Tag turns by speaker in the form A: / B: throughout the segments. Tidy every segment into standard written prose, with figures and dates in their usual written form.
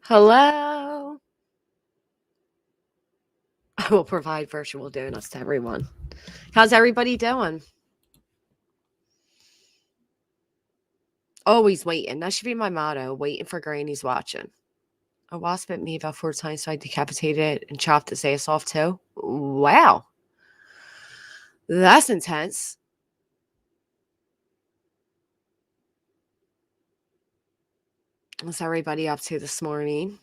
A: Hello. I will provide virtual donuts to everyone. How's everybody doing? Always waiting. That should be my motto. Waiting for Granny's watching. A wasp bit me about 4 times, so I decapitated it and chopped his ass off too. Wow. That's intense. What's everybody up to this morning?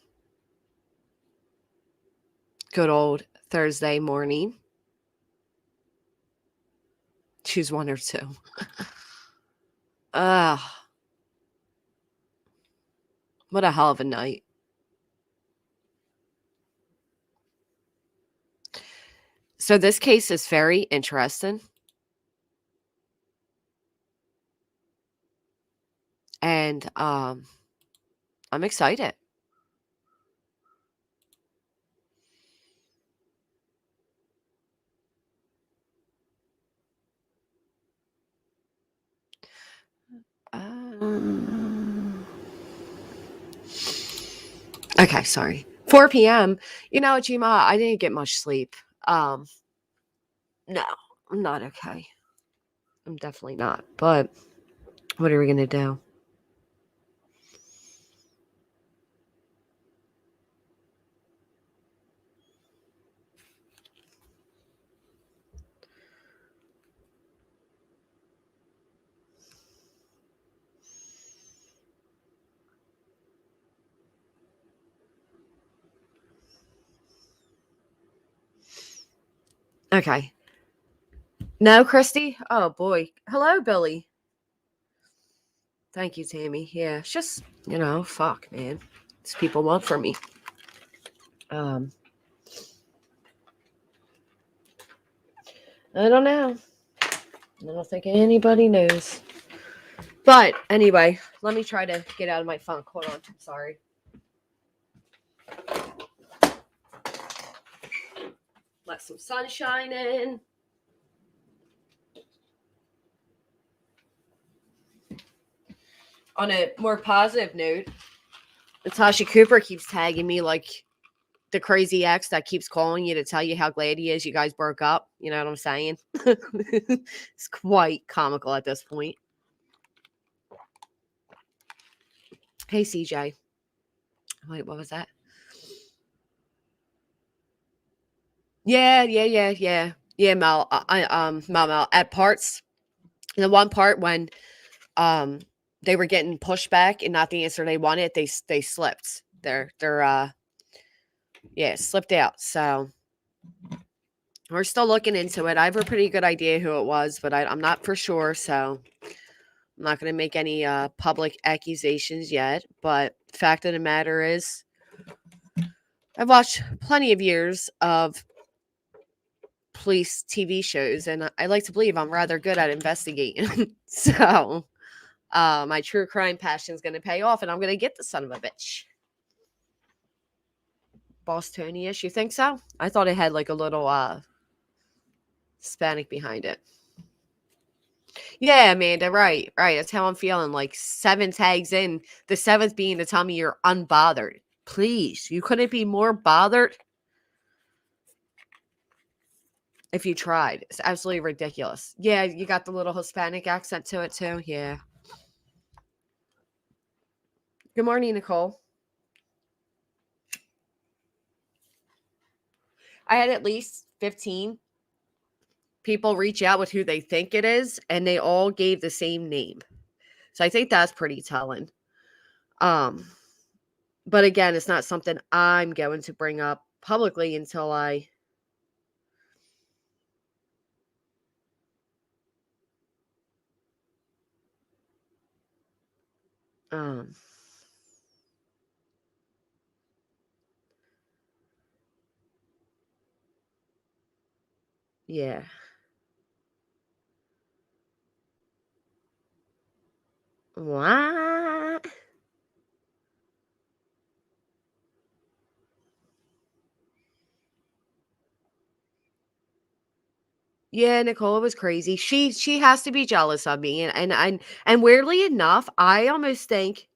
A: Good old Thursday morning. Choose one or two. Ugh. What a hell of a night. So this case is very interesting. And I'm excited. Okay, sorry. 4 p.m. You know, Chima, I didn't get much sleep. No, I'm not okay. I'm definitely not. But what are we gonna do? Okay. No, Christy? Oh boy. Hello, Billy. Thank you, Tammy. Yeah, it's just, fuck, man. These people want from me. I don't know. I don't think anybody knows. But anyway, let me try to get out of my funk. Hold on. I'm sorry. Let some sunshine in. On a more positive note, Natasha Cooper keeps tagging me like the crazy ex that keeps calling you to tell you how glad he is you guys broke up. You know what I'm saying? It's quite comical at this point. Hey, CJ. Wait, what was that? Yeah, Mel. Mel. At parts, the one part when they were getting pushed back and not the answer they wanted, they slipped. They're slipped out. So we're still looking into it. I have a pretty good idea who it was, but I'm not for sure. So I'm not going to make any public accusations yet. But fact of the matter is, I've watched plenty of years of police TV shows, and I like to believe I'm rather good at investigating. So my true crime passion is going to pay off, and I'm going to get the son of a bitch. Bostonian-ish, you think so? I thought it had like a little Hispanic behind it. Yeah, Amanda, right. That's how I'm feeling. Like 7 tags in, the 7th being to tell me you're unbothered. Please, you couldn't be more bothered if you tried. It's absolutely ridiculous. Yeah, you got the little Hispanic accent to it too. Yeah. Good morning, Nicole. I had at least 15 people reach out with who they think it is, and they all gave the same name. So I think that's pretty telling. But again, it's not something I'm going to bring up publicly until I yeah. What? Yeah, Nicole was crazy. She has to be jealous of me, and weirdly enough, I almost think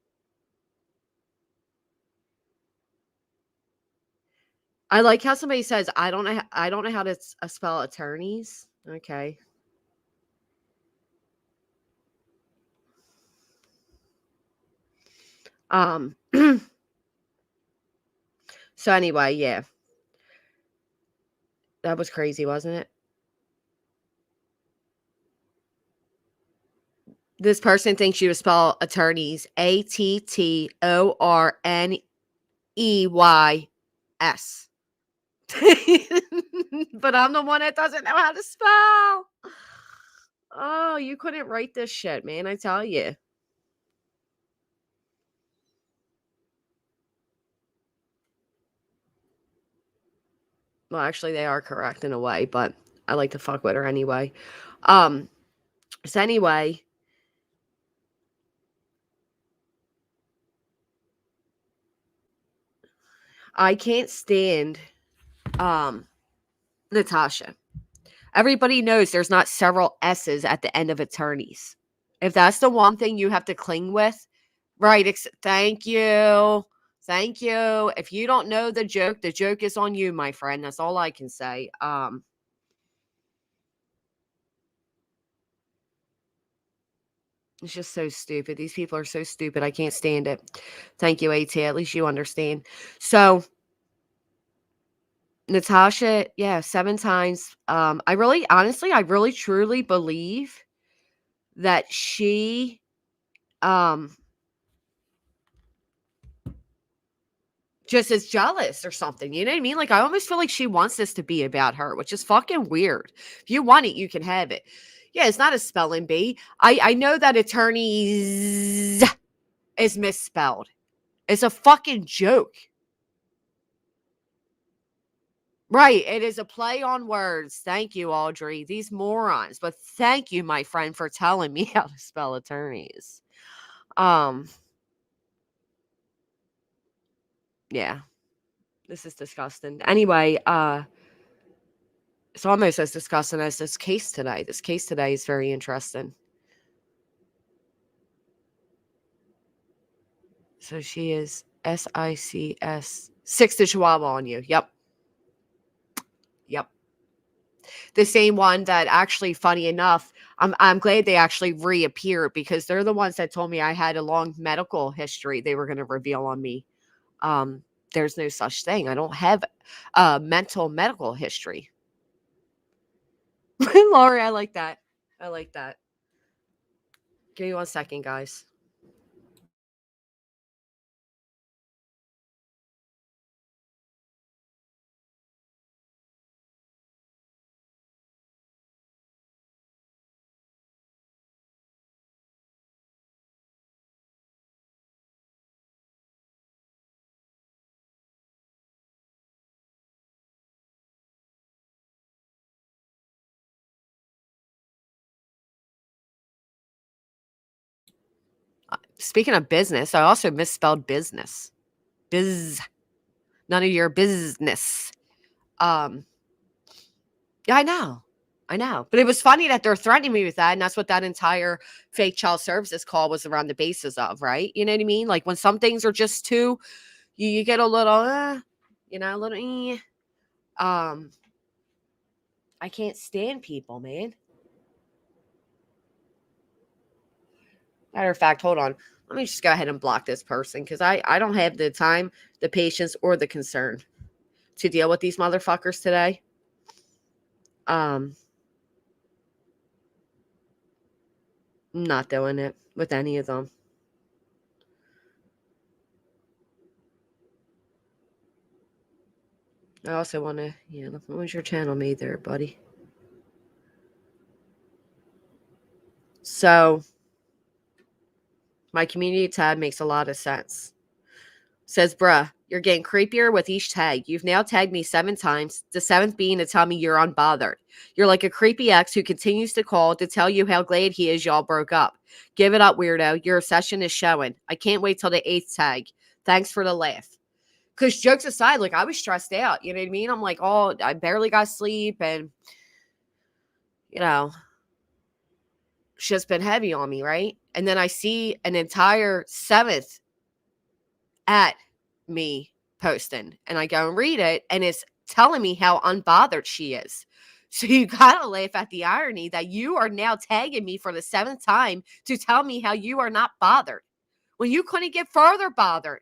A: I like how somebody says, I don't know how to spell attorneys. Okay. So anyway, yeah. That was crazy, wasn't it? This person thinks you would spell attorneys Attorneys. But I'm the one that doesn't know how to spell. Oh, you couldn't write this shit, man, I tell you. Well, actually, they are correct in a way, but I like to fuck with her anyway. Um, so anyway, I can't stand Natasha. Everybody knows there's not several S's at the end of attorneys. If that's the one thing you have to cling with, right? Thank you. Thank you. If you don't know the joke is on you, my friend. That's all I can say. It's just so stupid. These people are so stupid. I can't stand it. Thank you, AT. At least you understand. So, Natasha, yeah, 7 times. I really truly believe that she um just is jealous or something. You know what I mean? Like, I almost feel like she wants this to be about her, which is fucking weird. If you want it, you can have it. Yeah, it's not a spelling bee. I know that attorneys is misspelled. It's a fucking joke. Right. It is a play on words. Thank you, Audrey. These morons. But thank you, my friend, for telling me how to spell attorneys. Um, yeah. This is disgusting. Anyway, it's almost as disgusting as this case today. This case today is very interesting. So she is SICS. 6 to Chihuahua on you. Yep. Yep. The same one that actually, funny enough, I'm glad they actually reappeared because they're the ones that told me I had a long medical history they were going to reveal on me. Um, there's no such thing. I don't have a mental medical history. Lori, I like that. I like that. Give me 1 second, guys. Speaking of business, I also misspelled business. Biz. None of your business. Um, yeah, I know. I know. But it was funny that they're threatening me with that. And that's what that entire fake child services call was around the basis of, right? You know what I mean? Like when some things are just too, you get a little, a little, I can't stand people, man. Matter of fact, hold on. Let me just go ahead and block this person because I don't have the time, the patience, or the concern to deal with these motherfuckers today. I'm not doing it with any of them. I also want to, what was your channel made there, buddy? So, my community tab makes a lot of sense. Says, bruh, you're getting creepier with each tag. You've now tagged me 7 times, the 7th being to tell me you're unbothered. You're like a creepy ex who continues to call to tell you how glad he is y'all broke up. Give it up, weirdo. Your obsession is showing. I can't wait till the 8th tag. Thanks for the laugh. Because jokes aside, like I was stressed out. You know what I mean? I'm like, oh, I barely got sleep and, you know, shit's been heavy on me, right? And then I see an entire 7th at me posting, and I go and read it, and it's telling me how unbothered she is. So you gotta laugh at the irony that you are now tagging me for the 7th time to tell me how you are not bothered when you couldn't get further bothered.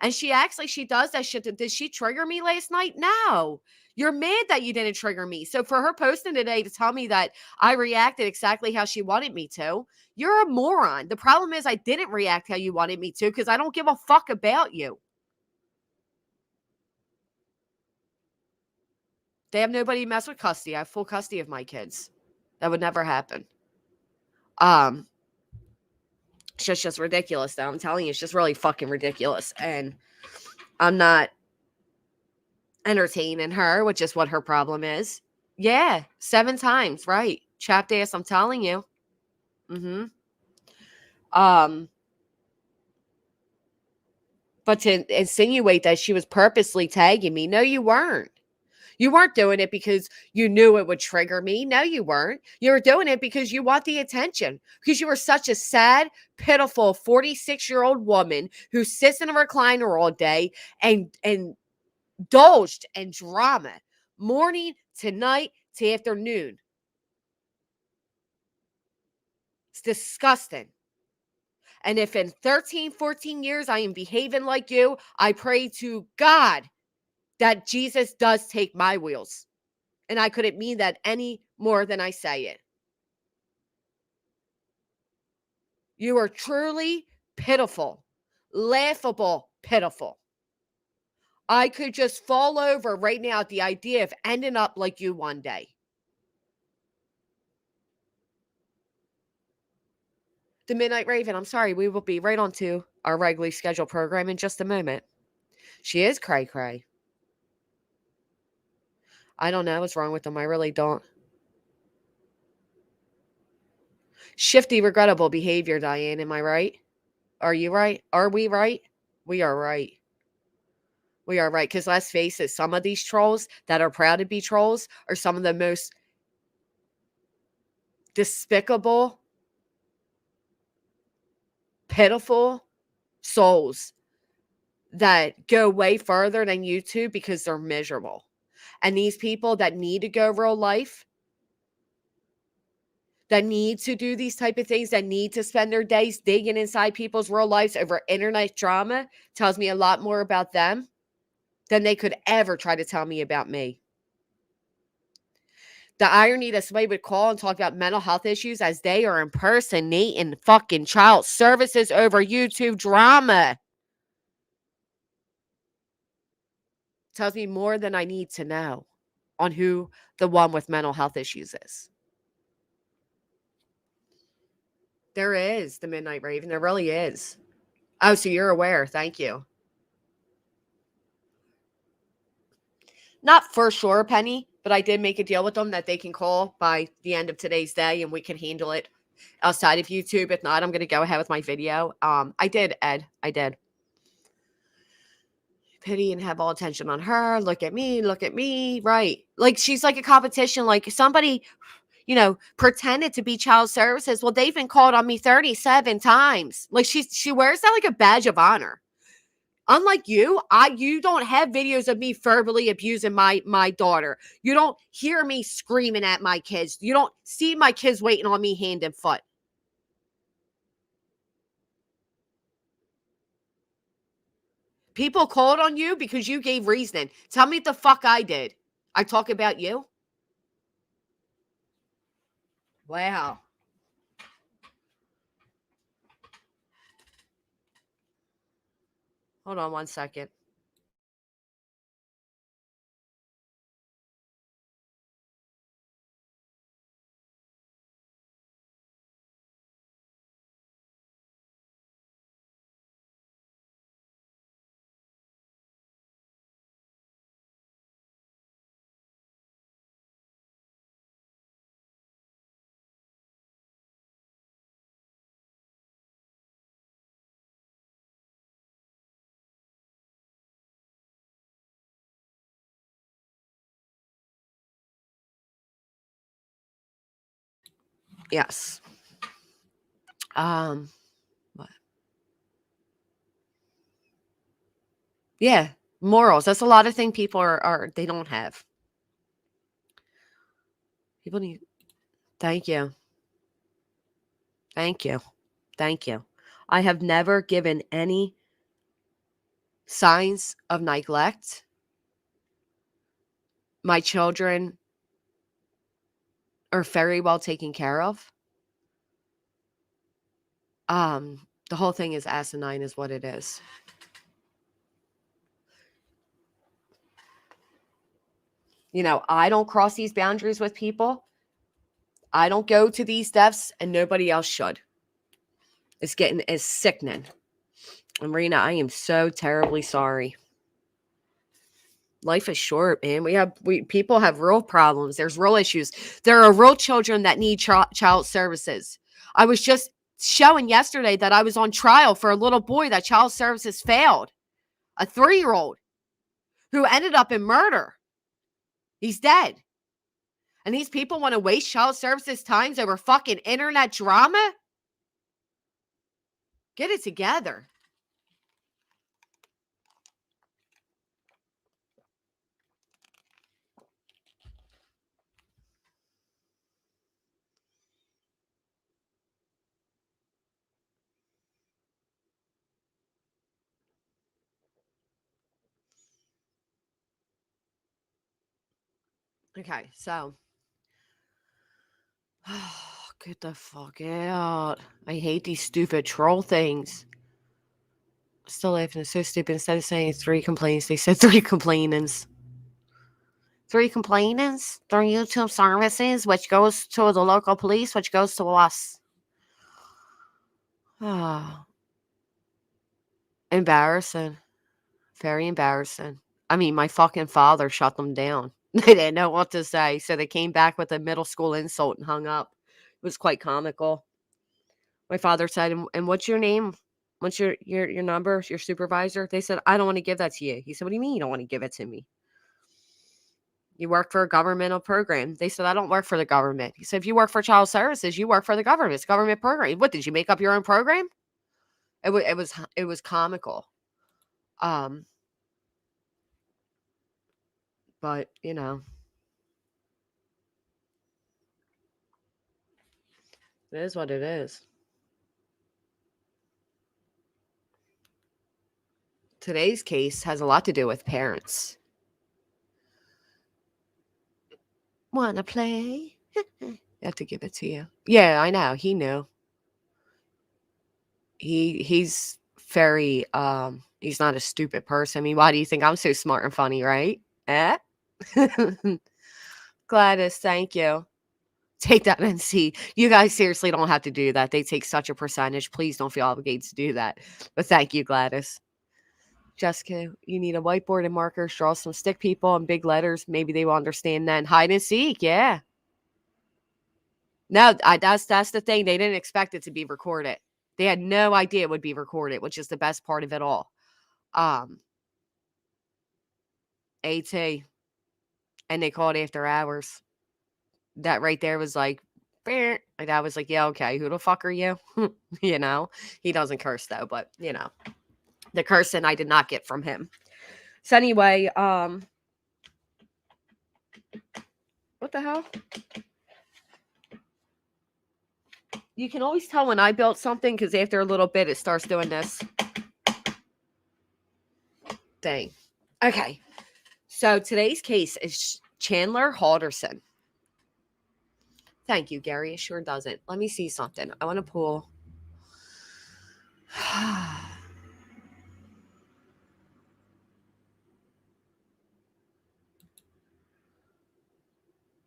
A: And she acts like she does that shit. Did she trigger me last night? No. You're mad that you didn't trigger me. So for her posting today to tell me that I reacted exactly how she wanted me to, you're a moron. The problem is I didn't react how you wanted me to because I don't give a fuck about you. They have nobody to mess with custody. I have full custody of my kids. That would never happen. It's just ridiculous, though. I'm telling you, it's just really fucking ridiculous. And I'm not entertaining her, which is what her problem is. Yeah, 7 times, right. Chapped ass, I'm telling you. Mm-hmm. But to insinuate that she was purposely tagging me, no, you weren't. You weren't doing it because you knew it would trigger me. No, you weren't. You were doing it because you want the attention. Because you were such a sad, pitiful 46-year-old woman who sits in a recliner all day and indulged in drama morning to night to afternoon. It's disgusting. And if in 13, 14 years I am behaving like you, I pray to God that Jesus does take my wheels. And I couldn't mean that any more than I say it. You are truly pitiful, laughable, pitiful. I could just fall over right now at the idea of ending up like you one day. The Midnight Raven, I'm sorry, we will be right on to our regularly scheduled program in just a moment. She is cray-cray. I don't know what's wrong with them. I really don't. Shifty, regrettable behavior, Diane. Am I right? Are you right? Are we right? We are right. We are right. Because let's face it, some of these trolls that are proud to be trolls are some of the most despicable, pitiful souls that go way further than YouTube because they're miserable. And these people that need to go real life, that need to do these type of things, that need to spend their days digging inside people's real lives over internet drama, tells me a lot more about them than they could ever try to tell me about me. The irony that somebody would call and talk about mental health issues as they are impersonating fucking child services over YouTube drama tells me more than I need to know on who the one with mental health issues is. There is the Midnight Raven. There really is. Oh, so you're aware. Thank you. Not for sure, Penny, but I did make a deal with them that they can call by the end of today's day and we can handle it outside of YouTube. If not, I'm going to go ahead with my video. I did, Ed. I did. Pity and have all attention on her. Look at me. Look at me. Right. Like she's like a competition. Like somebody, pretended to be child services. Well, they've been called on me 37 times. Like she wears that like a badge of honor. Unlike you, you don't have videos of me verbally abusing my daughter. You don't hear me screaming at my kids. You don't see my kids waiting on me hand and foot. People called on you because you gave reasoning. Tell me what the fuck I did. I talk about you? Wow. Hold on one second. Yes. What? Yeah, morals. That's a lot of things people are they don't have. People need. Thank you. Thank you. Thank you. I have never given any signs of neglect. My children are very well taken care of. The whole thing is asinine is what it is. You know, I don't cross these boundaries with people. I don't go to these deaths and nobody else should. It's sickening. And Marina, I am so terribly sorry. Life is short, man. People have real problems. There's real issues. There are real children that need child services. I was just showing yesterday that I was on trial for a little boy that child services failed. A 3-year-old who ended up in murder. He's dead. And these people want to waste child services times over fucking internet drama? Get it together. Okay, so get the fuck out. I hate these stupid troll things. Still laughing. It's so stupid. Instead of saying 3 complaints, they said 3 complainants. 3 complainants, 3 YouTube services, which goes to the local police, which goes to us. Ah, embarrassing. Very embarrassing. I mean, my fucking father shut them down. They didn't know what to say, so they came back with a middle school insult and hung up. It was quite comical. My father said, "And what's your name? What's your number? Your supervisor?" They said, "I don't want to give that to you." He said, "What do you mean you don't want to give it to me? You work for a governmental program." They said, "I don't work for the government." He said, "If you work for child services, you work for the government. It's a government program. What, did you make up your own program?" It was comical. Um, but it is what it is. Today's case has a lot to do with parents. Wanna play? I have to give it to you. Yeah, I know. He knew. He's very he's not a stupid person. I mean, why do you think I'm so smart and funny, right? Eh? Gladys, thank you. Take that and see. You guys seriously don't have to do that. They take such a percentage. Please don't feel obligated to do that. But thank you, Gladys. Jessica, you need a whiteboard and markers. Draw some stick people and big letters. Maybe they will understand then. Hide and seek, yeah. No, that's the thing. They didn't expect it to be recorded. They had no idea it would be recorded, which is the best part of it all. AT, and they called after hours. That right there was like, "Beep." My dad was like, "Yeah, okay. Who the fuck are you?" You know, he doesn't curse though, but the cursing I did not get from him. So anyway, what the hell? You can always tell when I built something because after a little bit, it starts doing this thing. Okay. So today's case is Chandler Halderson. Thank you, Gary. It sure doesn't. Let me see something. I want to pull.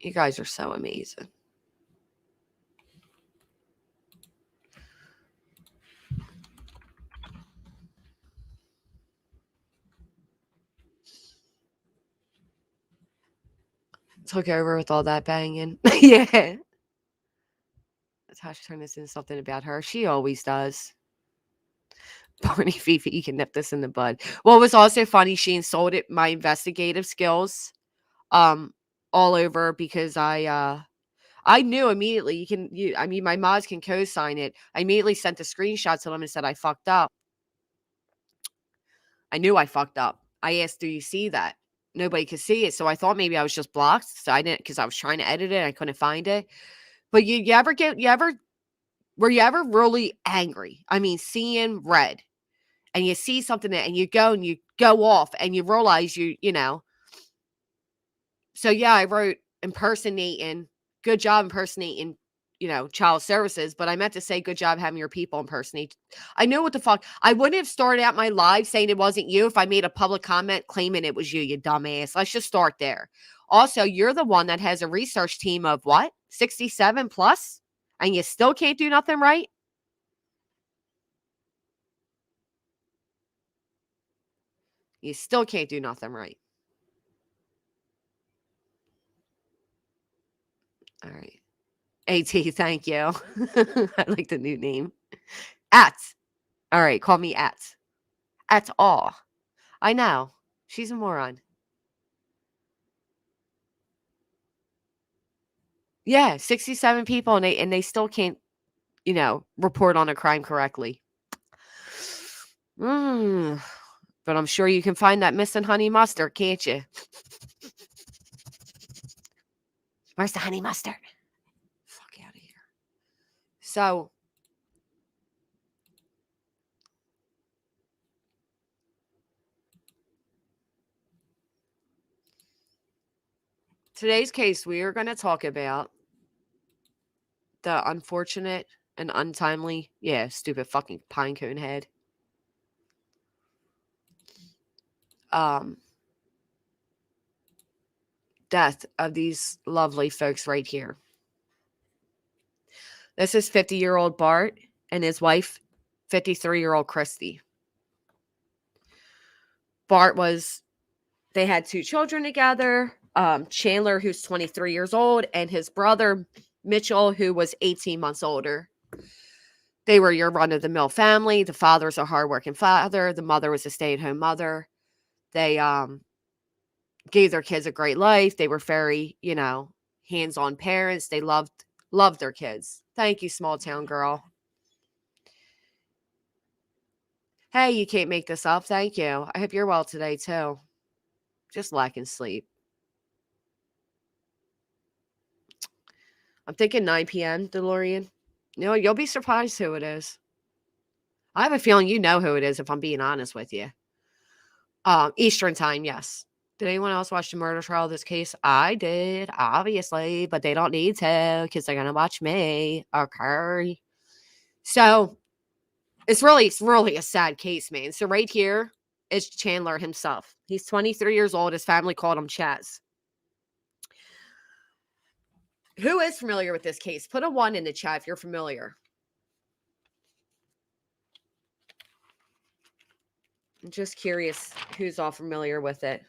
A: You guys are so amazing. Took over with all that banging. Yeah. Natasha turned this into something about her. She always does. Barney Fifi, you can nip this in the bud. What was also funny, she insulted my investigative skills all over because I knew immediately. I mean, my mods can co-sign it. I immediately sent a screenshot to them and said I fucked up. I knew I fucked up. I asked, do you see that? Nobody could see it. So I thought maybe I was just blocked. So I didn't, because I was trying to edit it. I couldn't find it. But were you ever really angry? I mean, seeing red and you see something and you go off and you realize so yeah, I wrote impersonating, good job impersonating, child services, but I meant to say good job having your people impersonate. I know what the fuck. I wouldn't have started out my live saying it wasn't you if I made a public comment claiming it was you, you dumbass. Let's just start there. Also, you're the one that has a research team of what? 67 plus? And you still can't do nothing right? You still can't do nothing right. All right. AT, thank you. I like the new name. At. All right, call me at. At all. I know. She's a moron. Yeah, 67 people and they still can't, report on a crime correctly. But I'm sure you can find that missing honey mustard, can't you? Where's the honey mustard? Fuck out of here. So today's case, we are going to talk about the unfortunate and untimely, stupid fucking pinecone head. Death of these lovely folks right here. This is 50-year-old Bart and his wife, 53-year-old Christy. They had 2 children together. Chandler, who's 23 years old, and his brother, Mitchell, who was 18 months older. They were your run-of-the-mill family. The father's a hardworking father. The mother was a stay-at-home mother. They gave their kids a great life. They were very, hands-on parents. They loved their kids. Thank you, small town girl. Hey, you can't make this up. Thank you. I hope you're well today, too. Just lacking sleep. I'm thinking 9 p.m., DeLorean. You'll be surprised who it is. I have a feeling you know who it is, if I'm being honest with you. Eastern time, yes. Did anyone else watch the murder trial of this case? I did, obviously, but they don't need to because they're going to watch me. Okay. So it's really a sad case, man. So right here is Chandler himself. He's 23 years old. His family called him Chaz. Who is familiar with this case? Put a 1 in the chat if you're familiar. I'm just curious who's all familiar with it.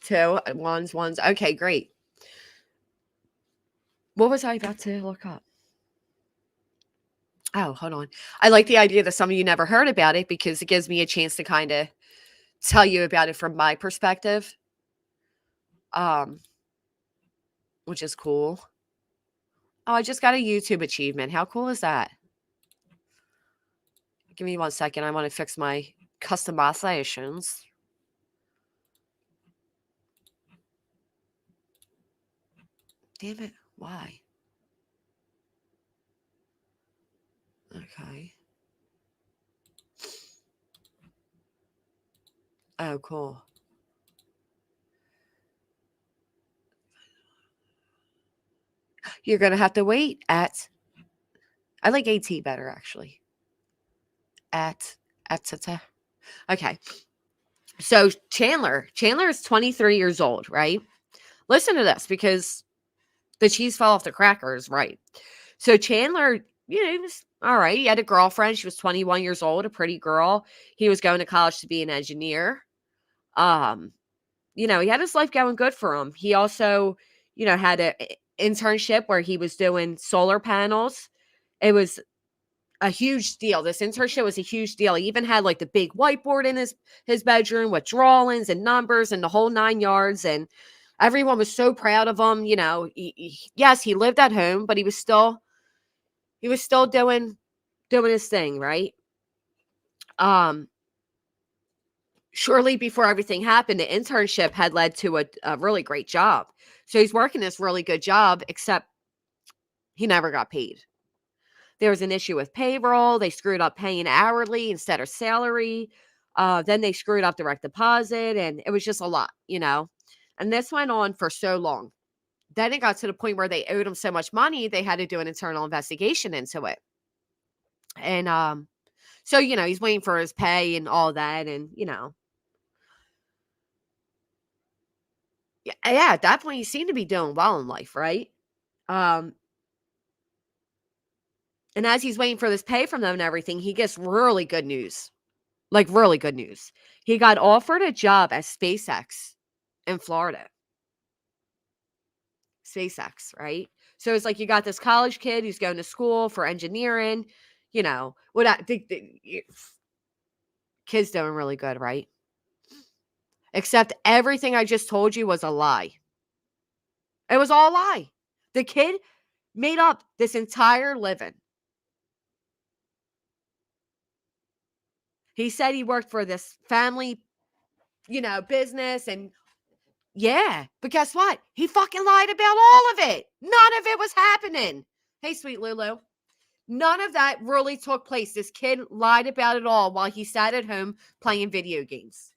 A: Two, ones. Okay, great. What was I about to look up? Oh, hold on. I like the idea that some of you never heard about it because it gives me a chance to kind of tell you about it from my perspective. Which is cool. Oh, I just got a YouTube achievement. How cool is that? Give me 1 second. I want to fix my customizations. Damn it. Why? Okay. Oh, cool. You're going to have to wait at, I like AT better, actually. Okay. So Chandler is 23 years old, right? Listen to this because the cheese fell off the crackers, right? So Chandler, he was all right. He had a girlfriend. She was 21 years old, a pretty girl. He was going to college to be an engineer. He had his life going good for him. He also, had an internship where he was doing solar panels. It was a huge deal. This internship was a huge deal. He even had like the big whiteboard in his bedroom with drawings and numbers and the whole 9 yards. And Everyone was so proud of him. Yes, he lived at home, but he was still doing his thing, right? Um, Shortly before everything happened, the internship had led to a really great job. So he's working this really good job, except he never got paid. There was an issue with payroll. They screwed up paying hourly instead of salary. Then they screwed up direct deposit, and it was just a lot. And this went on for so long. Then it got to the point where they owed him so much money, they had to do an internal investigation into it. And so he's waiting for his pay and all that, and yeah, at that point he seemed to be doing well in life, right? Um, and as he's waiting for this pay from them and everything, he gets really good news. Like, really good news. He got offered a job at SpaceX in Florida. SpaceX, right? So it's like you got this college kid who's going to school for engineering, what I think the kid's doing really good, right? Except everything I just told you was a lie. It was all a lie. The kid made up this entire living. He said he worked for this family, business, and yeah, but guess what? He fucking lied about all of it. None of it was happening. Hey, sweet Lulu. None of that really took place. This kid lied about it all while he sat at home playing video games.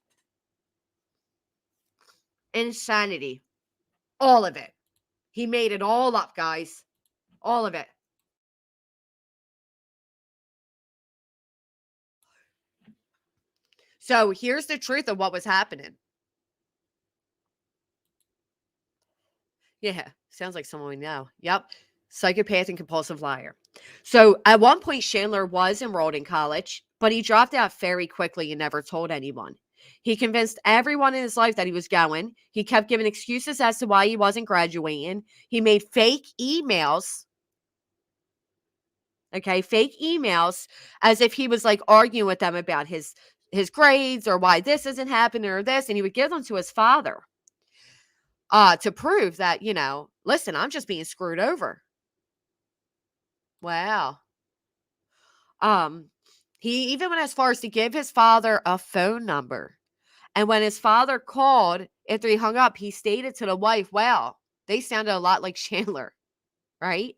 A: Insanity. All of it. He made it all up, guys. All of it. So here's the truth of what was happening. Yeah, sounds like someone we know. Yep. Psychopath and compulsive liar. So at one point, Chandler was enrolled in college, but he dropped out very quickly and never told anyone. He convinced everyone in his life that he was going. He kept giving excuses as to why he wasn't graduating. He made fake emails. Okay, fake emails as if he was like arguing with them about his grades or why this isn't happening or this, and he would give them to his father to prove that, listen, I'm just being screwed over. Wow. Um, he even went as far as to give his father a phone number. And when his father called, after he hung up, he stated to the wife, wow, they sounded a lot like Chandler, right?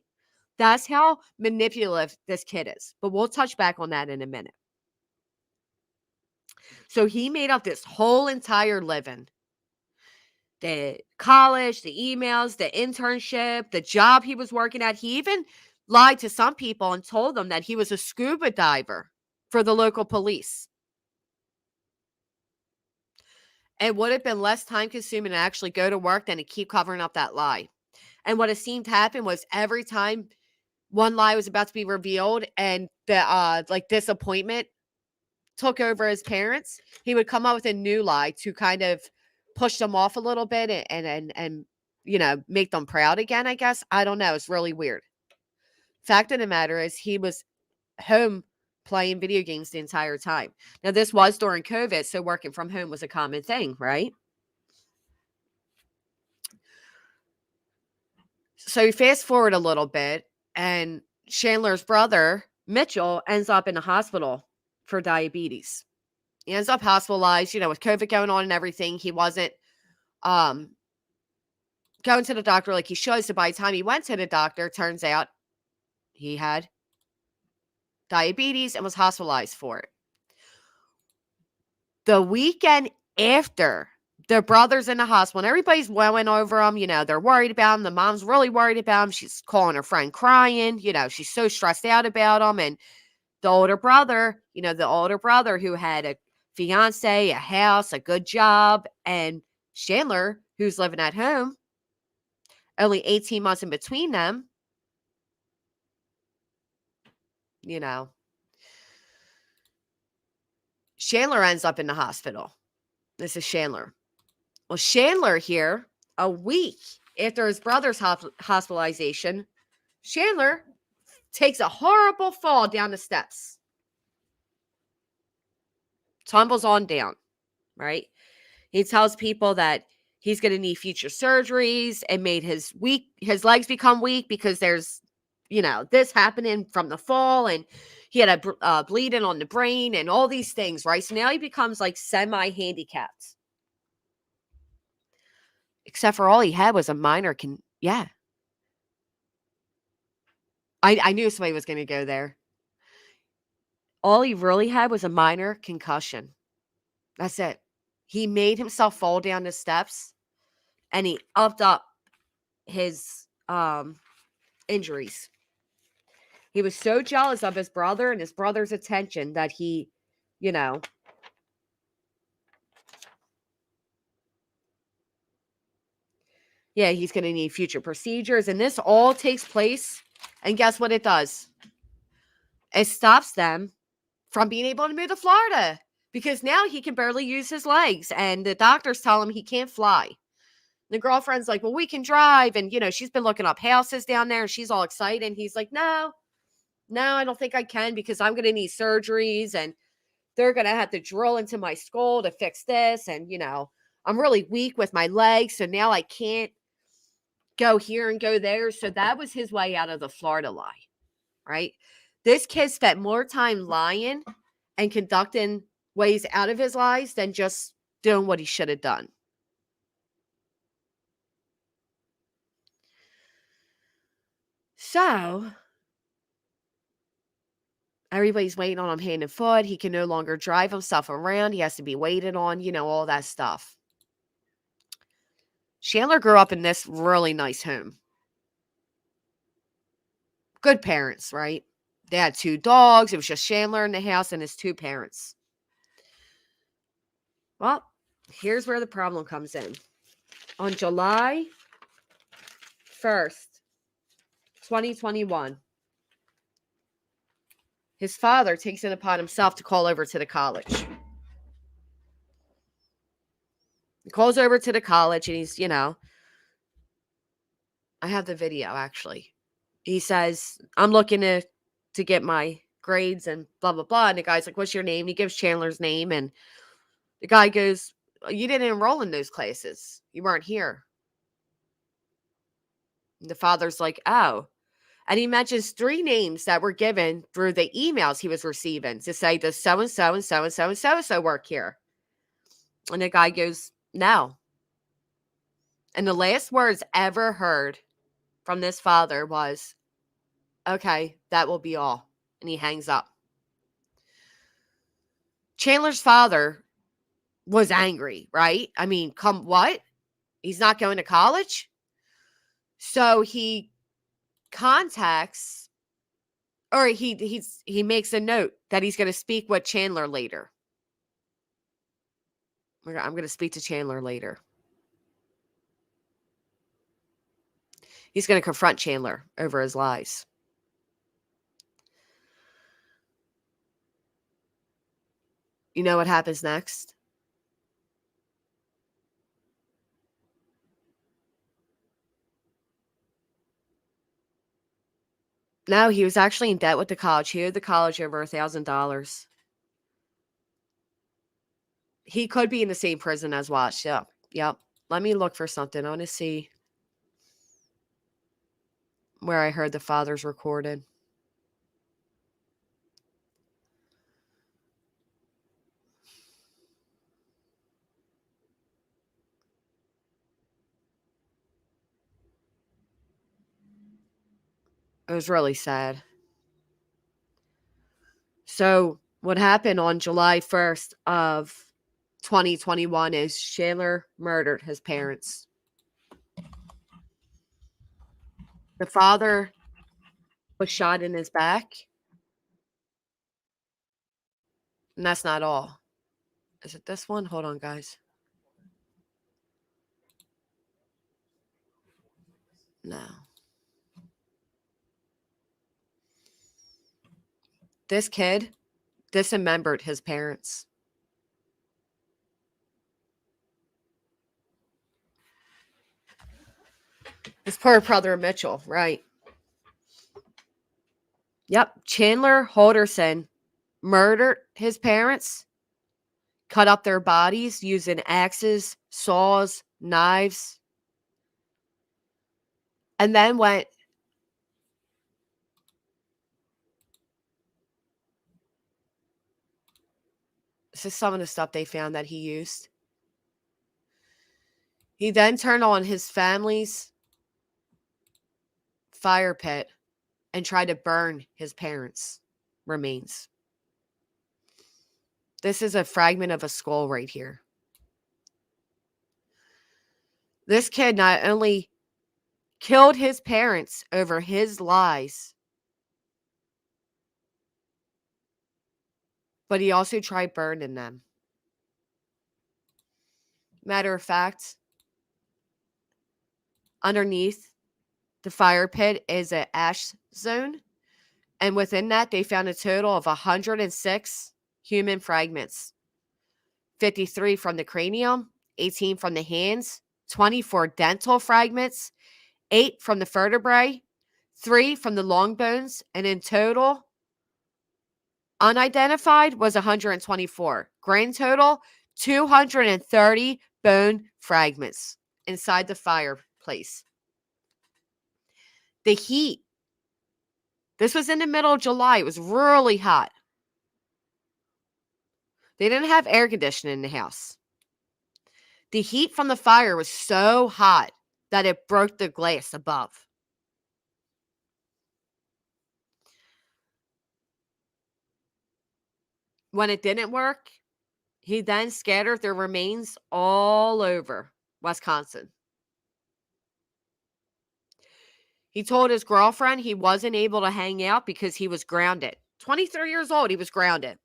A: That's how manipulative this kid is. But we'll touch back on that in a minute. So he made up this whole entire living. The college, the emails, the internship, the job he was working at. He even lied to some people and told them that he was a scuba diver for the local police. It would have been less time consuming to actually go to work than to keep covering up that lie. And what it seemed to happen was every time one lie was about to be revealed and the disappointment took over his parents, he would come up with a new lie to kind of push them off a little bit and make them proud again, I guess. I don't know. It's really weird. Fact of the matter is he was home playing video games the entire time. Now, this was during COVID, so working from home was a common thing, right? So you fast forward a little bit, and Chandler's brother, Mitchell, ends up in the hospital for diabetes. He ends up hospitalized, with COVID going on and everything. He wasn't going to the doctor like he should. So by the time he went to the doctor, turns out he had diabetes and was hospitalized for it. The weekend after the brother's in the hospital and everybody's wowing over him, they're worried about him. The mom's really worried about him. She's calling her friend crying. She's so stressed out about him. And the older brother who had a fiance, a house, a good job, and Chandler, who's living at home, only 18 months in between them, Chandler ends up in the hospital. This is Chandler. Well, Chandler here, a week after his brother's hospitalization, Chandler takes a horrible fall down the steps. Tumbles on down, right? He tells people that He's going to need future surgeries. It made his legs become weak because there's, this happening from the fall, and he had a bleeding on the brain and all these things, right? So now he becomes like semi-handicapped. Except for all he had was a minor yeah. I knew somebody was going to go there. All he really had was a minor concussion. That's it. He made himself fall down the steps, and he upped up his injuries. He was so jealous of his brother and his brother's attention that he, yeah, he's going to need future procedures. And this all takes place. And guess what it does? It stops them from being able to move to Florida, because now he can barely use his legs. And the doctors tell him he can't fly. The girlfriend's like, well, we can drive. And, she's been looking up houses down there, and she's all excited. And he's like, no, I don't think I can, because I'm going to need surgeries, and they're going to have to drill into my skull to fix this. And, I'm really weak with my legs, so now I can't go here and go there. So that was his way out of the Florida lie, right? This kid spent more time lying and conducting ways out of his lies than just doing what he should have done. So everybody's waiting on him hand and foot. He can no longer drive himself around. He has to be waited on, all that stuff. Chandler grew up in this really nice home. Good parents, right? They had 2 dogs. It was just Chandler in the house and his 2 parents. Well, here's where the problem comes in. On July 1st, 2021, his father takes it upon himself to call over to the college. He calls over to the college, and he's, I have the video, actually. He says, I'm looking to get my grades and blah, blah, blah. And the guy's like, what's your name? And he gives Chandler's name. And the guy goes, you didn't enroll in those classes. You weren't here. And the father's like, oh. And he mentions 3 names that were given through the emails he was receiving to say, does so-and-so and so-and-so and so-and-so work here? And the guy goes, no. And the last words ever heard from this father was, okay, that will be all. And he hangs up. Chandler's father was angry, right? I mean, what? He's not going to college? So he contacts, or he makes a note that he's going to speak with Chandler later. I'm going to speak to Chandler later. He's going to confront Chandler over his lies. You know what happens next? No, he was actually in debt with the college. He owed the college over $1,000. He could be in the same prison as Watch. Yep. Let me look for something. I want to see where I heard the father's recorded. It was really sad. So what happened on July 1st of 2021 is Chandler murdered his parents. The father was shot in his back. And that's not all. Is it this one? Hold on, guys. No. This kid dismembered his parents. His poor brother Mitchell, right? Yep. Chandler Halderson murdered his parents, cut up their bodies using axes, saws, knives, and then went. This is some of the stuff they found that he used. He then turned on his family's fire pit and tried to burn his parents' remains. This is a fragment of a skull right here. This kid not only killed his parents over his lies, but he also tried burning them. Matter of fact, underneath the fire pit is an ash zone, and within that, they found a total of 106 human fragments. 53 from the cranium, 18 from the hands, 24 dental fragments, 8 from the vertebrae, 3 from the long bones, and in total, unidentified was 124. Grand total, 230 bone fragments inside the fireplace. The heat. This was in the middle of July. It was really hot. They didn't have air conditioning in the house. The heat from the fire was so hot that it broke the glass above. When it didn't work, he then scattered their remains all over Wisconsin. He told his girlfriend he wasn't able to hang out because he was grounded. 23 years old, he was grounded.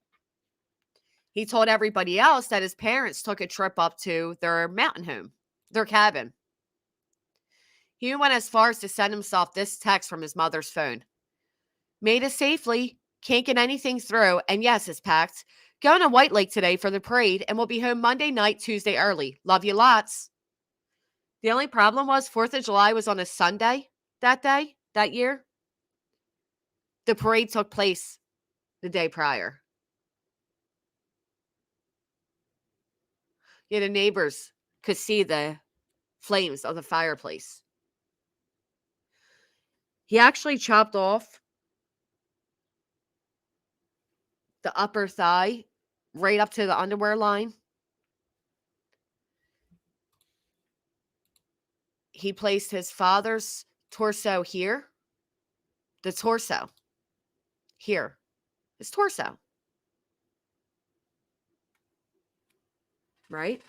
A: He told everybody else that his parents took a trip up to their mountain home, their cabin. He went as far as to send himself this text from his mother's phone. Made it safely, can't get anything through, and yes, it's packed. Going to White Lake today for the parade, and we'll be home Monday night, Tuesday early. Love you lots. The only problem was 4th of July was on a Sunday that year. The parade took place the day prior. Yeah, the neighbors could see the flames of the fireplace. He actually chopped off the upper thigh right up to the underwear line. He placed his father's torso here. The torso. Here. His torso. Right?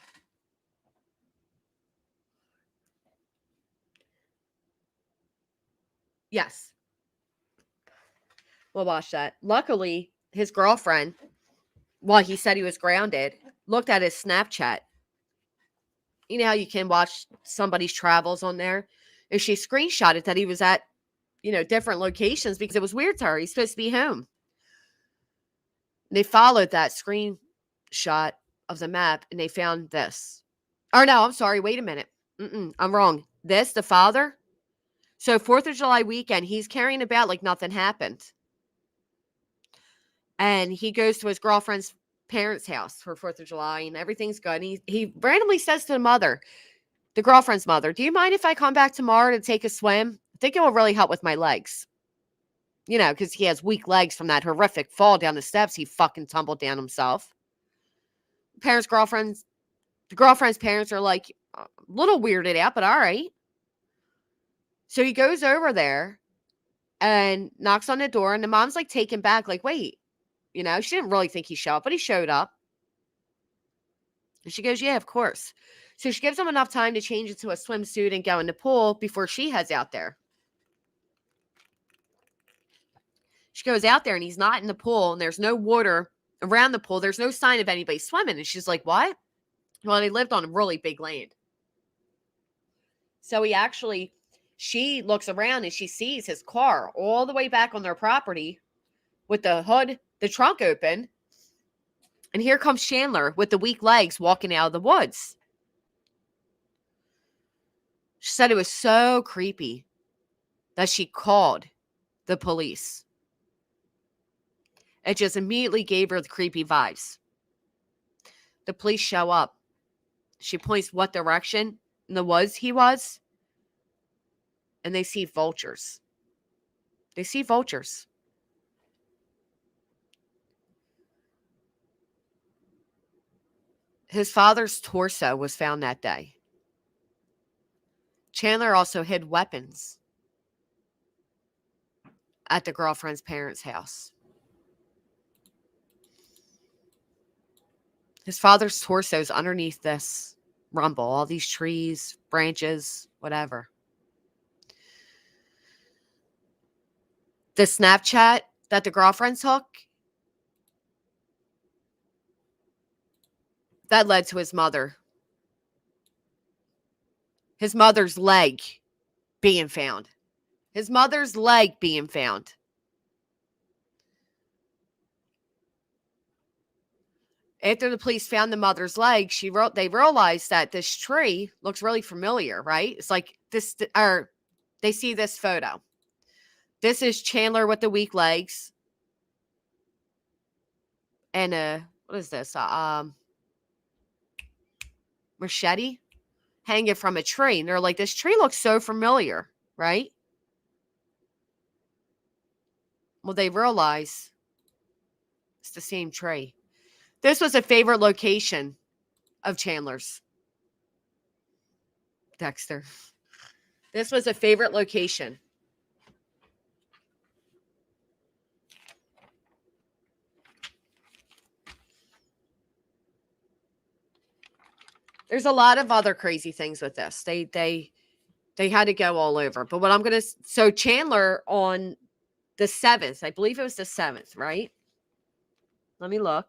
A: Yes. We'll watch that. Luckily, his girlfriend, while he said he was grounded, looked at his Snapchat. You know how you can watch somebody's travels on there? And she screenshotted that he was at, different locations because it was weird to her. He's supposed to be home. They followed that screenshot of the map and they found this. Or no, I'm sorry. Wait a minute. I'm wrong. This, the father. So 4th of July weekend, he's carrying about like nothing happened. And he goes to his girlfriend's parents' house for 4th of July and everything's good. And he randomly says to the girlfriend's mother, do you mind if I come back tomorrow to take a swim? I think it will really help with my legs. Because he has weak legs from that horrific fall down the steps. He fucking tumbled down himself. The girlfriend's parents are like a little weirded out, but all right. So he goes over there and knocks on the door, and the mom's like taken back, like, wait, she didn't really think he'd show up, but he showed up. And she goes, yeah, of course. So she gives him enough time to change into a swimsuit and go in the pool before she heads out there. She goes out there and he's not in the pool and there's no water around the pool. There's no sign of anybody swimming. And she's like, what? Well, they lived on a really big land. So she looks around and she sees his car all the way back on their property with the hood, the trunk open. And here comes Chandler with the weak legs walking out of the woods. She said it was so creepy that she called the police. It just immediately gave her the creepy vibes. The police show up. She points what direction in the woods he was, and they see vultures. They see vultures. His father's torso was found that day. Chandler also hid weapons at the girlfriend's parents' house. His father's torso is underneath this rumble, all these trees, branches, whatever. The Snapchat that the girlfriend took, that led to his mother. His mother's leg being found. His mother's leg being found. After the police found the mother's leg, they realized that this tree looks really familiar, right? It's like this, or they see this photo. This is Chandler with the weak legs. And what is this? Machete hanging from a tree. And they're like, this tree looks so familiar, right? Well, they realize it's the same tree. This was a favorite location of Chandler's. Dexter. This was a favorite location. There's a lot of other crazy things with this. They had to go all over. But what I'm going to... So Chandler on the 7th, I believe it was the 7th, right? Let me look.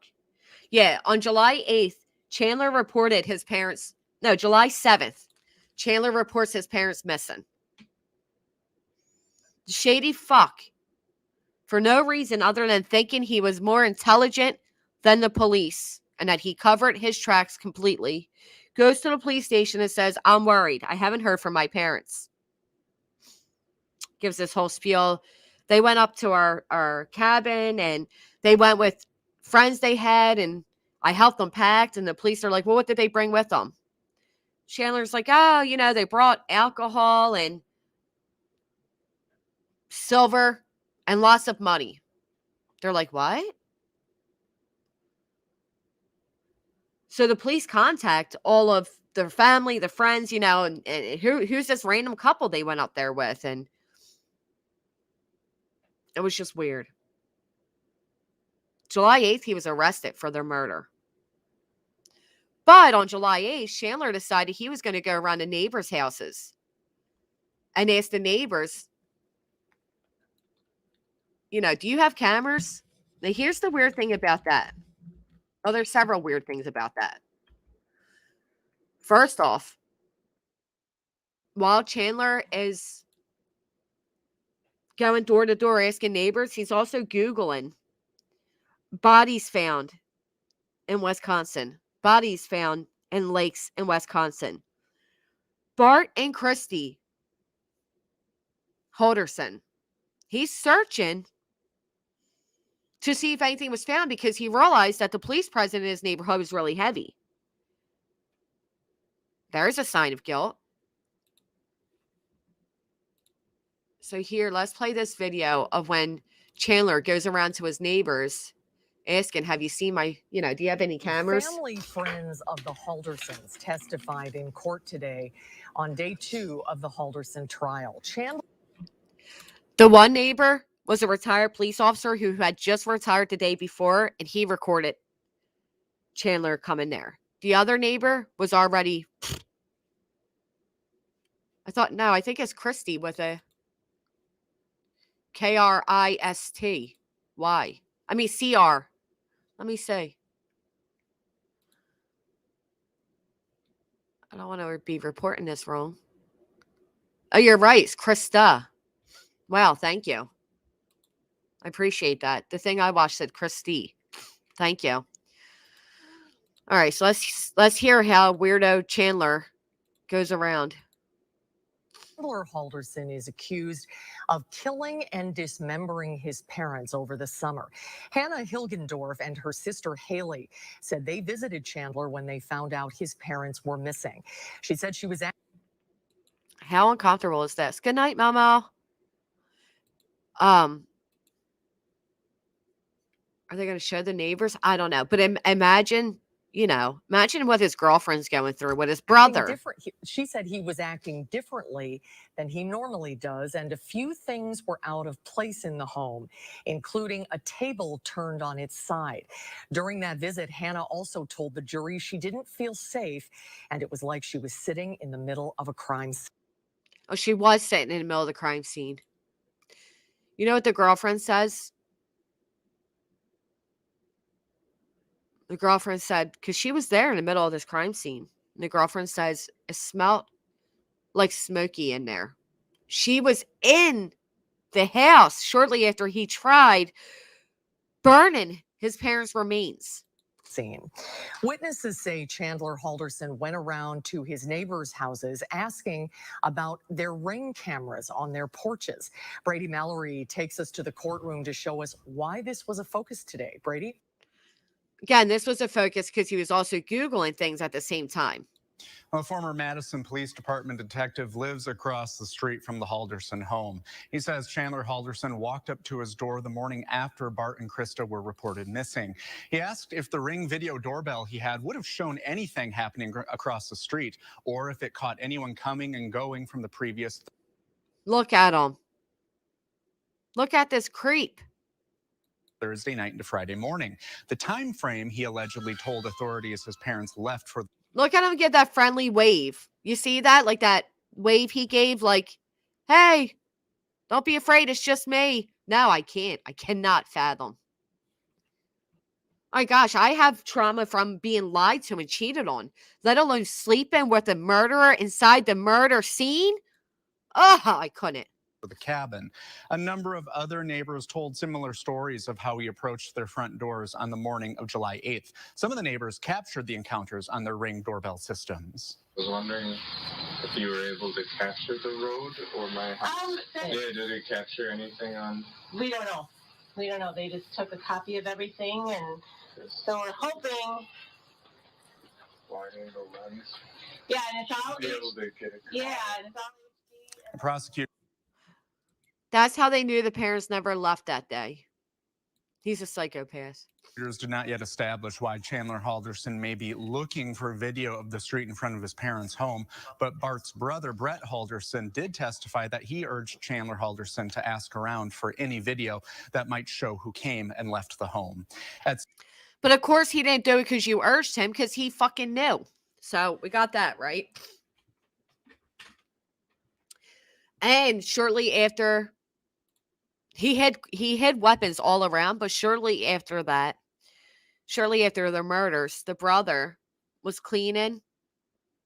A: Yeah, on July 8th, Chandler reported his parents... No, July 7th, Chandler reports his parents missing. The shady fuck, for no reason other than thinking he was more intelligent than the police and that he covered his tracks completely, goes to the police station and says, I'm worried. I haven't heard from my parents. Gives this whole spiel. They went up to our cabin and they went with friends they had and I helped them pack. And the police are like, well, what did they bring with them? Chandler's like, oh, they brought alcohol and silver and lots of money. They're like, what? So the police contact all of their family, the friends, and who's this random couple they went up there with. And it was just weird. July 8th, he was arrested for their murder. But on July 8th, Chandler decided he was going to go around to neighbors' houses and ask the neighbors, do you have cameras? Now, here's the weird thing about that. Oh, there's several weird things about that. First off, while Chandler is going door to door asking neighbors, he's also Googling bodies found in Wisconsin, bodies found in lakes in Wisconsin. Bart and Christy Halderson, he's searching to see if anything was found because he realized that the police presence in his neighborhood was really heavy. There's a sign of guilt. So here, let's play this video of when Chandler goes around to his neighbors asking, have you seen my, do you have any cameras?
B: Family friends of the Haldersons testified in court today on day 2 of the Halderson trial. Chandler.
A: The one neighbor was a retired police officer who had just retired the day before, and he recorded Chandler coming there. The other neighbor was already... I think it's Christy with a Kristy. Why? I mean, CR. Let me see. I don't want to be reporting this wrong. Oh, you're right. It's Krista. Wow, thank you. I appreciate that. The thing I watched said Christy. Thank you. All right, so let's hear how weirdo Chandler goes around.
B: Chandler Halderson is accused of killing and dismembering his parents over the summer. Hannah Hilgendorf and her sister Haley said they visited Chandler when they found out his parents were missing. She said she was
A: How uncomfortable is this? Good night, Mama. Um, are they going to show the neighbors? I don't know. But imagine, imagine what his girlfriend's going through with his brother.
B: She said he was acting differently than he normally does, and a few things were out of place in the home, including a table turned on its side. During that visit, Hannah also told the jury she didn't feel safe, and it was like she was sitting in the middle of a crime scene.
A: Oh, she was sitting in the middle of the crime scene. You know what the girlfriend says? The girlfriend said, because she was there in the middle of this crime scene. And the girlfriend says, it smelled like smoky in there. She was in the house shortly after he tried burning his parents' remains.
B: Scene. Witnesses say Chandler Halderson went around to his neighbors' houses asking about their Ring cameras on their porches. Brady Mallory takes us to the courtroom to show us why this was a focus today. Brady?
A: Again, this was a focus because he was also Googling things at the same time.
C: A former Madison Police Department detective lives across the street from the Halderson home. He says Chandler Halderson walked up to his door the morning after Bart and Krista were reported missing. He asked if the Ring video doorbell he had would have shown anything happening across the street, or if it caught anyone coming and going from the previous.
A: Look at him. Look at this creep.
C: Thursday night into Friday morning. The time frame he allegedly told authorities his parents left for.
A: Look at him give that friendly wave. You see that? Like that wave he gave, like, hey, don't be afraid, it's just me. No, I can't. I cannot fathom. My gosh, I have trauma from being lied to and cheated on, let alone sleeping with a murderer inside the murder scene. Oh, I couldn't.
C: The cabin. A number of other neighbors told similar stories of how he approached their front doors on the morning of July 8th. Some of the neighbors captured the encounters on their Ring doorbell systems.
D: I was wondering if you were able to capture the road or my house. Yeah, did it capture anything on?
E: We don't know. We don't know. They just took a copy of everything, and so we're hoping.
D: Wide angle lens.
E: Yeah, and it's all.
D: Be able to get it.
E: Yeah, and it's all.
C: The prosecutor.
A: That's how they knew the parents never left that day. He's a psychopath.
C: Did not yet establish why Chandler Halderson may be looking for video of the street in front of his parents' home, but Bart's brother, Brett Halderson, did testify that he urged Chandler Halderson to ask around for any video that might show who came and left the home.
A: But of course he didn't do it because you urged him, because he fucking knew. So we got that, right? And shortly after, he had weapons all around, but shortly after that, shortly after the murders, the brother was cleaning,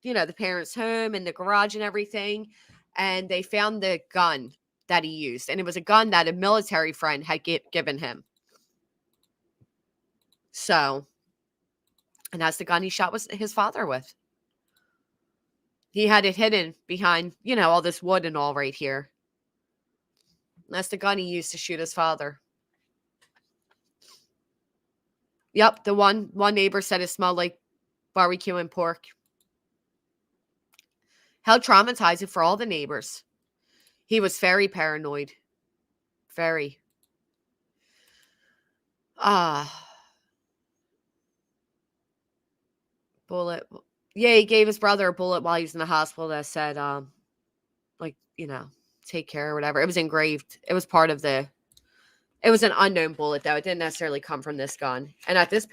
A: the parents' home and the garage and everything, and they found the gun that he used, and it was a gun that a military friend had given him. So, and that's the gun he shot his father with. He had it hidden behind, all this wood and all right here. That's the gun he used to shoot his father. Yep, the one neighbor said it smelled like barbecue and pork. How traumatizing for all the neighbors. He was very paranoid. Very. Bullet. Yeah, he gave his brother a bullet while he was in the hospital that said, take care or whatever. It was engraved. It was part of it was an unknown bullet, though. It didn't necessarily come from this gun. And at this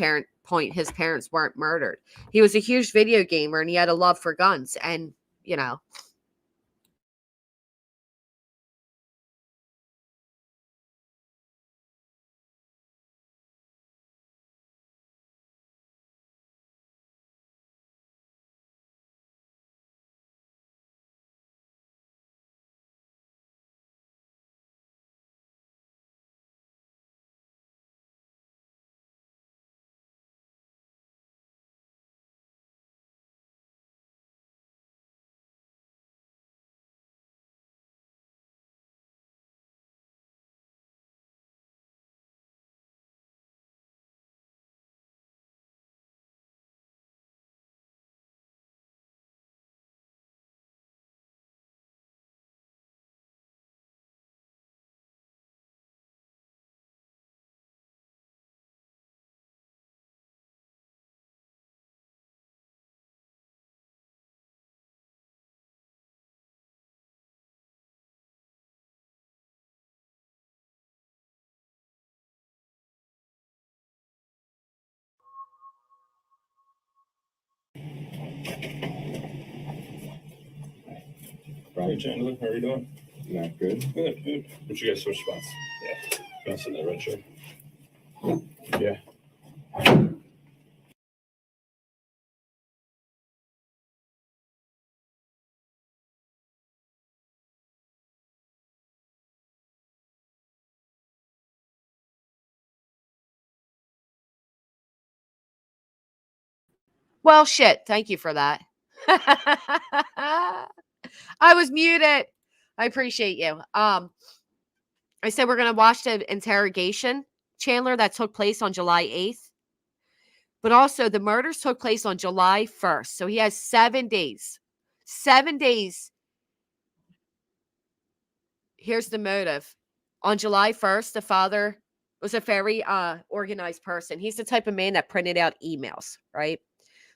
A: point, his parents weren't murdered. He was a huge video gamer and he had a love for guns. And,
F: Hey, Chandler, how are you doing?
D: Not good.
F: Good, good. But you guys switch spots. Yeah. Can I sit in that red chair? Yeah.
A: Well, shit. Thank you for that. I was muted. I appreciate you. I said we're gonna watch the interrogation, Chandler, that took place on July 8th. But also the murders took place on July 1st. So he has 7 days. 7 days. Here's the motive. On July 1st, the father was a very organized person. He's the type of man that printed out emails, right?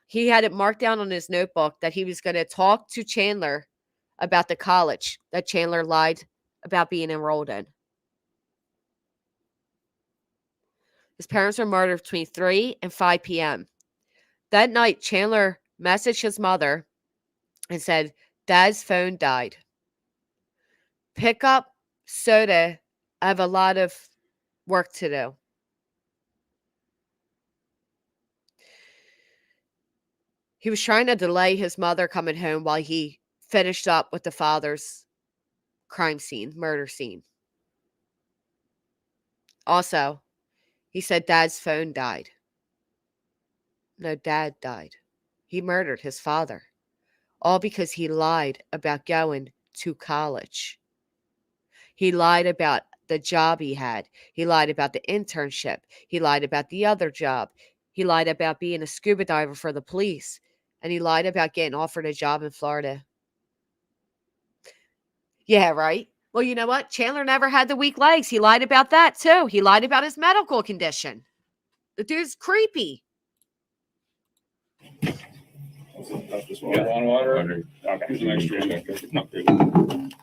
A: He had it marked down on his notebook that he was going to talk to Chandler about the college that Chandler lied about being enrolled in. His parents were murdered between 3 and 5 p.m. That night, Chandler messaged his mother and said, Dad's phone died. Pick up soda. I have a lot of work to do. He was trying to delay his mother coming home while he finished up with the father's crime scene, murder scene. Also, he said Dad's phone died. No, Dad died. He murdered his father. All because he lied about going to college. He lied about the job he had. He lied about the internship. He lied about the other job. He lied about being a scuba diver for the police. And he lied about getting offered a job in Florida. Yeah, right? Well, you know what? Chandler never had the weak legs. He lied about that, too. He lied about his medical condition. The dude's creepy.
F: Just want water? Okay. Here's an extra. No, good.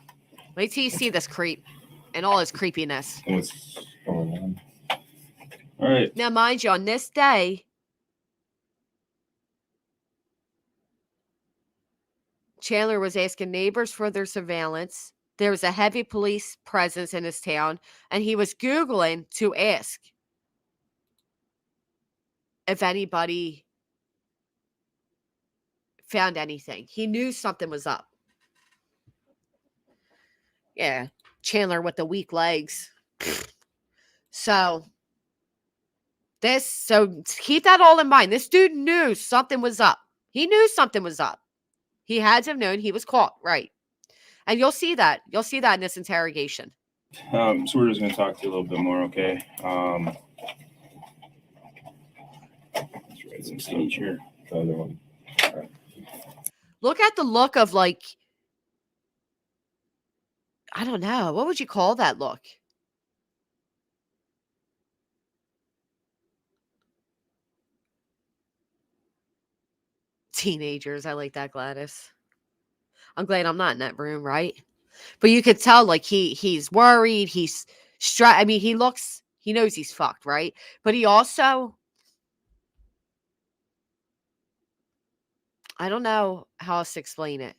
A: Wait till you see this creep and all his creepiness.
F: What's going on? All right.
A: Now, mind you, on this day, Chandler was asking neighbors for their surveillance. There was a heavy police presence in his town, and he was Googling to ask if anybody found anything. He knew something was up. Yeah, Chandler with the weak legs. So keep that all in mind. This dude knew something was up. He knew something was up. He had to have known he was caught, right? And you'll see that. You'll see that in this interrogation.
F: So we're just going to talk to you a little bit more, okay? Let's write some speech here. The other one. All right.
A: Look at the look of, like, I don't know. What would you call that look? Teenagers. I like that, Gladys. I'm glad I'm not in that room, right? But you could tell, like, he's worried. He's stressed. I mean, he knows he's fucked, right? But he also, I don't know how else to explain it.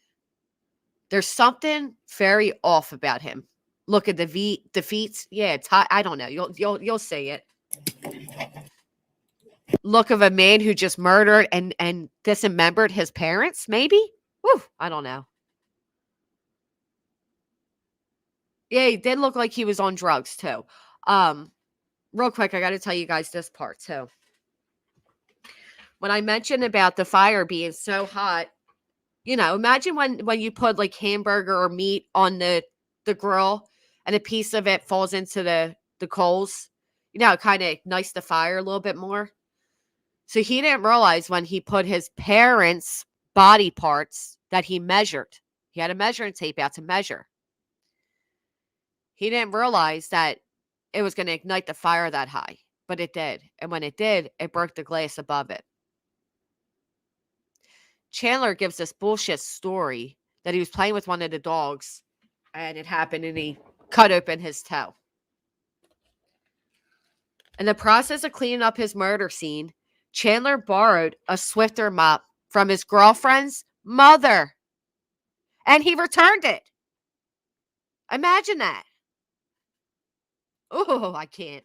A: There's something very off about him. Look at the feet. Yeah, I don't know. You'll see it. Look of a man who just murdered and dismembered his parents, maybe? Woo, I don't know. Yeah, he did look like he was on drugs too. Real quick, I got to tell you guys this part too. When I mentioned about the fire being so hot, you know, imagine when you put like hamburger or meat on the grill and a piece of it falls into the coals. You know, it kind of ignites the fire a little bit more. So he didn't realize when he put his parents' body parts that he measured. He had a measuring tape out to measure. He didn't realize that it was going to ignite the fire that high, but it did. And when it did, it broke the glass above it. Chandler gives this bullshit story that he was playing with one of the dogs and it happened and he cut open his toe. In the process of cleaning up his murder scene, Chandler borrowed a Swiffer mop from his girlfriend's mother. And he returned it. Imagine that. Oh, I can't.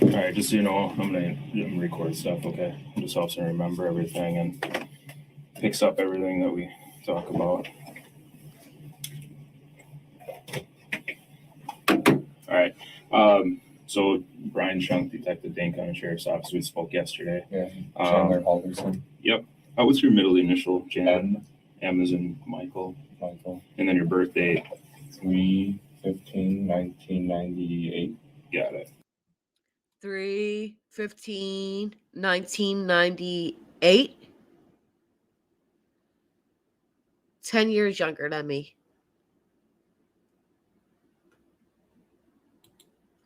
F: All right, just so you know, I'm gonna record stuff, okay? It just helps me remember everything and picks up everything that we talk about. All right. So Brian Shunk, Detective Dane County Sheriff's Office, we spoke yesterday.
G: Yeah, Chandler Halderson.
F: Yep. What's your middle initial, Jan?
G: M.
F: M as in Michael.
G: Michael.
F: And then your birthday.
G: 3/15/1998.
F: Got it.
A: 3/15/1998. 10 years younger than me.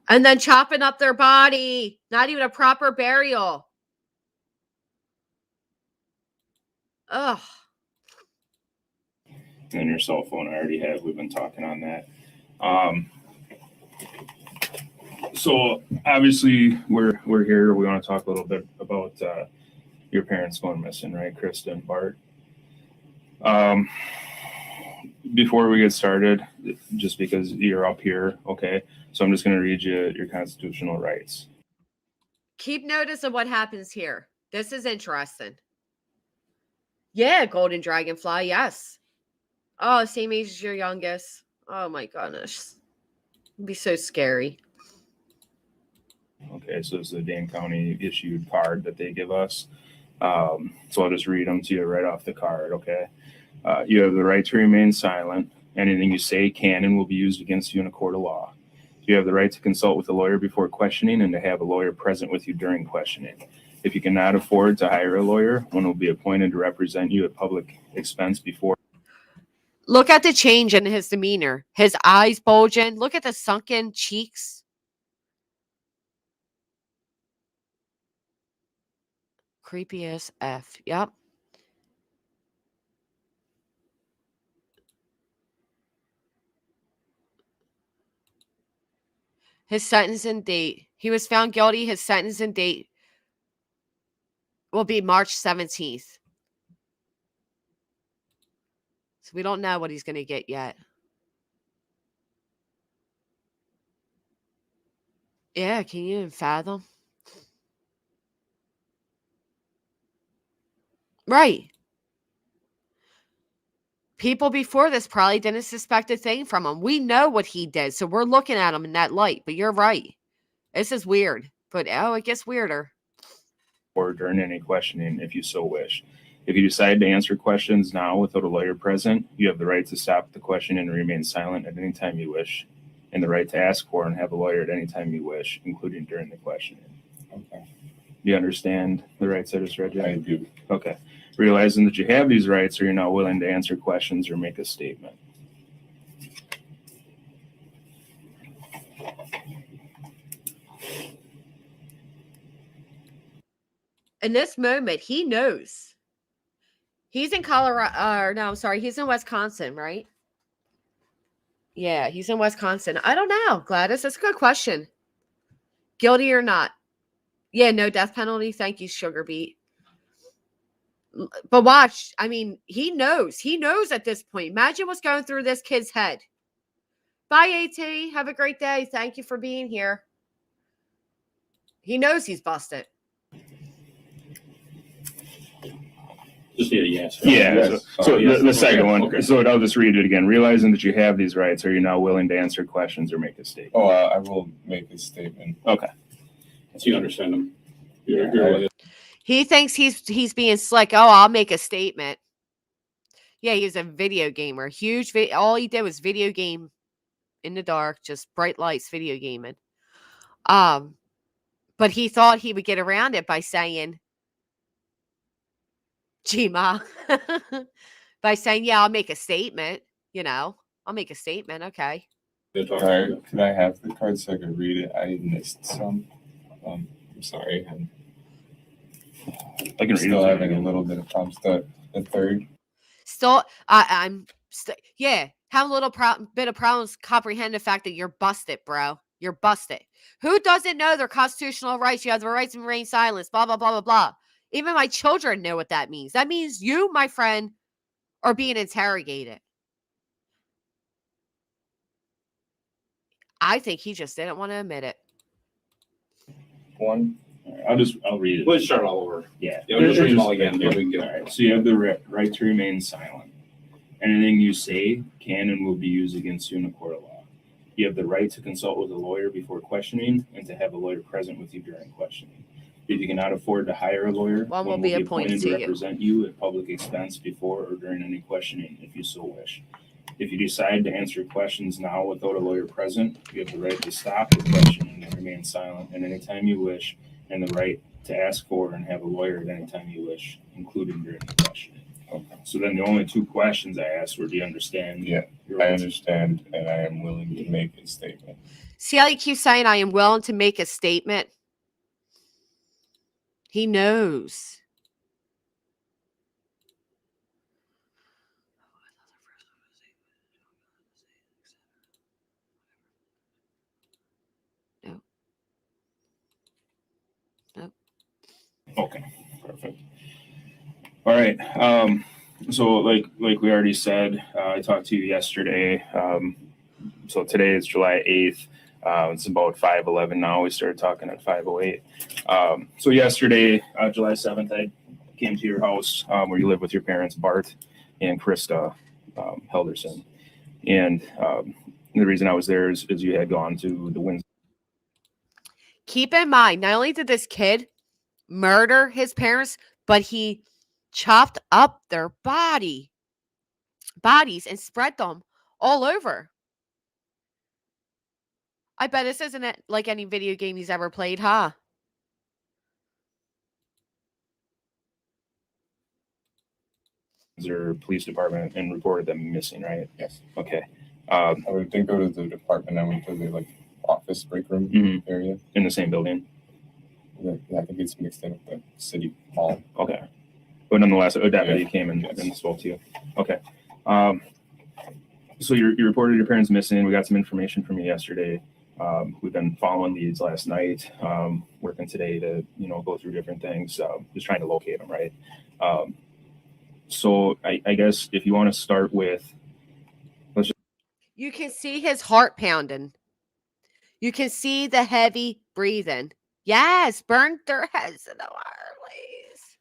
A: And then chopping up their body. Not even a proper burial. Ugh.
F: And your cell phone I already have. We've been talking on that. So obviously we're here. We want to talk a little bit about your parents going missing, right? Krista and Bart. Before we get started, just because you're up here, okay? So I'm just going to read you your constitutional rights.
A: Keep notice of what happens here. This is interesting. Yeah, golden dragonfly, yes. Oh, same age as your youngest. Oh my goodness. It'd be so scary.
F: Okay, so it's the Dane County issued card that they give us. So I'll just read them to you right off the card, okay? You have the right to remain silent. Anything you say can and will be used against you in a court of law. You have the right to consult with a lawyer before questioning and to have a lawyer present with you during questioning. If you cannot afford to hire a lawyer, one will be appointed to represent you at public expense before.
A: Look at the change in his demeanor. His eyes bulging. Look at the sunken cheeks. Creepy as F. Yep. His sentence and date. He was found guilty. His sentence and date will be March 17th. So we don't know what he's going to get yet. Yeah, can you even fathom? Right. People before this probably didn't suspect a thing from him. We know what he did, so we're looking at him in that light. But you're right. This is weird. But, oh, it gets weirder.
F: Or during any questioning, if you so wish. If you decide to answer questions now without a lawyer present, you have the right to stop the question and remain silent at any time you wish, and the right to ask for and have a lawyer at any time you wish, including during the questioning.
G: Okay.
F: Do you understand the rights I just read you?
G: I do.
F: Okay. Realizing that you have these rights, are you now willing to answer questions or make a statement?
A: In this moment, he knows. He's in Colorado. No, I'm sorry. He's in Wisconsin, right? Yeah, he's in Wisconsin. I don't know, Gladys. That's a good question. Guilty or not? Yeah, no death penalty. Thank you, Sugar Beet. But watch. I mean, he knows. He knows at this point. Imagine what's going through this kid's head. Bye, AT. Have a great day. Thank you for being here. He knows he's busted.
F: Just need a yes.
G: Yeah.
F: Yes. So
G: Yes.
F: the second one.
G: Okay.
F: So I'll just read it again. Realizing that you have these rights, are you now willing to answer questions or make a statement?
G: Oh, I will make a statement.
F: Okay.
H: So you understand them.
G: Yeah,
A: He thinks he's being slick. Oh, I'll make a statement. Yeah, he's a video gamer. Huge. All he did was video game in the dark, just bright lights, video gaming. But he thought he would get around it by saying, Gma, by saying, yeah, I'll make a statement. You know, I'll make a statement. Okay.
G: All right. Could I have the card so I could read it? I missed some. I'm sorry.
F: I can read
G: Still
F: it.
G: having a little bit of problems. The third.
A: Still, yeah, have a little bit of problems comprehend the fact that you're busted, bro. You're busted. Who doesn't know their constitutional rights? You have the right to remain silent, blah, blah, blah, blah, blah. Even my children know what that means. That means you, my friend, are being interrogated. I think he just didn't want to admit it.
G: One.
F: I'll read it.
H: Let's start all over.
F: Yeah.
H: Yeah, we'll just read them all again.
F: Yeah.
H: No big deal.
F: All right. So you have the right to remain silent. Anything you say can and will be used against you in a court of law. You have the right to consult with a lawyer before questioning and to have a lawyer present with you during questioning. If you cannot afford to hire a lawyer,
A: One will be appointed
F: to
A: to you.
F: represent you at public expense before or during any questioning, if you so wish. If you decide to answer questions now without a lawyer present, you have the right to stop the questioning and remain silent at any time you wish, and the right to ask for and have a lawyer at any time you wish, including during the questioning.
G: Okay.
F: So then the only two questions I asked were, do you understand?
G: Yeah, I understand, and I am willing to make a statement.
A: See how he keeps saying, I am willing to make a statement? He knows. No. No.
F: Okay, perfect. All right. So like we already said, I talked to you yesterday. So today is July 8th. It's about 5:11 now. We started talking at 5:08. So yesterday, July 7th, I came to your house where you live with your parents, Bart and Krista Halderson. And the reason I was there is you had gone to the Windsor.
A: Keep in mind, not only did this kid murder his parents, but he chopped up their bodies and spread them all over. I bet this isn't like any video game he's ever played, huh?
F: Police department and reported them missing, right?
G: Yes.
F: Okay.
G: I didn't go to the department. I went to the office break room
F: Mhm.
G: area.
F: In the same building.
G: Yeah, I think it's mixed in with the city hall.
F: Okay. But nonetheless, a deputy came and spoke to you. Okay. So you reported your parents missing. We got some information from you yesterday. We've been following these last night, working today to, go through different things, just trying to locate them, right? So I guess if you want to start with,
A: You can see his heart pounding. You can see the heavy breathing. Yes, burnt their heads in the fireplace.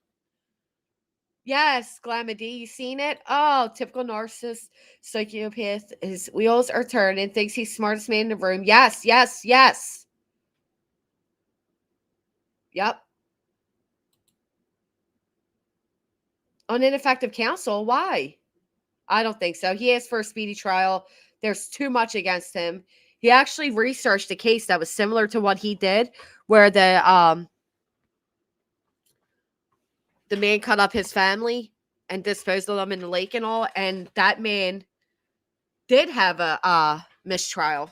A: Yes, Glamady, you seen it? Oh, typical narcissist, psychopath. His wheels are turning, thinks he's smartest man in the room. Yes, yes, yes. Yep. On ineffective counsel, why? I don't think so. He asked for a speedy trial. There's too much against him. He actually researched a case that was similar to what he did, where the man cut up his family and disposed of them in the lake and all, and that man did have a mistrial.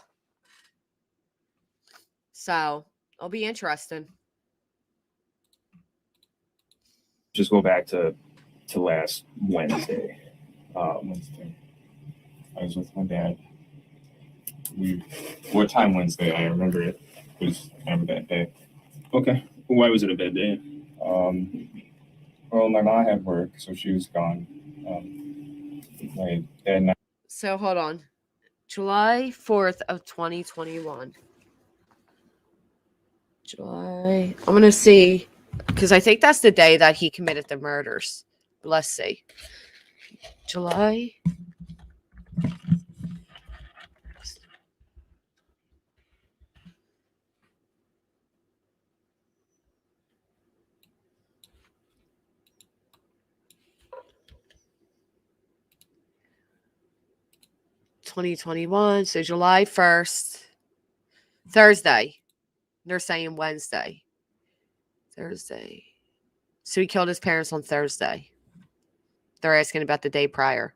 A: So it'll be interesting.
F: just go back to last Wednesday.
G: Wednesday. I was with my dad. What time Wednesday? I remember it was kind of a bad day.
F: Okay. Why was it a bad day?
G: Well, my mom had work, so she was gone. My dad and I.
A: So hold on. July 4th of 2021. July. I'm going to see, because I think that's the day that he committed the murders. Let's see. July. (2021). So July 1st. Thursday. They're saying Wednesday. Thursday. So he killed his parents on Thursday. They're asking about the day prior.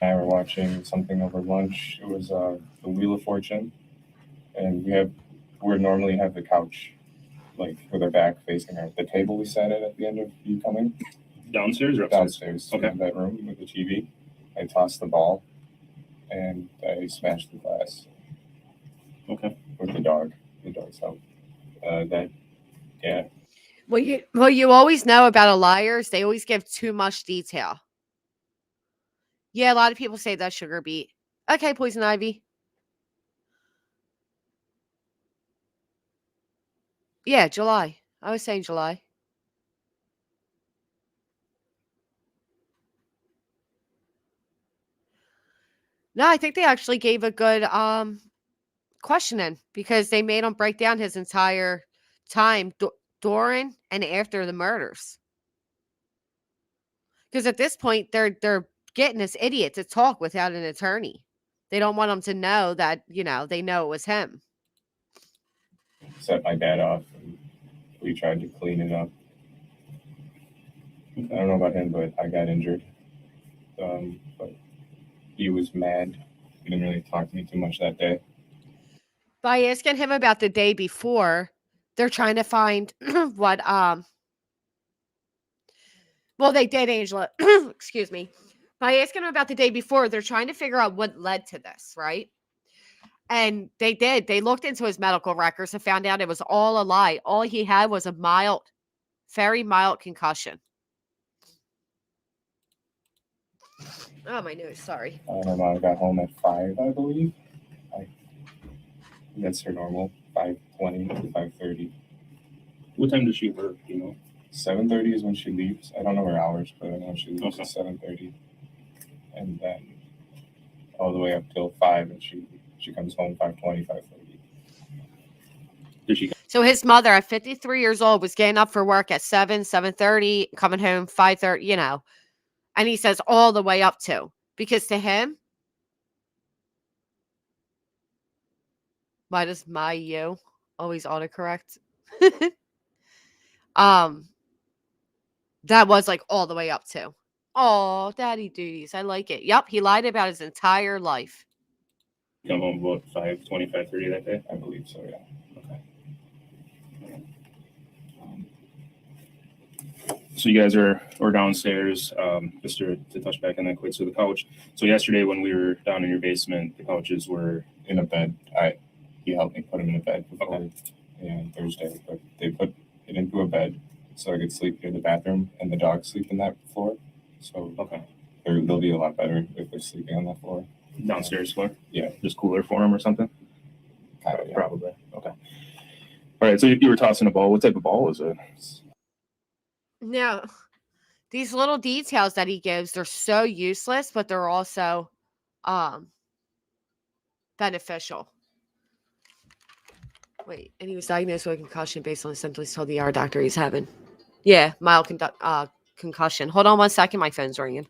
G: I were watching something over lunch. It was the Wheel of Fortune, and we normally have the couch, like with our back facing the table we sat at the end of you coming.
F: Downstairs or upstairs?
G: Downstairs,
F: Okay.
G: in that room with the TV. I tossed the ball, and I smashed the glass.
F: Okay.
G: with the dog's help. Yeah,
A: Well, you always know about a liar is they always give too much detail. Yeah, a lot of people say that's sugar beet. Okay, poison ivy. Yeah, July. I was saying July. No, I think they actually gave a good questioning because they made him break down his entire time during and after the murders. Because at this point, they're getting this idiot to talk without an attorney. They don't want him to know that, they know it was him.
G: set my dad off, and we tried to clean it up. I don't know about him, but I got injured. But he was mad. He didn't really talk to me too much that day.
A: By asking him about the day before, they're trying to find what well, they did, Angela. Excuse me. By asking him about the day before, they're trying to figure out what led to this, right? And they did. They looked into his medical records and found out it was all a lie. All he had was a mild, very mild concussion. Oh, my nose. Sorry.
G: My mom got home at 5, I believe. That's her normal, 5:20 to 5:30.
F: What time does she work? Do you know?
G: 7:30 is when she leaves. I don't know her hours, but I know she leaves
F: Okay.
G: at 7:30, and then all the way up till 5, and she comes home 5:20, 5:30.
F: Did she?
A: So his mother at 53 years old was getting up for work at 7:30, coming home 5:30, and he says all the way up to, because to him, why does you always autocorrect? That was like all the way up to. Oh, daddy duties. I like it. Yep, he lied about his entire life.
F: Come home about 5:20, 5:30 that day?
G: I believe so, yeah.
F: Okay. So you guys are downstairs, just to touch back on that quick. So the couch. So yesterday when we were down in your basement, the couches were
G: In a bed. He helped me put him in a bed before,
F: Okay.
G: on Thursday, but they put it into a bed so I could sleep near the bathroom, and the dogs sleep in that floor. So
F: okay.
G: they'll be a lot better if they're sleeping on that floor.
F: Downstairs floor?
G: Yeah.
F: Just cooler for them or something?
G: Kind of, yeah.
F: Probably. Okay. All right. So you were tossing a ball. What type of ball is it?
A: Now, these little details that he gives, they're so useless, but they're also beneficial. Wait, and he was diagnosed with a concussion based on the symptoms told the ER doctor he's having. Yeah, mild concussion. Hold on one second. My phone's ringing.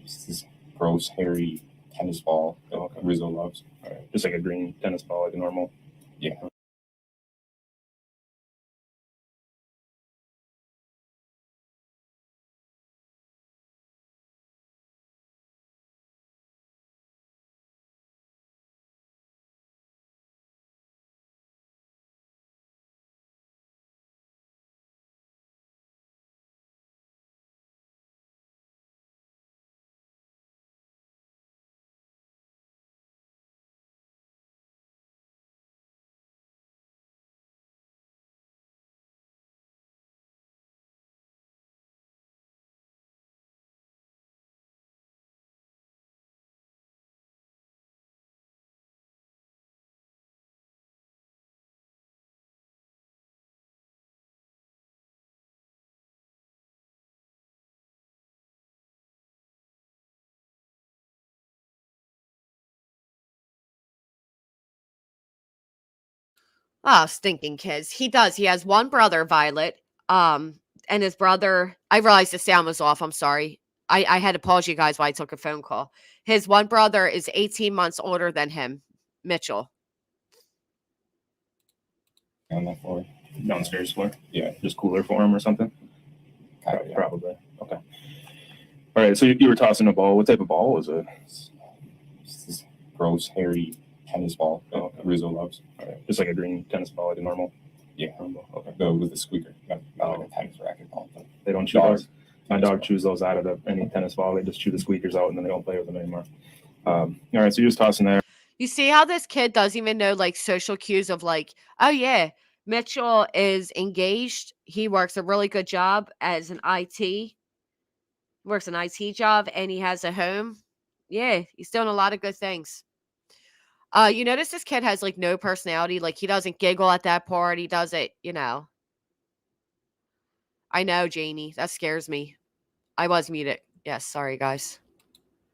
G: It's this gross, hairy tennis ball that Rizzo loves.
F: All right. Just like a green tennis ball, like a normal.
G: Yeah.
A: Oh, stinking kids. He does. He has one brother, Violet. And his brother, I realized the sound was off. I'm sorry. I had to pause you guys while I took a phone call. His one brother is 18 months older than him, Mitchell.
G: On that floor.
F: Downstairs floor?
G: Yeah.
F: Just cooler for him or something?
G: Yeah.
F: Probably. Okay. All right. So you were tossing a ball. What type of ball was it?
G: It's this gross, hairy tennis ball that Rizzo loves.
F: All right. Just like a green tennis ball, like a normal.
G: Yeah.
F: Normal. Okay.
G: With the squeaker, not like a tennis racket ball. But
F: they don't chew those. My dog chews those out of any tennis ball. They just chew the squeakers out and then they don't play with them anymore. All right. So you're just tossing that.
A: You see how this kid doesn't even know like social cues of like, oh yeah, Mitchell is engaged. He works a really good job as an IT. Works an IT job and he has a home. Yeah, he's doing a lot of good things. You notice this kid has like no personality. Like he doesn't giggle at that part. He does it, you know. I know, Janie. That scares me. I was muted. Yes, sorry guys.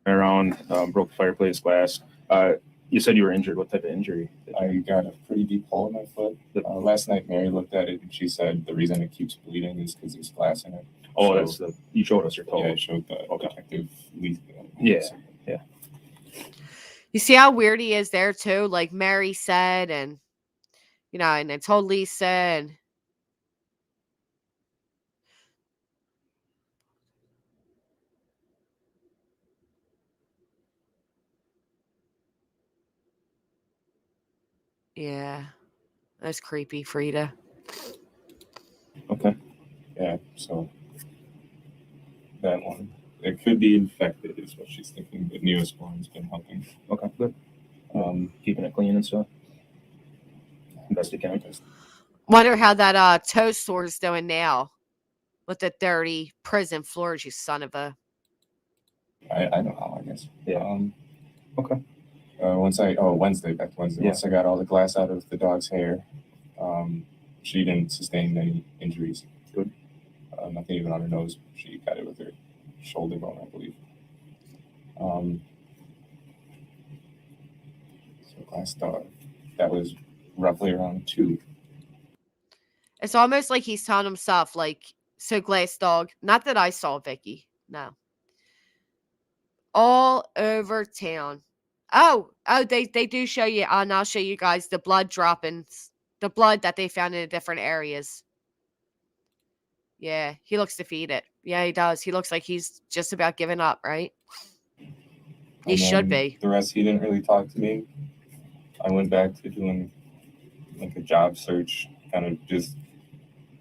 F: Around, broke the fireplace glass. You said you were injured. What type of injury?
G: I got a pretty deep hole in my foot. Last night, Mary looked at it and she said the reason it keeps bleeding is because there's glass in it.
F: Oh, that's you showed us your toe.
G: Yeah, I showed the detective.
F: Yeah.
A: You see how weird he is there too? Like Mary said, and you know, and I told Lisa, and yeah, that's creepy, Frida.
F: Okay.
G: Yeah, so that one. It could be infected, is what she's thinking. The Neosporin's been helping.
F: Okay, good. Keeping it clean and stuff. Best you can.
A: Wonder how that toe store's doing now with the dirty prison floors, you son of a.
G: I know how, I guess.
F: Yeah. Okay.
G: Wednesday, back to Wednesday.
F: Yeah.
G: Once I got all the glass out of the dog's hair, she didn't sustain any injuries.
F: Good.
G: Nothing even on her nose. She got it with her shoulder bone, I believe. So glass dog. That was roughly around 2.
A: It's almost like he's telling himself, like, so glass dog. Not that I saw Vicky. No. All over town. Oh, they do show you, and I'll show you guys the blood droppings, the blood that they found in different areas. Yeah, he looks defeated. Yeah, he does. He looks like he's just about giving up, right? He should be.
G: The rest, he didn't really talk to me. I went back to doing like a job search, kind of just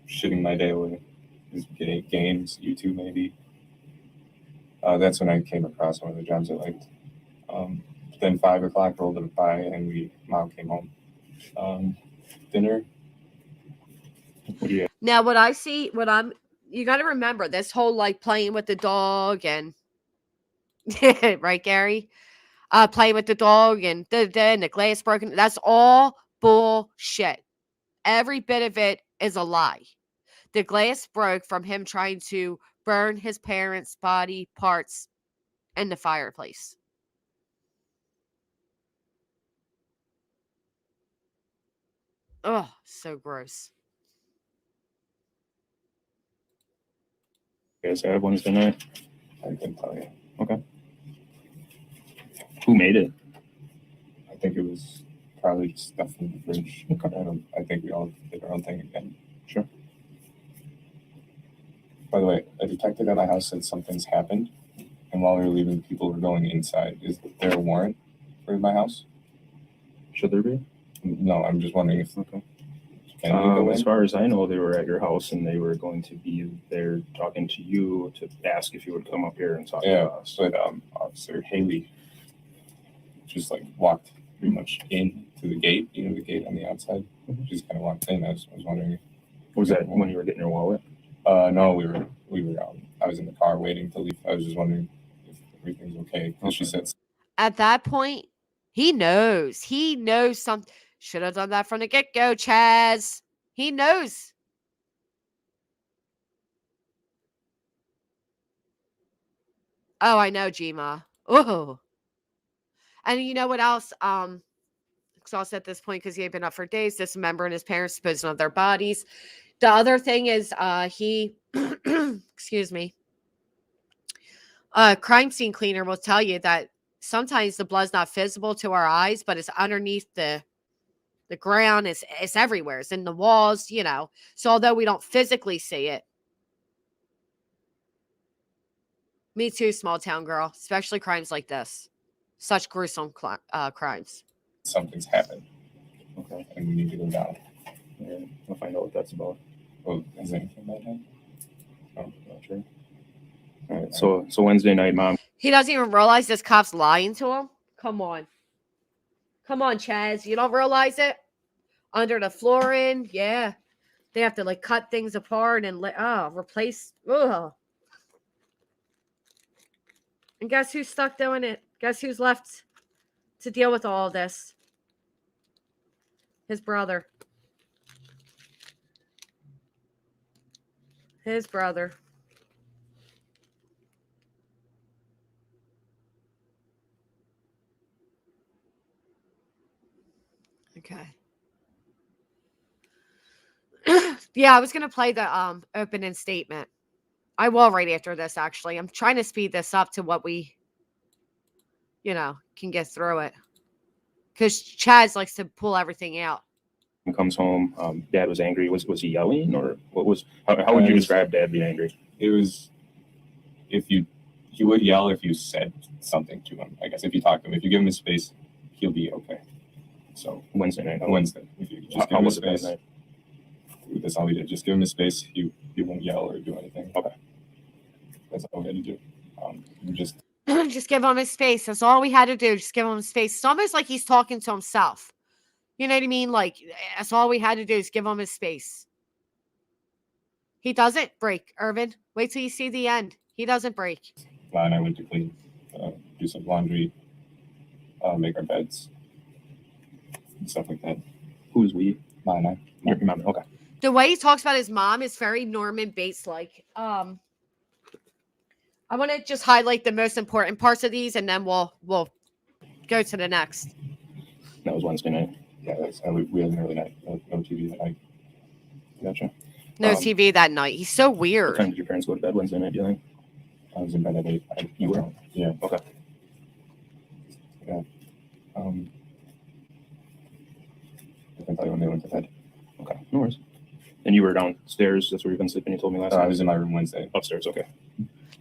G: shitting my day away. Just getting games, YouTube maybe. That's when I came across one of the jobs I liked. Then 5 o'clock rolled it by and Mom came home. Dinner. Yeah.
A: Now, you got to remember this whole like playing with the dog and, right, Gary? Playing with the dog and the glass broken. That's all bullshit. Every bit of it is a lie. The glass broke from him trying to burn his parents' body parts in the fireplace. Oh, so gross.
F: You guys have Wednesday night?
G: I can tell you.
F: Okay. Who made it?
G: I think it was probably stuff in the fridge. I think we all did our own thing again.
F: Sure.
G: By the way, a detective at my house said something's happened, and while we were leaving, people were going inside. Is there a warrant for my house?
F: Should there be?
G: No, I'm just wondering if.
F: Okay.
G: Can we go
F: As
G: in?
F: far as I know, they were at your house and they were going to be there talking to you to ask if you would come up here and talk to us.
G: But Officer Haley just like walked pretty much in to the gate, the gate on the outside. She just kind of walked in. I was wondering if.
F: Was that when you were getting your wallet?
G: No, we were. I was in the car waiting to leave. I was just wondering if everything's okay. And she said.
A: At that point, he knows. He knows something. Should have done that from the get-go, Chaz. He knows. Oh, I know, Gma. Oh. And you know what else? Exhausted at this point because he had been up for days, dismembering his parents, disposing of their bodies. The other thing is he excuse me. A crime scene cleaner will tell you that sometimes the blood's not visible to our eyes, but it's underneath the ground. It's everywhere. It's in the walls, you know. So although we don't physically see it, me too, small town girl, especially crimes like this, such gruesome crimes.
G: Something's happened,
F: Okay.
G: and we need to go down.
F: Yeah, I'll find out what that's about.
G: Well, has anything about that? Oh, not sure.
F: All right. So Wednesday night, Mom.
A: He doesn't even realize this cop's lying to him. Come on, Chaz, you don't realize it? Under the flooring, yeah, they have to like cut things apart and replace. Ugh. And guess who's stuck doing it? Guess who's left to deal with all of this? His brother. His brother. Okay. Yeah, I was going to play the opening statement. I will right after this, actually. I'm trying to speed this up to what we, can get through it. Because Chaz likes to pull everything out.
F: Comes home. Dad was angry. Was he yelling, or what was? How would you describe Dad being angry?
G: It was he would yell if you said something to him. I guess if you talk to him, if you give him his space, he'll be okay. So
F: Wednesday night.
G: Wednesday, if you just give him his space, that's all we did. Just give him his space. He won't yell or do anything.
F: Okay,
G: that's all we had to do.
A: Just give him his space. That's all we had to do. Just give him his space. It's almost like he's talking to himself. You know what I mean? Like, that's all we had to do is give him his space. He doesn't break, Irvin. Wait till you see the end. He doesn't break.
G: Ma and I went to clean, do some laundry, make our beds, and stuff like that.
F: Who's we?
G: Ma and I.
F: Your mom. Okay.
A: The way he talks about his mom is very Norman Bates-like. I want to just highlight the most important parts of these, and then we'll go to the next.
F: That was Wednesday night.
G: Yeah, we had an early night. No TV that night.
F: Gotcha.
A: No TV that night. He's so
F: What
A: weird.
F: time did your parents go to bed Wednesday night, do you think?
G: I was in bed at 8.
F: You were?
G: Yeah.
F: Okay.
G: Yeah. I can tell you when they went to bed.
F: Okay. No worries. And you were downstairs. That's where you've been sleeping. You told me last
G: I
F: night.
G: was in my room Wednesday.
F: Upstairs. Okay.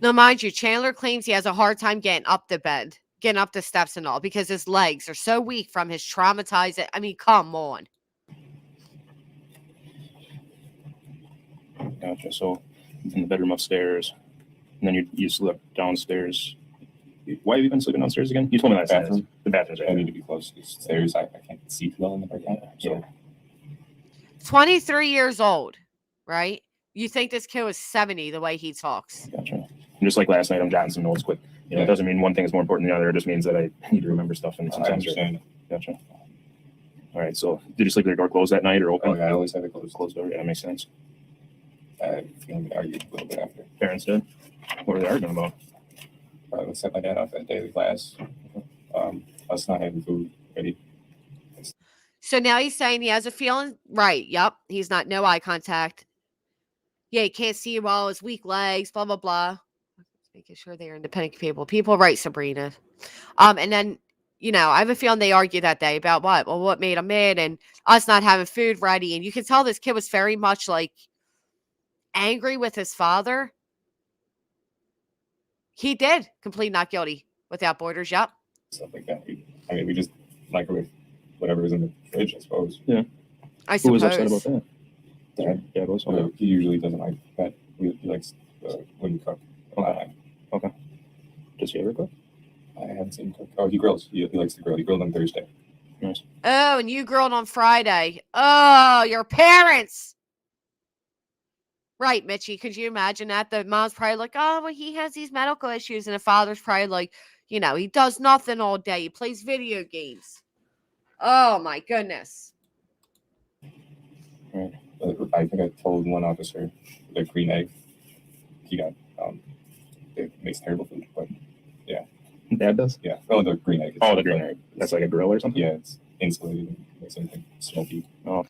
A: Now, mind you, Chandler claims he has a hard time getting up the bed, getting up the steps and all, because his legs are so weak from his traumatized. I mean, come on.
F: Gotcha. So in the bedroom upstairs, and then you slept downstairs. Why have you been sleeping downstairs again? You told me last night.
G: Bathroom.
F: The bathroom's
G: I
F: right.
G: need to be close to the stairs. I can't see too well in the background. So
A: 23 years old, right? You think this kid was 70 the way he talks.
F: Gotcha. And just like last night, I'm jotting some notes quick. It doesn't mean one thing is more important than the other. It just means that I need to remember stuff. And
G: I
F: sometimes
G: understand.
F: Gotcha. All right. So did you sleep with your door closed that night or open?
G: Oh, yeah, I always have it closed.
F: Closed door. Yeah, that makes sense.
G: I feel we argued a little bit after.
F: Parents did. What were they arguing about?
G: I sent my dad off at daily class. Us not having food ready.
A: So now he's saying he has a feeling. Right. Yep. He's not, no eye contact. Yeah, he can't see well, his weak legs, blah, blah, blah. Making sure they are independent people. People, right, Sabrina. And then, I have a feeling they argued that day about what? Well, what made him mad and us not having food ready. And you can tell this kid was very much like angry with his father. He did complete not guilty without borders. Yep.
G: Stuff like that. We just microwave whatever was in the fridge, I suppose.
F: Yeah.
A: I
F: Who
A: suppose.
F: was upset about that?
G: Dad.
F: Yeah, it was.
G: Although he usually doesn't like that. He likes when you cook.
F: Okay. Does he ever cook?
G: I haven't seen him cook. Oh, he grills. He likes to grill. He grilled on Thursday.
F: Nice.
A: Oh, and you grilled on Friday. Oh, your parents. Right, Mitchie. Could you imagine that? The mom's probably like, oh, well, he has these medical issues. And the father's probably like, he does nothing all day. He plays video games. Oh, my goodness.
G: Right. I think I told one officer the green egg. He got, it makes terrible food, but yeah.
F: Dad does?
G: Yeah. Oh, the green egg.
F: Oh, the green egg. That's like a grill or something?
G: Yeah, it's insulated and makes anything smoky.
F: Oh.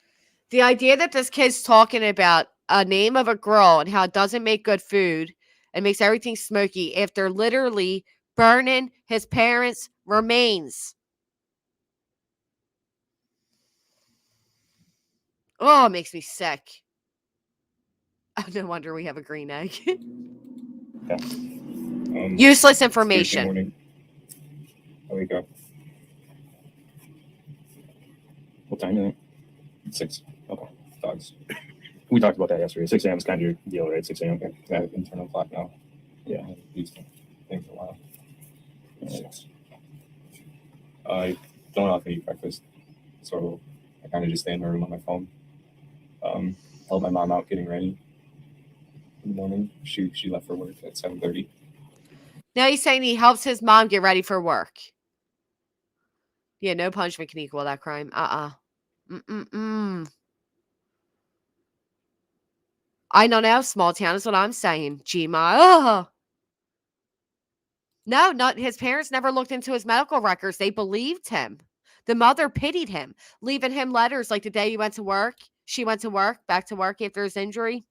A: The idea that this kid's talking about a name of a girl and how it doesn't make good food and makes everything smoky after literally burning his parents' remains. Oh, it makes me sick. Oh, no wonder we have a green egg. Useless
G: Thursday
A: information.
G: morning. I wake up
F: What time is it?
G: 6.
F: Okay.
G: Dogs.
F: We talked about that yesterday. 6 a.m. is kind of your deal, right? 6 a.m.
G: Okay. I have internal clock now.
F: Yeah.
G: These things a while. 6. I don't often eat breakfast, so I kind of just stay in my room on my phone. Help my mom out getting ready in the morning. She left for work at 7:30.
A: Now he's saying he helps his mom get ready for work. Yeah, no punishment can equal that crime. I don't know. Small town is what I'm saying. Gma. No, not his parents never looked into his medical records. They believed him. The mother pitied him, leaving him letters like the day he went to work. She went to work, back to work after his injury.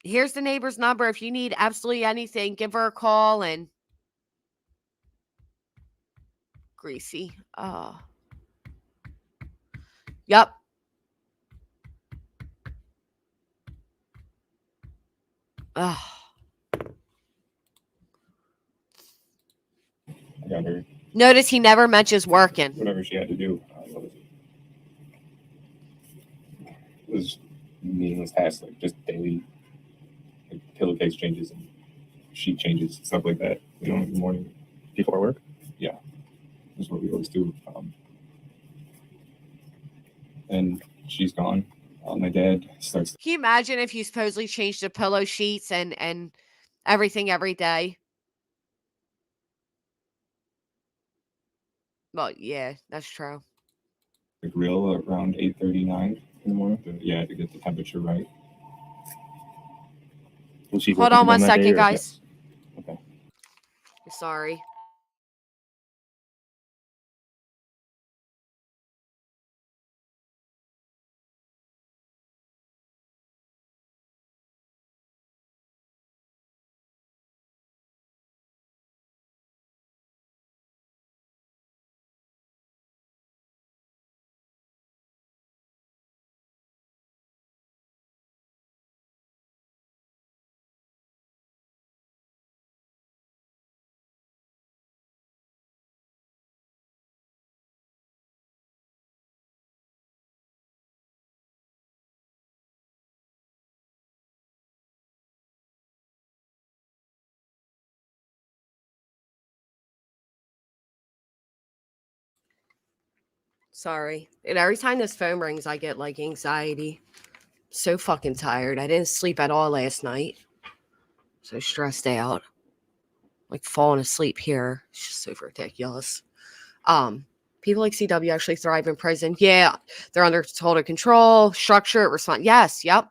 A: Here's the neighbor's number. If you need absolutely anything, give her a call. And greasy. Yep.
G: I got her
A: Notice he never mentions working.
G: whatever she had to do. It was meaningless tasks, like just daily pillowcase changes and sheet changes, stuff like that. In the morning
F: Before work?
G: Yeah, that's what we always do. And she's gone. My dad starts.
A: Can you imagine if you supposedly changed the pillow sheets and everything every day? Well, yeah, that's true.
G: The grill around 8:39 in the morning. To get the temperature right.
F: Was she
A: Hold
F: working
A: on one
F: that day,
A: second,
F: or-
A: guys.
F: Okay.
A: Sorry. Sorry. And every time this phone rings, I get like anxiety. So fucking tired. I didn't sleep at all last night. So stressed out. Like falling asleep here. It's just so ridiculous. People like CW actually thrive in prison. Yeah, they're under total control, structure, respond. Yes, yep.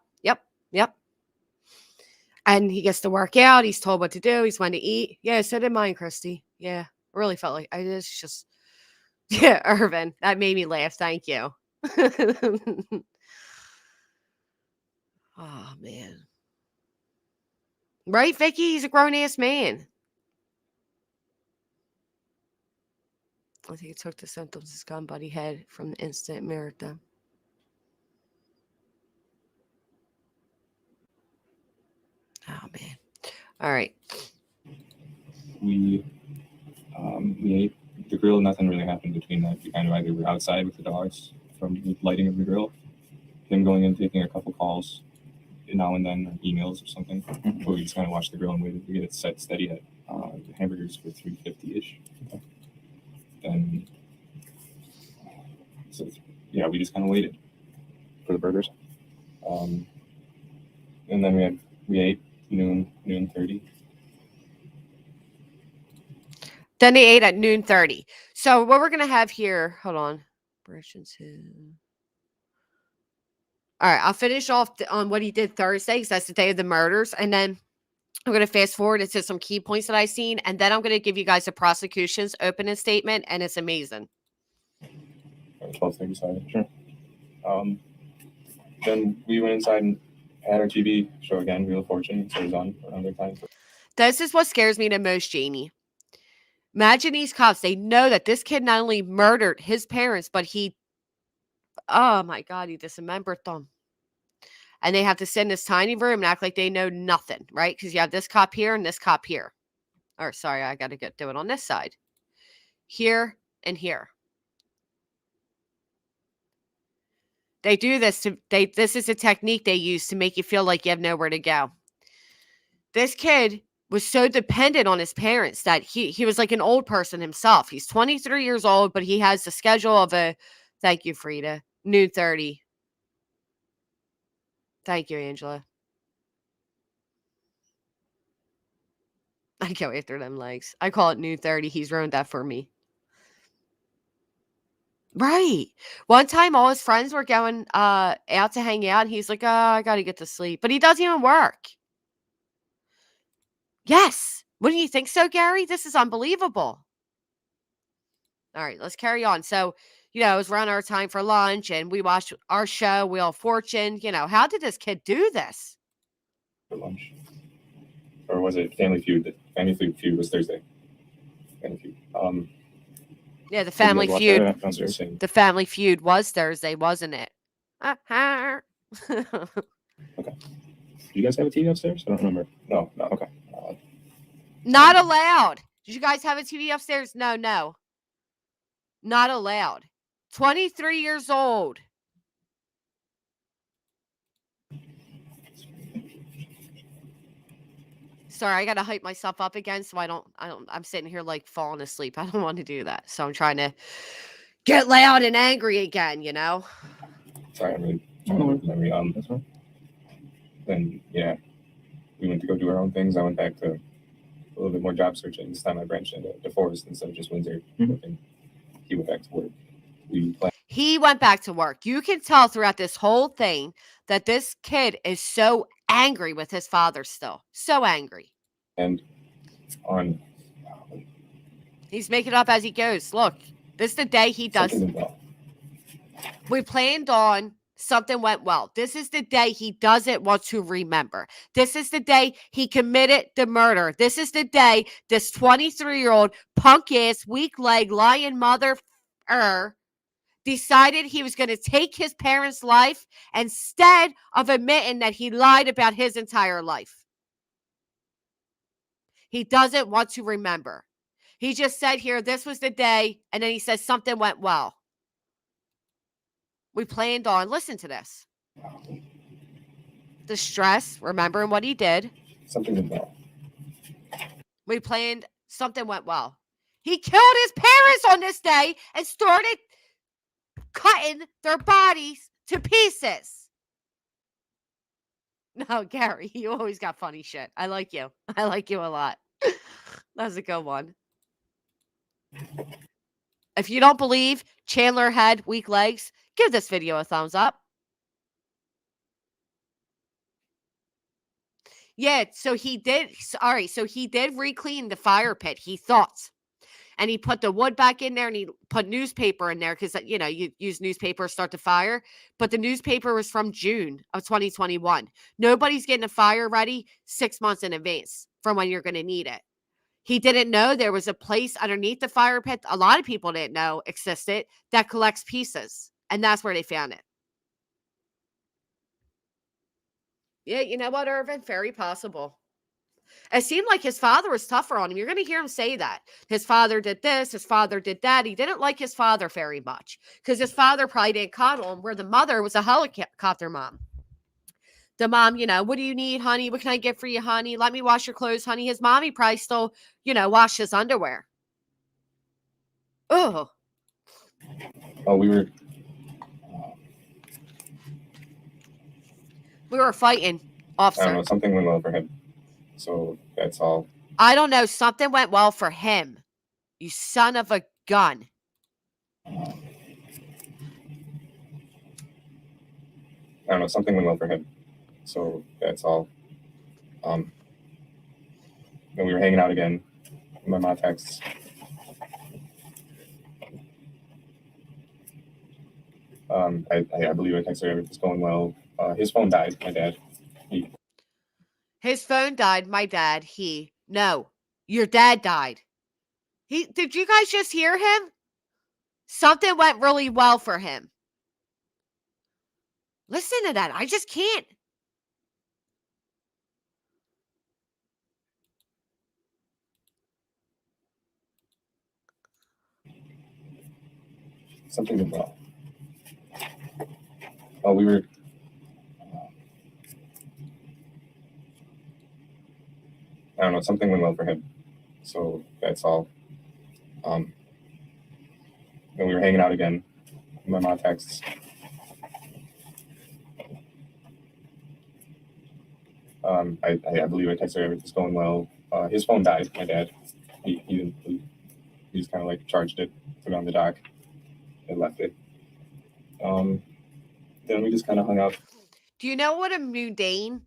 A: And he gets to work out. He's told what to do. He's when to eat. Yeah, so did mine, Christy. Yeah, really felt like it's just, yeah, Irvin. That made me laugh. Thank you. Oh, man. Right, Vicky? He's a grown-ass man. I think it took the symptoms his gun buddy had from the incident mirrored them. Oh, man. All right.
G: We ate the grill. Nothing really happened between that. We kind of either were outside with the dogs from the lighting of the grill, him going in taking a couple calls now and then, or emails or something. But we just kind of watched the grill and waited to get it set steady at the hamburgers for $3.50-ish. Then, so yeah, we just kind of waited
F: For the burgers?
G: and then we ate noon 30.
A: Then they ate at noon 30. So what we're going to have here, hold on. All right, I'll finish off on what he did Thursday because that's the day of the murders. And then I'm going to fast forward into some key points that I've seen. And then I'm going to give you guys the prosecution's opening statement. And it's amazing.
G: 12:30, sorry. Sure. Then we went inside and Had our TV show again, Wheel of Fortune, so it was on around their time.
A: This is what scares me the most, Jamie. Imagine these cops. They know that this kid not only murdered his parents, but oh my God, he dismembered them. And they have to sit in this tiny room and act like they know nothing, right? Because you have this cop here and this cop here. Or sorry, I got to do it on this side. Here and here. They do this this is a technique they use to make you feel like you have nowhere to go. This kid was so dependent on his parents that he was like an old person himself. He's 23 years old, but he has the schedule of thank you, Frida, noon 30. Thank you, Angela. I go after them legs. I call it noon 30. He's ruined that for me. Right. One time, all his friends were going out to hang out, and he's like, "Oh, I got to get to sleep." But he doesn't even work. Yes. Wouldn't you think so, Gary? This is unbelievable. All right, let's carry on. So, it was around our time for lunch, and we watched our show, Wheel of Fortune. How did this kid do this?
G: For lunch. Or was it Family Feud? Family Feud was Thursday. Family Feud.
A: Yeah, the Family Feud.
G: Downstairs.
A: The Family Feud was Thursday, wasn't it?
G: Okay. Do you guys have a TV upstairs? I don't remember. No. Okay.
A: Not allowed. Did you guys have a TV upstairs? No. Not allowed. 23 years old. Sorry, I got to hype myself up again so I'm sitting here like falling asleep. I don't want to do that. So I'm trying to get loud and angry again,
G: Sorry, I'm really trying to memory. This one. Then, yeah, we went to go do our own things. I went back to a little bit more job searching. This time I branched into DeForest instead of just Windsor. Mm-hmm. He went back to work. He
A: went back to work. You can tell throughout this whole thing that this kid is so angry with his father still. So angry.
G: And
A: he's making it up as he goes. Look, this is the day he does. We planned on something went well. This is the day he doesn't want to remember. This is the day he committed the murder. This is the day this 23-year-old punk-ass, weak-leg, lying mother decided he was going to take his parents' life instead of admitting that he lied about his entire life. He doesn't want to remember. He just said here, this was the day, and then he says something went well. We planned on, listen to this. The stress, remembering what he did.
G: Something went well.
A: We planned, something went well. He killed his parents on this day and started cutting their bodies to pieces. No, Gary, you always got funny shit. I like you. I like you a lot. That's a good one. If you don't believe Chandler had weak legs, give this video a thumbs up. Yeah, so he did. All right, so he did re-clean the fire pit, he thought. And he put the wood back in there and he put newspaper in there because, you use newspaper to start the fire. But the newspaper was from June of 2021. Nobody's getting a fire ready 6 months in advance from when you're going to need it. He didn't know there was a place underneath the fire pit. A lot of people didn't know existed that collects pieces. And that's where they found it. Yeah, you know what, Irvin? Very possible. It seemed like his father was tougher on him. You're going to hear him say that. His father did this. His father did that. He didn't like his father very much because his father probably didn't coddle him, where the mother was a helicopter mom. The mom, what do you need, honey? What can I get for you, honey? Let me wash your clothes, honey. His mommy probably still, washed his underwear. Oh.
G: Oh, we were
A: fighting, officer.
G: I don't know. Something went well for him. So that's all.
A: I don't know. Something went well for him. You son of a gun.
G: I don't know. Something went well for him. So that's all. Then we were hanging out again. My mom texts. I believe I texted her everything's going well. His phone died, my dad.
A: His phone died. My dad, no, your dad died. Did you guys just hear him? Something went really well for him. Listen to that. I just can't.
G: Something went well. Oh, we were. I don't know. Something went well for him. So that's all. Then we were hanging out again. My mom texts. I believe I texted her everything's going well. His phone died. My dad. He just kind of like charged it, put it on the dock, and left it. Then we just kind of hung out.
A: Do you know what a mundane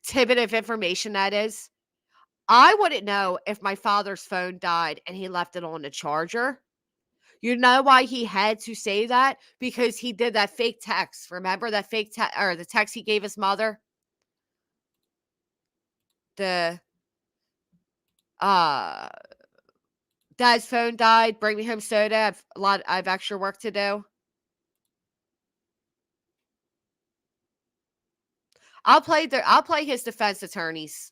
A: tidbit of information that is? I wouldn't know if my father's phone died and he left it on the charger. You know why he had to say that? Because he did that fake text. Remember that fake text, or the text he gave his mother? The dad's phone died. Bring me home soda. I've extra work to do. I'll play his defense attorney's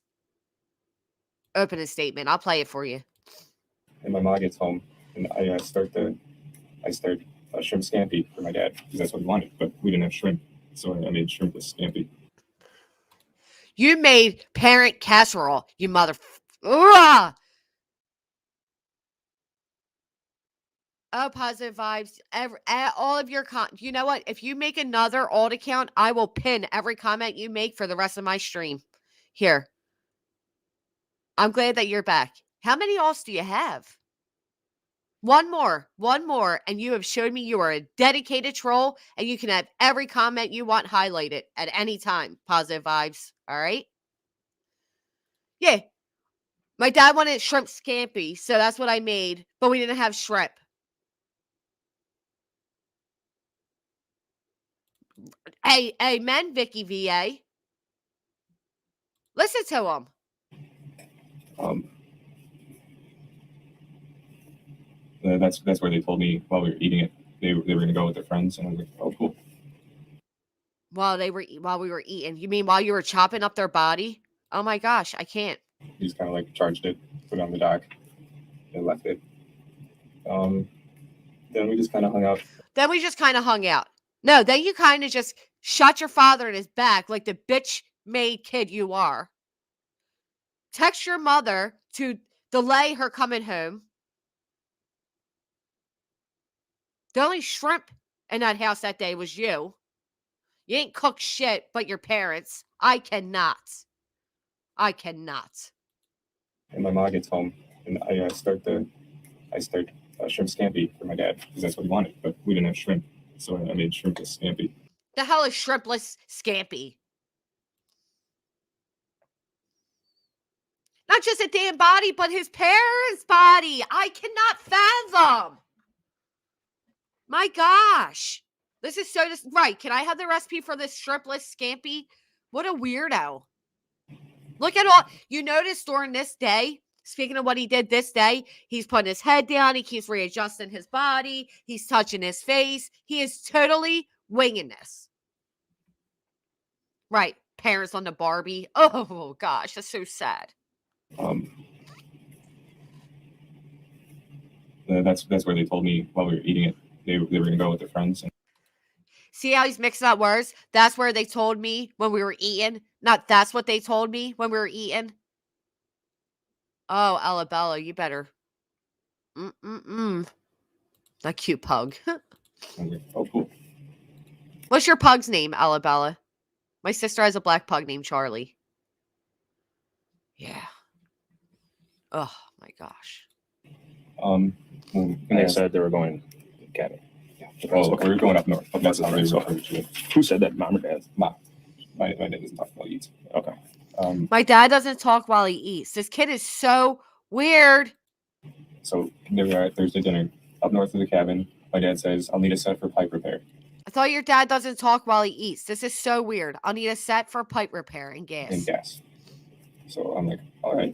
A: opening statement. I'll play it for you.
G: And my mom gets home, and I start a shrimp scampi for my dad because that's what he wanted, but we didn't have shrimp, so I made shrimpless scampi.
A: You made parent casserole, you mother. Ugh! Oh, positive vibes. All of your you know what? If you make another alt account, I will pin every comment you make for the rest of my stream. Here. I'm glad that you're back. How many alts do you have? One more, and you have showed me you are a dedicated troll, and you can have every comment you want highlighted at any time. Positive vibes. All right? Yeah. My dad wanted shrimp scampi, so that's what I made, but we didn't have shrimp. Hey, amen, Vicky VA. Listen to him.
G: That's where they told me while we were eating it, they were going to go with their friends, and I was like, oh, cool.
A: While we were eating. You mean while you were chopping up their body? Oh my gosh, I can't.
G: He just kind of like charged it, put it on the dock, and left it. Then we just kind of hung out. No, then you kind of just shot your father in his back like the bitch-made kid you are. Text your mother to delay her coming home. The only shrimp in that house that day was you. You ain't cook shit but your parents. I cannot. And my mom gets home, and I start a shrimp scampi for my dad because that's what he wanted, but we didn't have shrimp, so I made shrimpless scampi.
A: The hell is shrimpless scampi? Not just a damn body, but his parents' body. I cannot fathom. My gosh. This is so right. Can I have the recipe for this shrimpless scampi? What a weirdo. Look at all. You notice during this day, speaking of what he did this day, he's putting his head down. He keeps readjusting his body. He's touching his face. He is totally winging this. Right. Parents on the Barbie. Oh, gosh. That's so sad.
G: That's where they told me while we were eating it, they were going to go with their friends.
A: See how he's mixing up words? That's where they told me when we were eating. Not that's what they told me when we were eating. Oh, Alabella, you better. That cute pug.
G: Oh, cool.
A: What's your pug's name, Alabella? My sister has a black pug named Charlie. Yeah. Oh, my gosh.
F: And they said they were going to cabin.
G: Oh, okay. We're going up north. That's how they refer to it.
F: Who said that? Mom or dad?
G: Mom. My dad doesn't talk while he eats.
F: Okay.
A: My dad doesn't talk while he eats. This kid is so weird.
G: So there we are at Thursday dinner up north of the cabin. My dad says, I'll need a set for pipe repair.
A: thought your dad doesn't talk while he eats. This is so weird. I'll need a set for pipe repair and gas.
G: And gas. So I'm like, all right.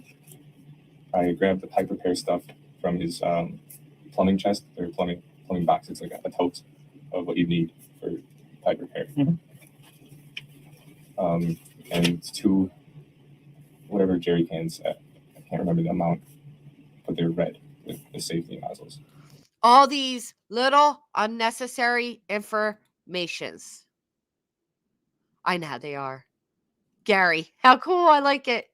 G: I grabbed the pipe repair stuff from his plumbing chest or plumbing box. It's like a tote of what you need for pipe repair. And 2 whatever jerry cans. I can't remember the amount, but they're red with the safety nozzles.
A: All these little unnecessary informations. I know how they are. Gary, how cool. I like it.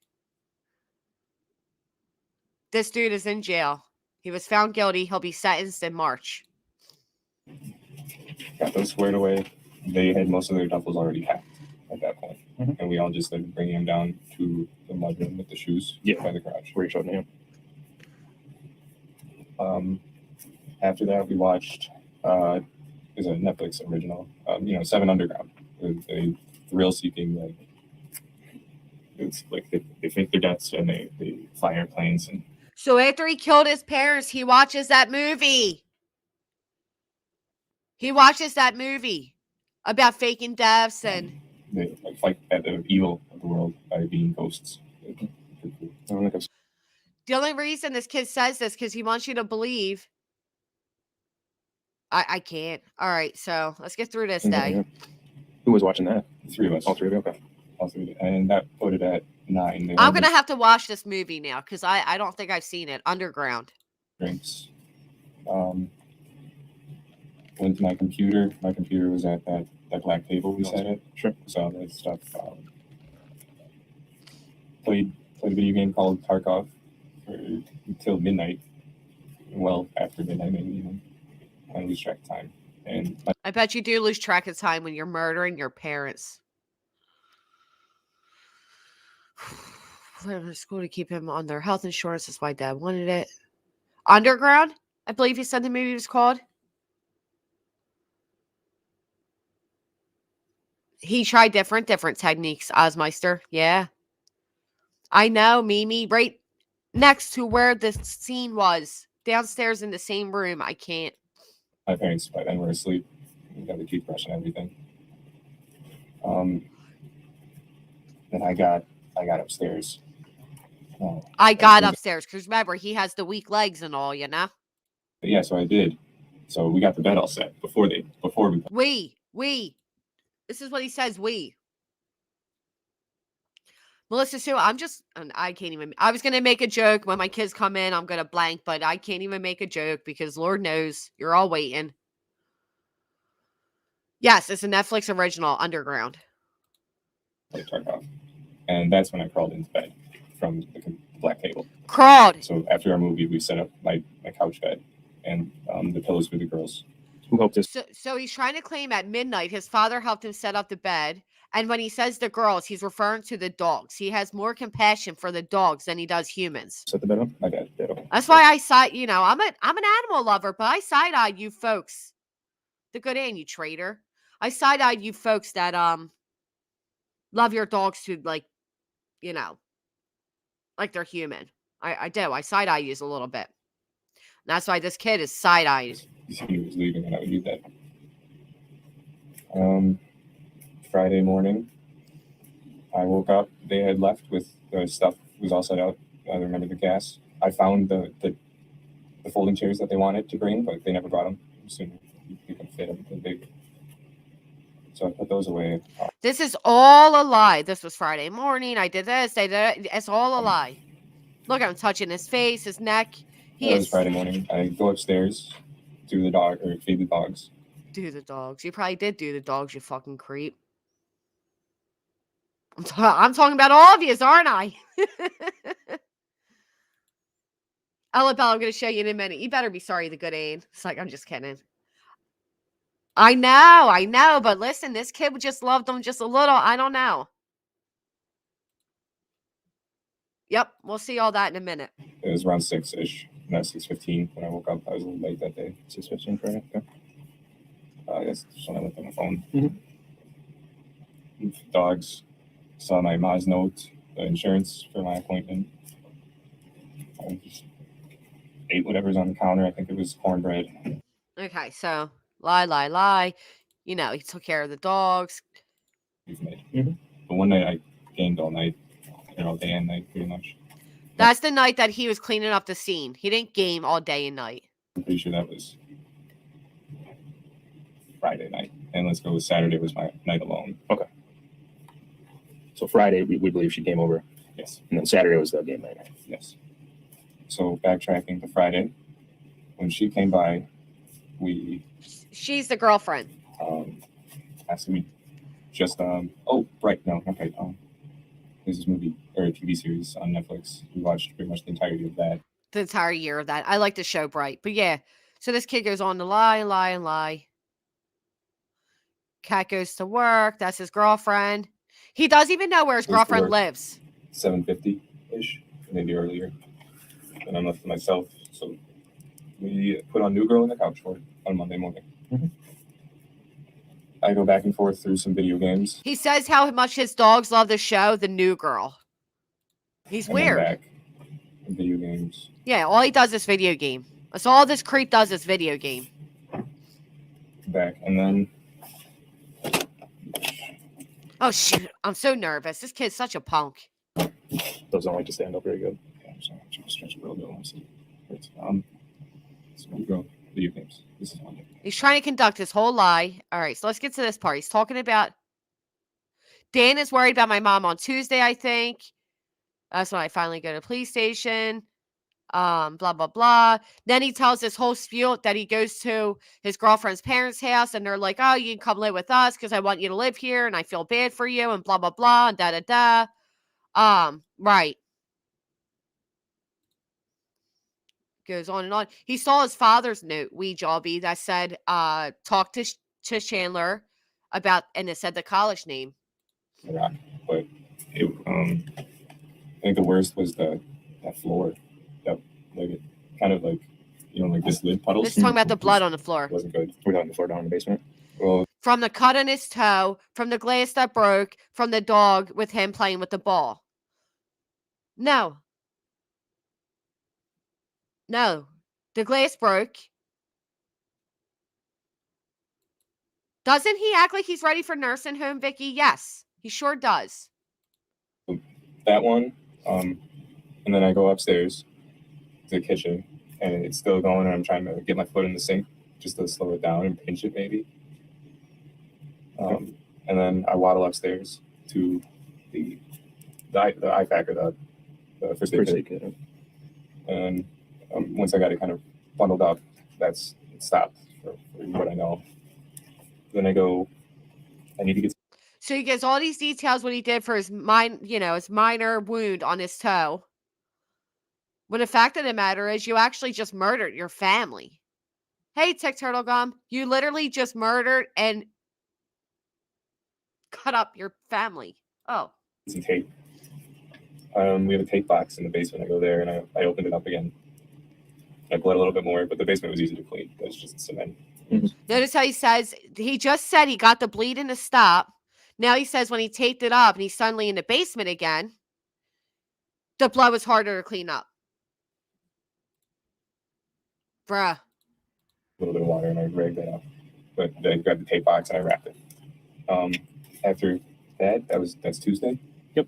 A: This dude is in jail. He was found guilty. He'll be sentenced in March.
G: Got those squared away. They had most of their duffels already packed at that point. And we all just started bringing him down to the mudroom with the shoes by the garage.
F: Where you showed me.
G: After that, we watched is a Netflix original, 7 Underground. A thrill-seeking, like, it's like they fake their deaths and they fly airplanes. And
A: so after he killed his parents, he watches that movie. He watches that movie about faking deaths and
G: they like fight at the evil of the world by being ghosts.
A: the only reason this kid says this because he wants you to believe. I can't. All right, so let's get through this day.
F: Who was watching that?
G: 3 of us.
F: All 3 of you? Okay.
G: All 3. And that put it at 9.
A: I'm going to have to watch this movie now because I don't think I've seen it. Underground.
G: Drinks. Went to my computer. My computer was at that black table we sat at.
F: Sure.
G: Saw that stuff. Played a video game called Tarkov until midnight. Well, after midnight, maybe even. I lose track of time. And
A: I bet you do lose track of time when you're murdering your parents. Went to school to keep him on their health insurance. That's why Dad wanted it. Underground, I believe you said the movie was called. He tried different techniques, Osmeister. Yeah. I know, Mimi. Right next to where the scene was. Downstairs in the same room. I can't.
G: My parents by then were asleep. We got the toothbrush and everything. Then I got upstairs.
A: I got upstairs because remember he has the weak legs and all, you know.
G: But yeah, so I did. So we got the bed all set before we.
A: We. This is what he says. We. Melissa Sue, I can't even. I was gonna make a joke when my kids come in. I'm gonna blank, but I can't even make a joke because Lord knows you're all waiting. Yes, it's a Netflix original, Underground.
G: And that's when I crawled into bed from the black table.
A: Crawled.
G: So after our movie, we set up my couch bed and the pillows for the girls.
F: Who helped us?
A: So he's trying to claim at midnight his father helped him set up the bed. And when he says the girls, he's referring to the dogs. He has more compassion for the dogs than he does humans.
F: Set the bed up?
G: My dad did. Okay.
A: That's why I'm an animal lover, but I side-eyed you folks. The good and you traitor. I side-eyed you folks that love your dogs to like they're human. I do. I side-eye you a little bit. And that's why this kid is side-eyed.
G: He was leaving and I would do that. Friday morning, I woke up. They had left with the stuff was all set out. I remember the gas. I found the folding chairs that they wanted to bring, but they never brought them. Soon you can fit them big. So I put those away.
A: This is all a lie. This was Friday morning. I did this. I did that. It's all a lie. Look, I'm touching his face, his neck.
G: It was Friday morning. I go upstairs, feed the dogs.
A: Do the dogs. You probably did do the dogs, you fucking creep. I'm talking about all of you, aren't I? Ella Bell, I'm going to show you in a minute. You better be sorry, the good aid. It's like, I'm just kidding. I know. But listen, this kid just loved them just a little. I don't know. Yep, we'll see all that in a minute.
G: It was around 6-ish, not 6:15 when I woke up. I was a little late that day.
F: 6:15 Friday. Okay.
G: I guess just when I looked at my phone. Dogs. Saw my Ma's note, the insurance for my appointment. I just ate whatever's on the counter. I think it was cornbread.
A: Okay, so lie. You know, he took care of the dogs.
G: we've made.
F: Mhm.
G: But one night I gamed all night, all day and night, pretty much.
A: That's the night that he was cleaning up the scene. He didn't game all day and night.
G: I'm pretty sure that was Friday night. And let's go with Saturday was my night alone.
F: So Friday, we believe she came over,
G: Yes.
F: and then Saturday was the game night.
G: Yes. So backtracking to Friday, when she came by, we
A: She's the girlfriend.
G: asked me just oh right, no, okay. There's this movie or a TV series on Netflix. We watched pretty much the entirety of that.
A: The entire year of that. I like the show Bright. But yeah. So this kid goes on to lie and lie and lie. Cat goes to work. That's his girlfriend. He doesn't even know where his
G: Goes to
A: girlfriend
G: work.
A: lives.
G: 7:50-ish, maybe earlier. And I'm left to myself. So we put on New Girl in the Couch for on Monday morning.
F: Mhm.
G: I go back and forth through some video games.
A: He says how much his dogs love the show, The New Girl. He's
G: And then
A: weird.
G: back in video games.
A: Yeah, all he does is video game. That's all this creep does is video game.
G: Back. And then
A: Oh, shoot. I'm so nervous. This kid's such a punk.
F: Doesn't like to stand up very good.
G: I'm sorry, I'm trying to stretch a little bit. Honestly. So New Girl, video games. This is Monday.
A: He's trying to conduct his whole lie. All right, so let's get to this part. He's talking about Dan is worried about my mom on Tuesday, I think. That's when I finally go to the police station. Blah, blah, blah. Then he tells this whole spiel that he goes to his girlfriend's parents' house and they're like, oh, you can come live with us because I want you to live here and I feel bad for you and blah, blah, blah, and da, da, da. Right. Goes on and on. He saw his father's note, wee jobby, that said, talk to Chandler about, and it said the college name.
G: Yeah, but it, I think the worst was that floor. That like it kind of like like this lid puddles.
A: This is talking about the blood on the floor.
G: It wasn't good.
F: We're on the floor down in the basement.
G: Well,
A: From the cut on his toe, from the glass that broke, from the dog with him playing with the ball. No. The glass broke. Doesn't he act like he's ready for nursing home, Vicky? Yes, he sure does.
G: that one, and then I go upstairs to the kitchen, and it's still going, and I'm trying to get my foot in the sink just to slow it down and pinch it maybe. And then I waddle upstairs to the eye packer, the first aid kit. And once I got it kind of bundled up, it stopped for what I know. Then I need to get.
A: So he gives all these details what he did for his minor wound on his toe. When the fact of the matter is, you actually just murdered your family. Hey, Tick Turtle Gum, you literally just murdered and cut up your family. Oh.
G: Some tape. We have a tape box in the basement. I go there and I opened it up again. I bled a little bit more, but the basement was easy to clean. It's just cement.
A: Notice how he just said he got the bleeding to stop. Now he says when he taped it up and he's suddenly in the basement again, the blood was harder to clean up. Bruh.
G: A little bit of water and I ragged that up. But then I grabbed the tape box and I wrapped it. After that's Tuesday? Yep.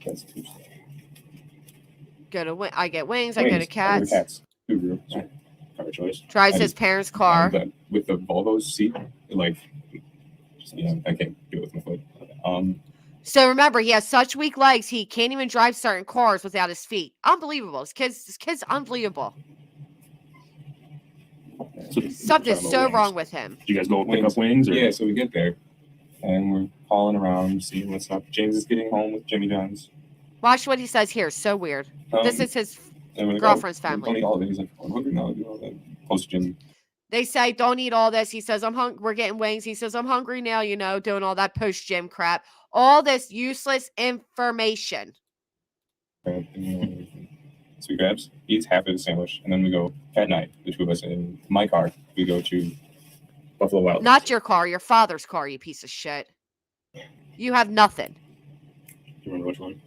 G: That's Tuesday.
A: I get wings. I go to Cats.
G: Cats. Subaru. Car choice.
A: Drives his parents' car.
G: With the Volvo seat, I can't do it with my foot.
A: So remember, he has such weak legs, he can't even drive certain cars without his feet. Unbelievable. This kid's unbelievable. Something's so wrong with him.
F: Did you guys go pick up wings? Or?
G: Yeah, so we get there, and we're calling around, seeing what's up. James is getting home with Jimmy John's.
A: Watch what he says here. So weird. This is his girlfriend's family.
G: Don't eat all of it. He's like, I'm hungry now. Do all that. Post Jimmy.
A: They say, don't eat all this. He says, I'm hungry. We're getting wings. He says, I'm hungry now, doing all that post-gym crap. All this useless information.
G: So he eats half of the sandwich, and then we go at night, the two of us in my car. We go to Buffalo Wild Wings.
A: Not your car, your father's car, you piece of shit. You have nothing.
F: Do you remember which one?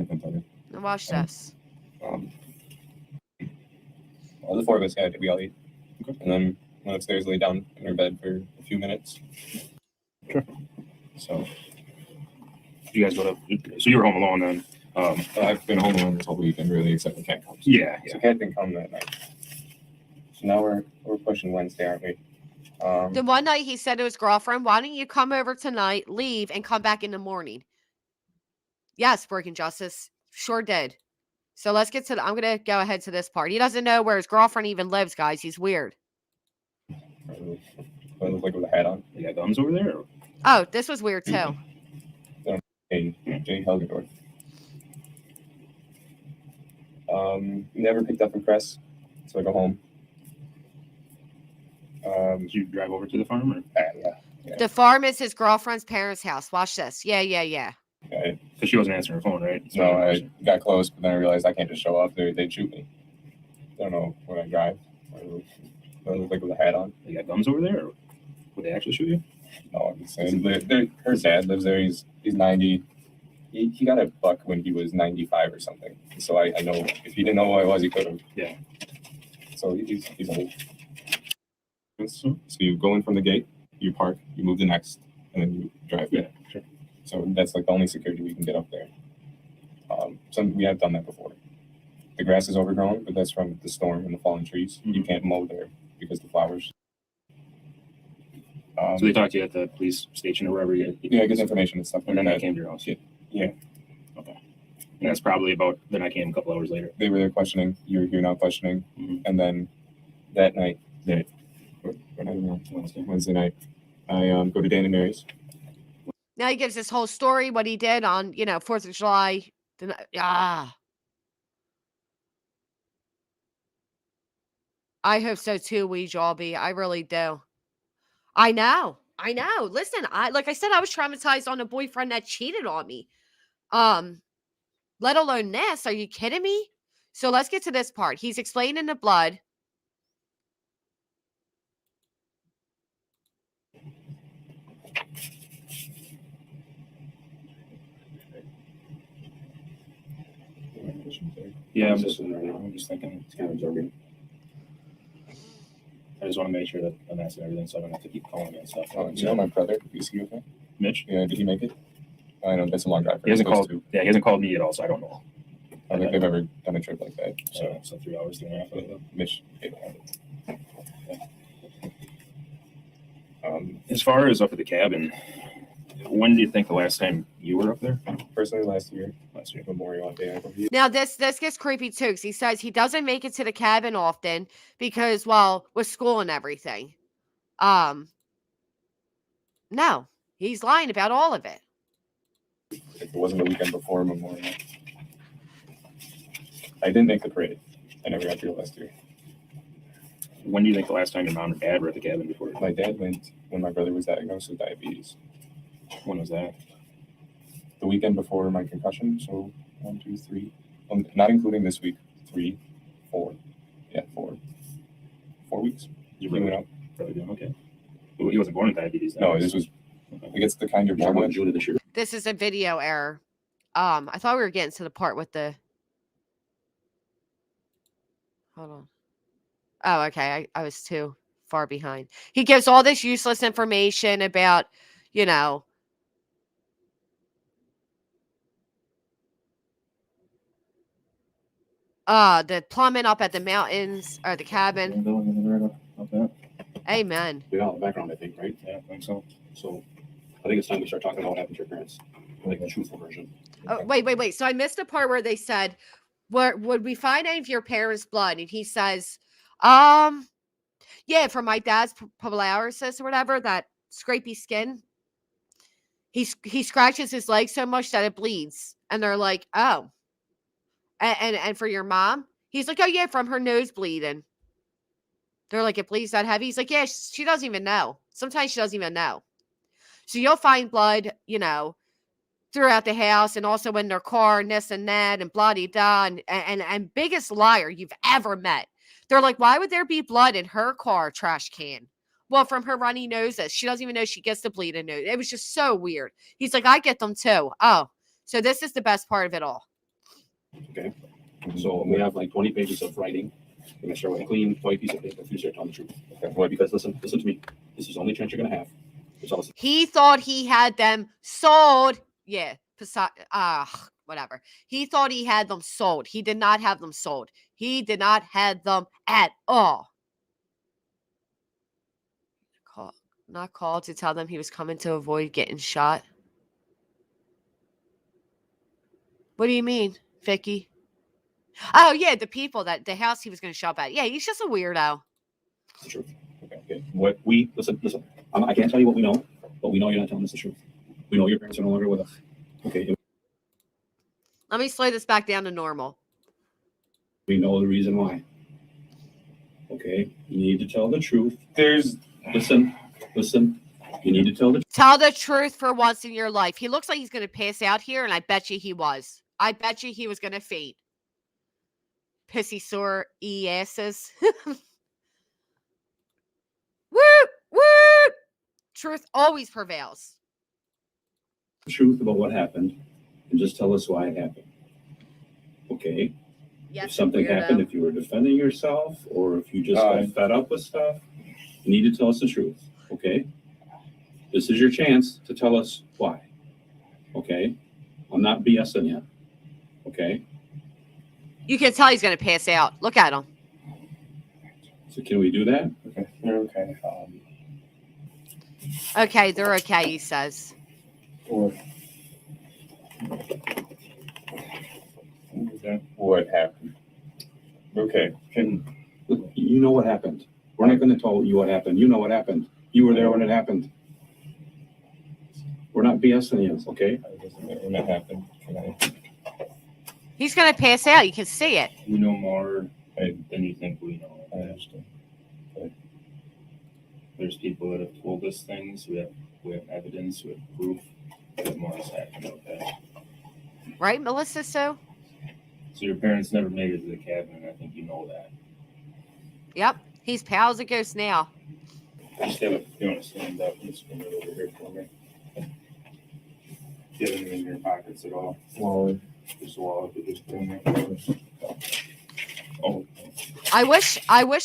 G: I can tell you.
A: Now watch this.
G: All the four of us we all eat. Okay. And then went upstairs, lay down in her bed for a few minutes.
F: Sure.
G: So
F: You guys go to, so you were home alone then?
G: I've been home alone this whole weekend, really, except when Cat comes.
F: Yeah.
G: So Cat didn't come that night. So now we're pushing Wednesday, aren't we?
A: The one night he said to his girlfriend, why don't you come over tonight, leave, and come back in the morning? Yes, Breaking Justice. Sure did. So let's get to I'm going to go ahead to this part. He doesn't know where his girlfriend even lives, guys. He's weird.
G: I look like with a hat on.
F: You got guns over there? Or?
A: Oh, this was weird too.
G: Hey, Jay Helgendorf. Never picked up from press, so I go home.
F: Did you drive over to the farm? Or?
G: Yeah.
A: The farm is his girlfriend's parents' house. Watch this. Yeah.
F: Because she wasn't answering her phone, right?
G: So I got close, but then I realized I can't just show up. They'd shoot me. I don't know when I drive. I look like with a hat on.
F: You got guns over there? Or would they actually shoot you?
G: No, I'm just saying. Her dad lives there. He's 90. He got a buck when he was 95 or something. So I know if he didn't know who I was, he could have.
F: Yeah.
G: So he's old. So you go in from the gate, you park, you move the next, and then you drive.
F: Yeah, sure.
G: So that's like the only security we can get up there. We have done that before. The grass is overgrown, but that's from the storm and the fallen trees.
F: Mm-hmm.
G: You can't mow there because the flowers.
F: So they talked to you at the police station or wherever you
G: Yeah, get information and stuff.
F: And then they came to your house.
G: Yeah.
F: Okay. And that's probably about, then I came a couple hours later.
G: They were there questioning. You're now questioning.
F: Mm-hmm.
G: And then that night,
F: Wednesday.
G: Wednesday night, I go to Dan and Mary's.
A: Now he gives this whole story, what he did on, 4th of July. I hope so too, Weejawby. I really do. I know. Listen, like I said, I was traumatized on a boyfriend that cheated on me. Let alone this. Are you kidding me? So let's get to this part. He's explaining the blood.
F: Yeah, I'm just thinking it's kind of absorbing. I just want to make sure that I'm asking everything so I don't have to keep calling and stuff.
G: You know my brother, is he okay?
F: Mitch?
G: Yeah, did he make it? I know that's a long drive for
F: He hasn't
G: those
F: called.
G: two.
F: Yeah, he hasn't called me at all, so I don't know.
G: I don't think they've ever done a trip like that.
F: So 3 hours, 3.5 hours.
G: Mitch.
F: As far as up at the cabin, when do you think the last time you were up there?
G: Personally, last year,
F: Last year.
G: Memorial Day, I believe.
A: Now, this gets creepy too, because he says he doesn't make it to the cabin often because, well, with school and everything. No, he's lying about all of it.
G: It wasn't the weekend before Memorial. I didn't make the parade. I never got through last year.
F: When do you think the last time your mom and dad were at the cabin before?
G: My dad went when my brother was diagnosed with diabetes.
F: When was that?
G: The weekend before my concussion. So 1, 2, 3. Not including this week. 3, 4. Yeah, 4. 4 weeks.
F: You
G: He went up.
F: Probably doing okay. He wasn't born with diabetes.
G: No, this was. I guess the kind you're born with.
F: June of this year.
A: This is a video error. I thought we were getting to the part with the. Hold on. Oh, okay. I was too far behind. He gives all this useless information about, the plumbing up at the mountains or the cabin. Amen.
H: We got all the background, I think, right?
F: Yeah, I think so.
H: So I think it's time we start talking about what happened to your parents. Like the truthful version.
A: Oh, wait. So I missed the part where they said, would we find any of your parents' blood? And he says, yeah, from my dad's paralysis or whatever, that scrapey skin. He scratches his leg so much that it bleeds. And they're like, oh. And for your mom? He's like, oh, yeah, from her nose bleeding. They're like, it bleeds that heavy? He's like, yeah, she doesn't even know. Sometimes she doesn't even know. So you'll find blood, throughout the house and also in their car and this and that and blah-de-da and biggest liar you've ever met. They're like, why would there be blood in her car trash can? Well, from her runny noses. She doesn't even know she gets the bleeding nose. It was just so weird. He's like, I get them too. Oh, so this is the best part of it all.
H: Okay. So we have like 20 pages of writing They make sure with a clean white piece of paper if you start telling the truth.
G: Okay. What?
H: Because listen to me. This is the only chance you're gonna have. There's always
A: He thought he had them sold. Yeah, whatever. He thought he had them sold. He did not have them sold. He did not have them at all. Not called to tell them he was coming to avoid getting shot. What do you mean, Vicky? Oh, yeah, the people the house he was going to shop at. Yeah, he's just a weirdo.
H: the truth. Okay. What we listen. I can't tell you what we know, but we know you're not telling us the truth. We know your parents are no longer with us. Okay.
A: Let me slow this back down to normal.
H: We know the reason why. Okay. You need to tell the truth. Listen. You need to tell the truth.
A: Tell the truth for once in your life. He looks like he's going to pass out here, and I bet you he was. I bet you he was going to faint. Pissy sore asses. Woo! Woo! Truth always prevails.
H: Truth about what happened and just tell us why it happened. Okay.
A: Yes,
H: If something happened, if you were defending yourself or if you just got fed up with stuff, you need to tell us the truth. Okay. This is your chance to tell us why. Okay. I'm not BSing you. Okay.
A: You can tell he's going to pass out. Look at him.
H: So can we do that?
G: Okay. They're okay.
A: Okay, they're okay, he says.
G: Or what happened? Okay.
H: You know what happened. We're not going to tell you what happened. You know what happened. You were there when it happened. We're not BSing you, okay?
G: When it happened,
A: He's going to pass out. You can see it.
F: We know more than you think we know.
G: I understand.
F: There's people that have told us things. We have evidence. We have proof. We have more to about that.
A: Right, Melissa? So
F: your parents never made it to the cabin, and I think you know that.
A: yep, he's pals a ghost now.
F: Just have it. You want to stand up and spin it over here for me? You have anything in your pockets at all?
G: Wallet.
F: Just a wallet, but just put in there. Oh.
A: I wish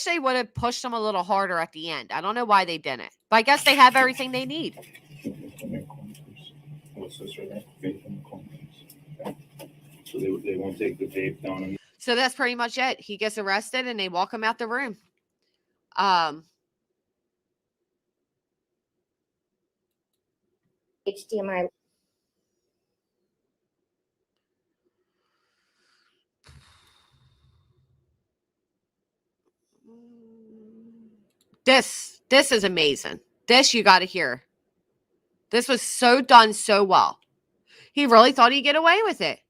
A: they would have pushed him a little harder at the end. I don't know why they didn't. But I guess they have everything they need.
F: What's this right there? Vape in the corners. Okay. So they won't take the vape down.
A: So that's pretty much it. He gets arrested and they walk him out the room.
I: HDMI.
A: This is amazing. This you got to hear. This was so done so well. He really thought he'd get away with it.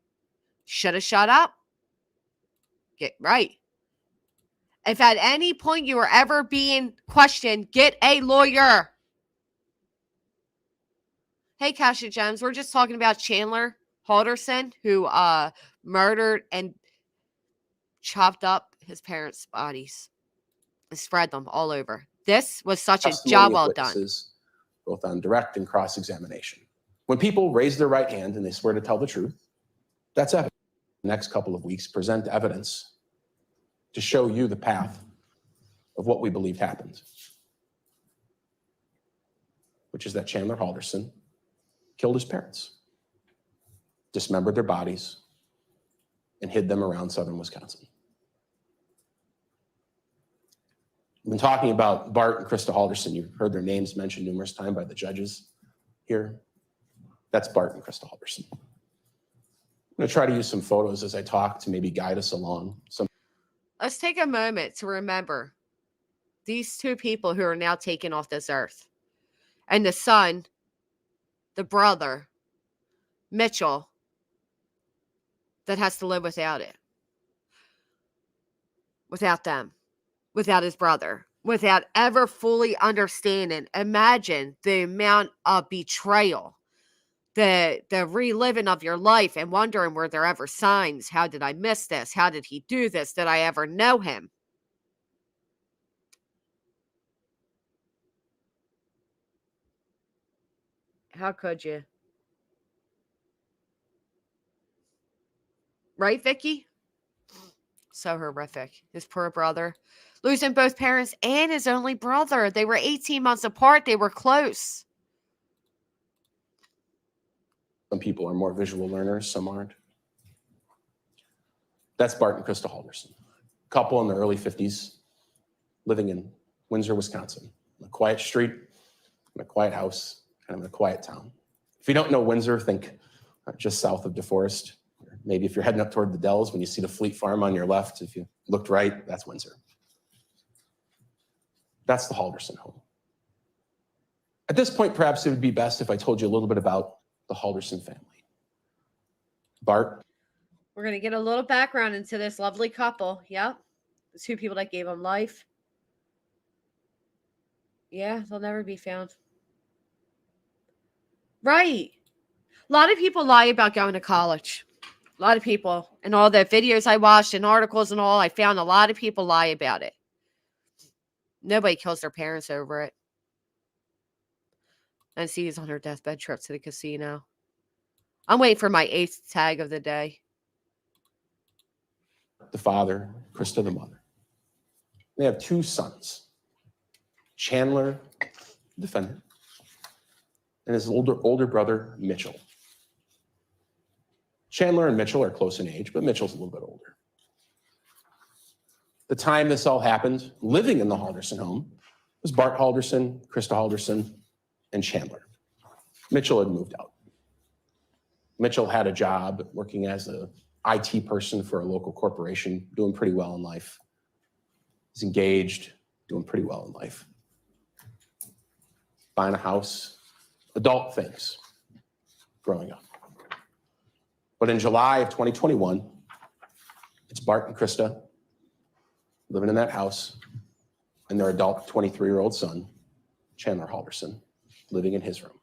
A: Should have shut up. Get right. If at any point you were ever being questioned, get a lawyer. Hey, Kasha Gems, we're just talking about Chandler Halderson, who murdered and chopped up his parents' bodies and spread them all over. This was such a job well done.
J: Both on direct and cross-examination. When people raise their right hand and they swear to tell the truth, that's evidence. The next couple of weeks, present evidence to show you the path of what we believe happened, which is that Chandler Halderson killed his parents, dismembered their bodies, and hid them around southern Wisconsin. We've been talking about Bart and Krista Halderson. You've heard their names mentioned numerous times by the judges here. That's Bart and Krista Halderson. I'm going to try to use some photos as I talk to maybe guide us along.
A: Let's take a moment to remember these two people who are now taken off this earth. And the son, the brother, Mitchell, that has to live without it. Without them. Without his brother. Without ever fully understanding. Imagine the amount of betrayal. The reliving of your life and wondering, were there ever signs? How did I miss this? How did he do this? Did I ever know him? How could you? Right, Vicky? So horrific. His poor brother. Losing both parents and his only brother. They were 18 months apart. They were close.
J: Some people are more visual learners, some aren't. That's Bart and Krista Halderson. Couple in their early 50s, living in Windsor, Wisconsin. On a quiet street, in a quiet house, kind of in a quiet town. If you don't know Windsor, think just south of DeForest. Maybe if you're heading up toward the Dells, when you see the Fleet Farm on your left, if you looked right, that's Windsor. That's the Halderson home. At this point, perhaps it would be best if I told you a little bit about the Halderson family. Bart.
A: We're going to get a little background into this lovely couple. Yep. The two people that gave him life. Yeah, they'll never be found. Right. A lot of people lie about going to college. A lot of people. And all the videos I watched and articles and all, I found a lot of people lie about it. Nobody kills their parents over it. And see, he's on her deathbed trip to the casino. I'm waiting for my 8th tag of the day.
J: The father, Krista the mother. They have 2 sons. Chandler, defendant, and his older brother, Mitchell. Chandler and Mitchell are close in age, but Mitchell's a little bit older. The time this all happened, living in the Halderson home, was Bart Halderson, Krista Halderson, and Chandler. Mitchell had moved out. Mitchell had a job working as an IT person for a local corporation, doing pretty well in life. He's engaged, doing pretty well in life. Buying a house, adult things, growing up. But in July of 2021, it's Bart and Krista living in that house, and their adult 23-year-old son, Chandler Halderson, living in his room.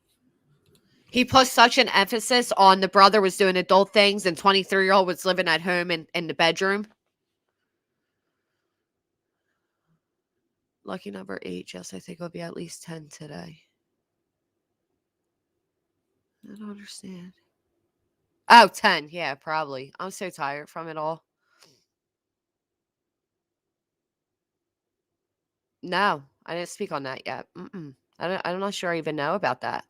A: He put such an emphasis on the brother was doing adult things and 23-year-old was living at home in the bedroom. Lucky number 8, Jess. I think it'll be at least 10 today. I don't understand. Oh, 10. Yeah, probably. I'm so tired from it all. No, I didn't speak on that yet. I'm not sure I even know about that.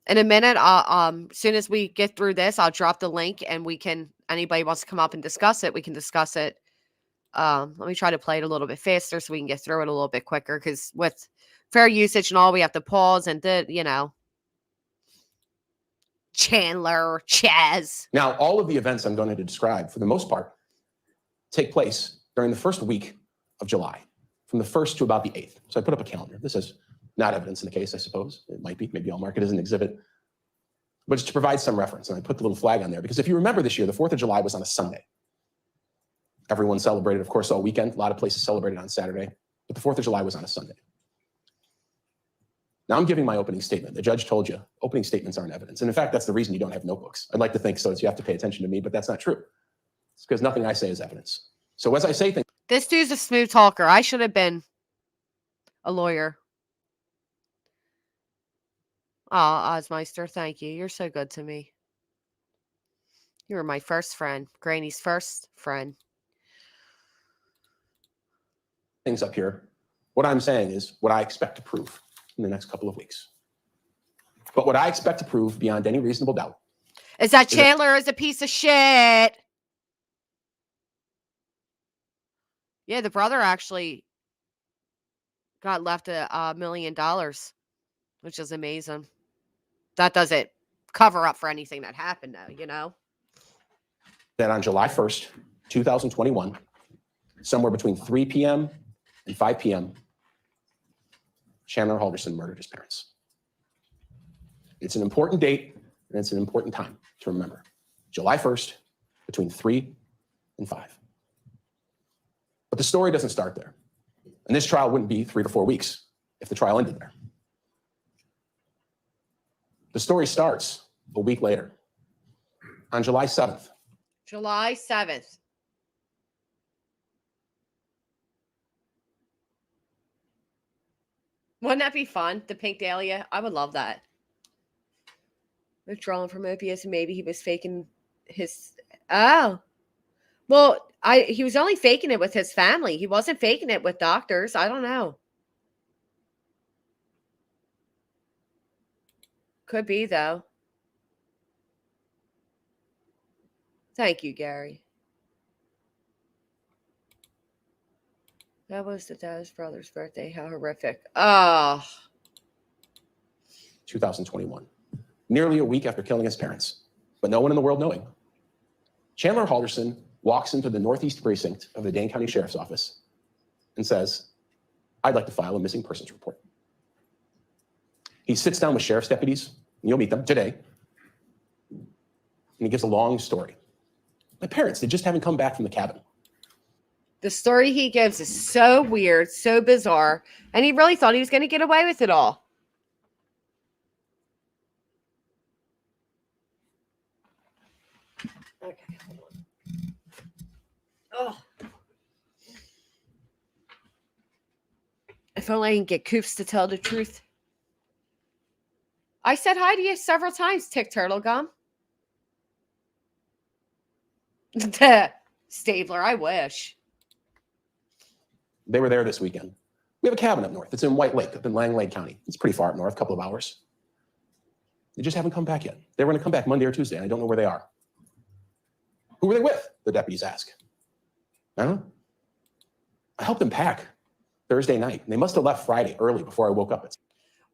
A: In a minute, as soon as we get through this, I'll drop the link and we can, anybody wants to come up and discuss it, we can discuss it. Let me try to play it a little bit faster so we can get through it a little bit quicker, because with fair usage and all, we have to pause and Chandler, Chaz.
J: Now, all of the events I'm going to describe, for the most part, take place during the first week of July, from the 1st to about the 8th. So I put up a calendar. This is not evidence in the case, I suppose. It might be. Maybe I'll mark it as an exhibit. But it's to provide some reference. And I put the little flag on there because if you remember this year, the 4th of July was on a Sunday. Everyone celebrated, of course, all weekend. A lot of places celebrated on Saturday. But the 4th of July was on a Sunday. Now I'm giving my opening statement. The judge told you opening statements aren't evidence. And in fact, that's the reason you don't have notebooks. I'd like to think so that you have to pay attention to me, but that's not true. It's because nothing I say is evidence. So as I say things.
A: This dude's a smooth talker. I should have been a lawyer. Oh, Osmeister, thank you. You're so good to me. You were my first friend. Granny's first friend.
J: Things up here. What I'm saying is what I expect to prove in the next couple of weeks. But what I expect to prove beyond any reasonable doubt
A: is that Chandler is a piece of shit. Yeah, the brother actually got left $1 million, which is amazing. That doesn't cover up for anything that happened, though,
J: That on July 1st, 2021, somewhere between 3 p.m. and 5 p.m., Chandler Halderson murdered his parents. It's an important date, and it's an important time to remember. July 1st, between 3 and 5. But the story doesn't start there. And this trial wouldn't be 3 to 4 weeks if the trial ended there. The story starts a week later, on July 7th.
A: July 7th. Wouldn't that be fun? The pink dahlia? I would love that. Withdrawing from opiates, and maybe he was faking his... Oh. Well, he was only faking it with his family. He wasn't faking it with doctors. I don't know. Could be, though. Thank you, Gary. That was the Dallas brother's birthday. How horrific. Oh.
J: 2021. Nearly a week after killing his parents, but no one in the world knowing. Chandler Halderson walks into the Northeast Precinct of the Dane County Sheriff's Office and says, I'd like to file a missing persons report. He sits down with sheriff's deputies, and you'll meet them today, and he gives a long story. My parents, they just haven't come back from the cabin.
A: The story he gives is so weird, so bizarre, and he really thought he was going to get away with it all. Okay, hold on. Oh. If only I can get Coops to tell the truth. I said hi to you several times, Tick Turtle Gum. Stabler, I wish.
J: They were there this weekend. We have a cabin up north. It's in White Lake, up in Langlade County. It's pretty far up north, a couple of hours. They just haven't come back yet. They were going to come back Monday or Tuesday, and I don't know where they are. Who were they with? The deputies ask. I don't know. I helped them pack Thursday night. And they must have left Friday early before I woke up at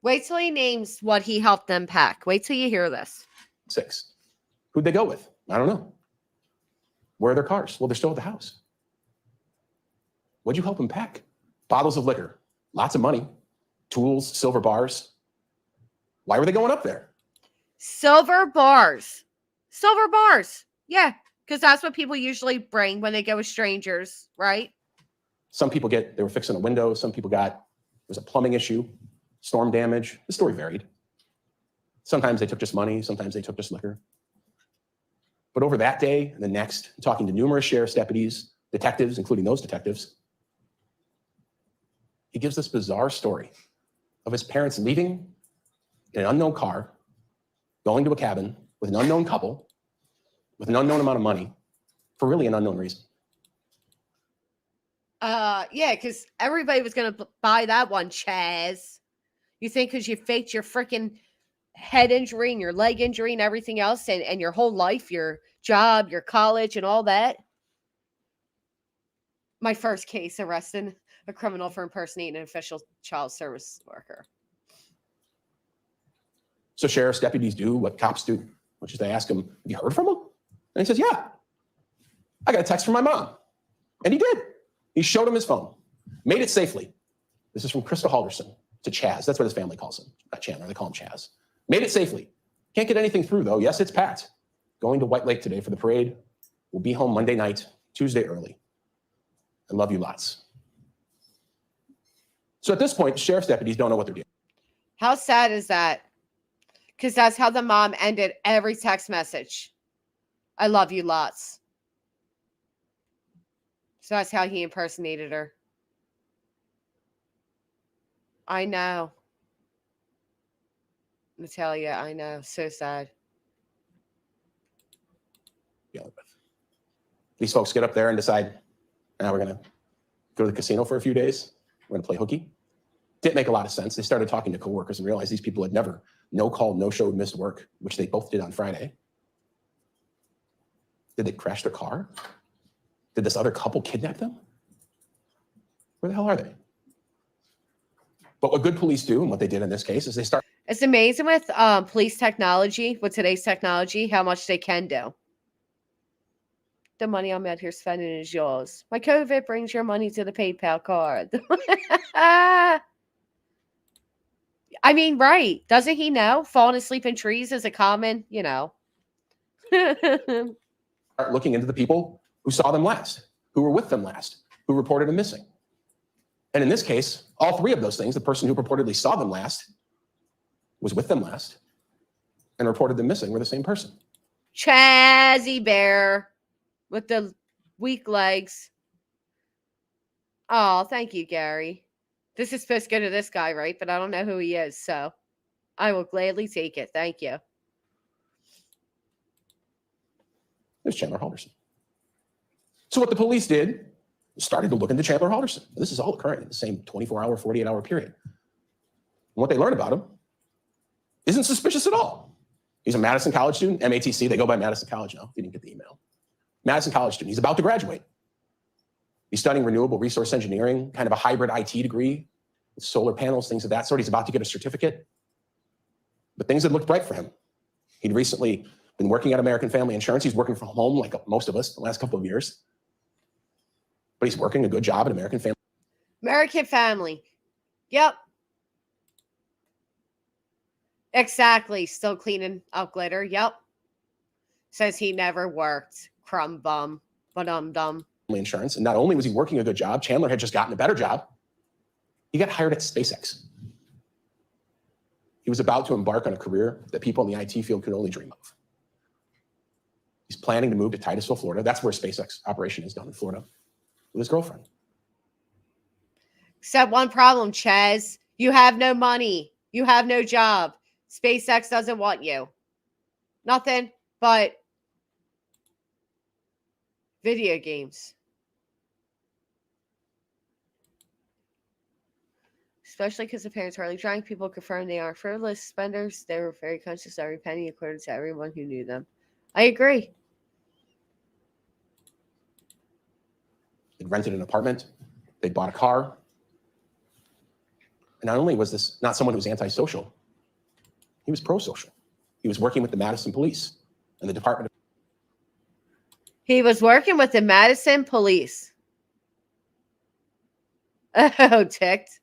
A: Wait till he names what he helped them pack. Wait till you hear this.
J: 6. Who'd they go with? I don't know. Where are their cars? Well, they're still at the house. What'd you help them pack? Bottles of liquor, lots of money, tools, silver bars. Why were they going up there?
A: Silver bars. Silver bars. Yeah, because that's what people usually bring when they go with strangers, right?
J: Some people they were fixing a window. Some people there was a plumbing issue, storm damage. The story varied. Sometimes they took just money. Sometimes they took just liquor. But over that day and the next, talking to numerous sheriff's deputies, detectives, including those detectives, he gives this bizarre story of his parents leaving in an unknown car, going to a cabin with an unknown couple, with an unknown amount of money, for really an unknown reason.
A: Yeah, because everybody was going to buy that one, Chaz. You think because you faked your freaking head injury and your leg injury and everything else and your whole life, your job, your college and all that? My first case, arresting a criminal for impersonating an official child service worker.
J: So sheriff's deputies do what cops do, which is they ask him, have you heard from him? And he says, yeah, I got a text from my mom. And he did. He showed him his phone, made it safely. This is from Krista Halderson to Chaz. That's what his family calls him. Not Chandler, they call him Chaz. Made it safely. Can't get anything through though. Yes, it's packed. Going to White Lake today for the parade. We'll be home Monday night, Tuesday early. I love you lots. So at this point, the sheriff's deputies don't know what they're doing.
A: How sad is that? Because that's how the mom ended every text message. I love you lots. So that's how he impersonated her. I know. Natalia, I know. So sad.
J: These folks get up there and decide, now we're going to go to the casino for a few days. We're going to play hooky. Didn't make a lot of sense. They started talking to coworkers and realized these people had never no call, no showed, missed work, which they both did on Friday. Did they crash their car? Did this other couple kidnap them? Where the hell are they? But what good police do, and what they did in this case, is they start.
A: It's amazing with police technology, with today's technology, how much they can do. The money I'm out here spending is yours. My COVID brings your money to the PayPal card. I mean, right. Doesn't he know? Falling asleep in trees is a common,
J: Start looking into the people who saw them last, who were with them last, who reported them missing. And in this case, all three of those things, the person who purportedly saw them last, was with them last, and reported them missing were the same person.
A: Chazzy Bear with the weak legs. Oh, thank you, Gary. This is supposed to go to this guy, right? But I don't know who he is, so I will gladly take it. Thank you.
J: There's Chandler Halderson. So what the police did was started to look into Chandler Halderson. This is all occurring in the same 24-hour, 48-hour period. And what they learned about him isn't suspicious at all. He's a Madison College student, MATC. They go by Madison College now, if you didn't get the email. Madison College student. He's about to graduate. He's studying renewable resource engineering, kind of a hybrid IT degree, with solar panels, things of that sort. He's about to get a certificate. But things had looked bright for him. He'd recently been working at American Family Insurance. He's working from home like most of us the last couple of years. But he's working a good job at American Family.
A: American Family. Yep. Exactly. Still cleaning up glitter. Yep. Says he never worked. Crumb bum. Ba-dum-dum.
J: Insurance. And not only was he working a good job, Chandler had just gotten a better job. He got hired at SpaceX. He was about to embark on a career that people in the IT field could only dream of. He's planning to move to Titusville, Florida. That's where SpaceX operation is, down in Florida, with his girlfriend.
A: Except one problem, Chaz. You have no money. You have no job. SpaceX doesn't want you. Nothing but video games. Especially because the parents hardly drank. People confirmed they are frivolous spenders. They were very conscious of every penny, according to everyone who knew them. I agree.
J: They'd rented an apartment. They bought a car. And not only was this not someone who was antisocial, he was pro-social. He was working with the Madison police and the Department of...
A: He was working with the Madison police. Oh, ticked.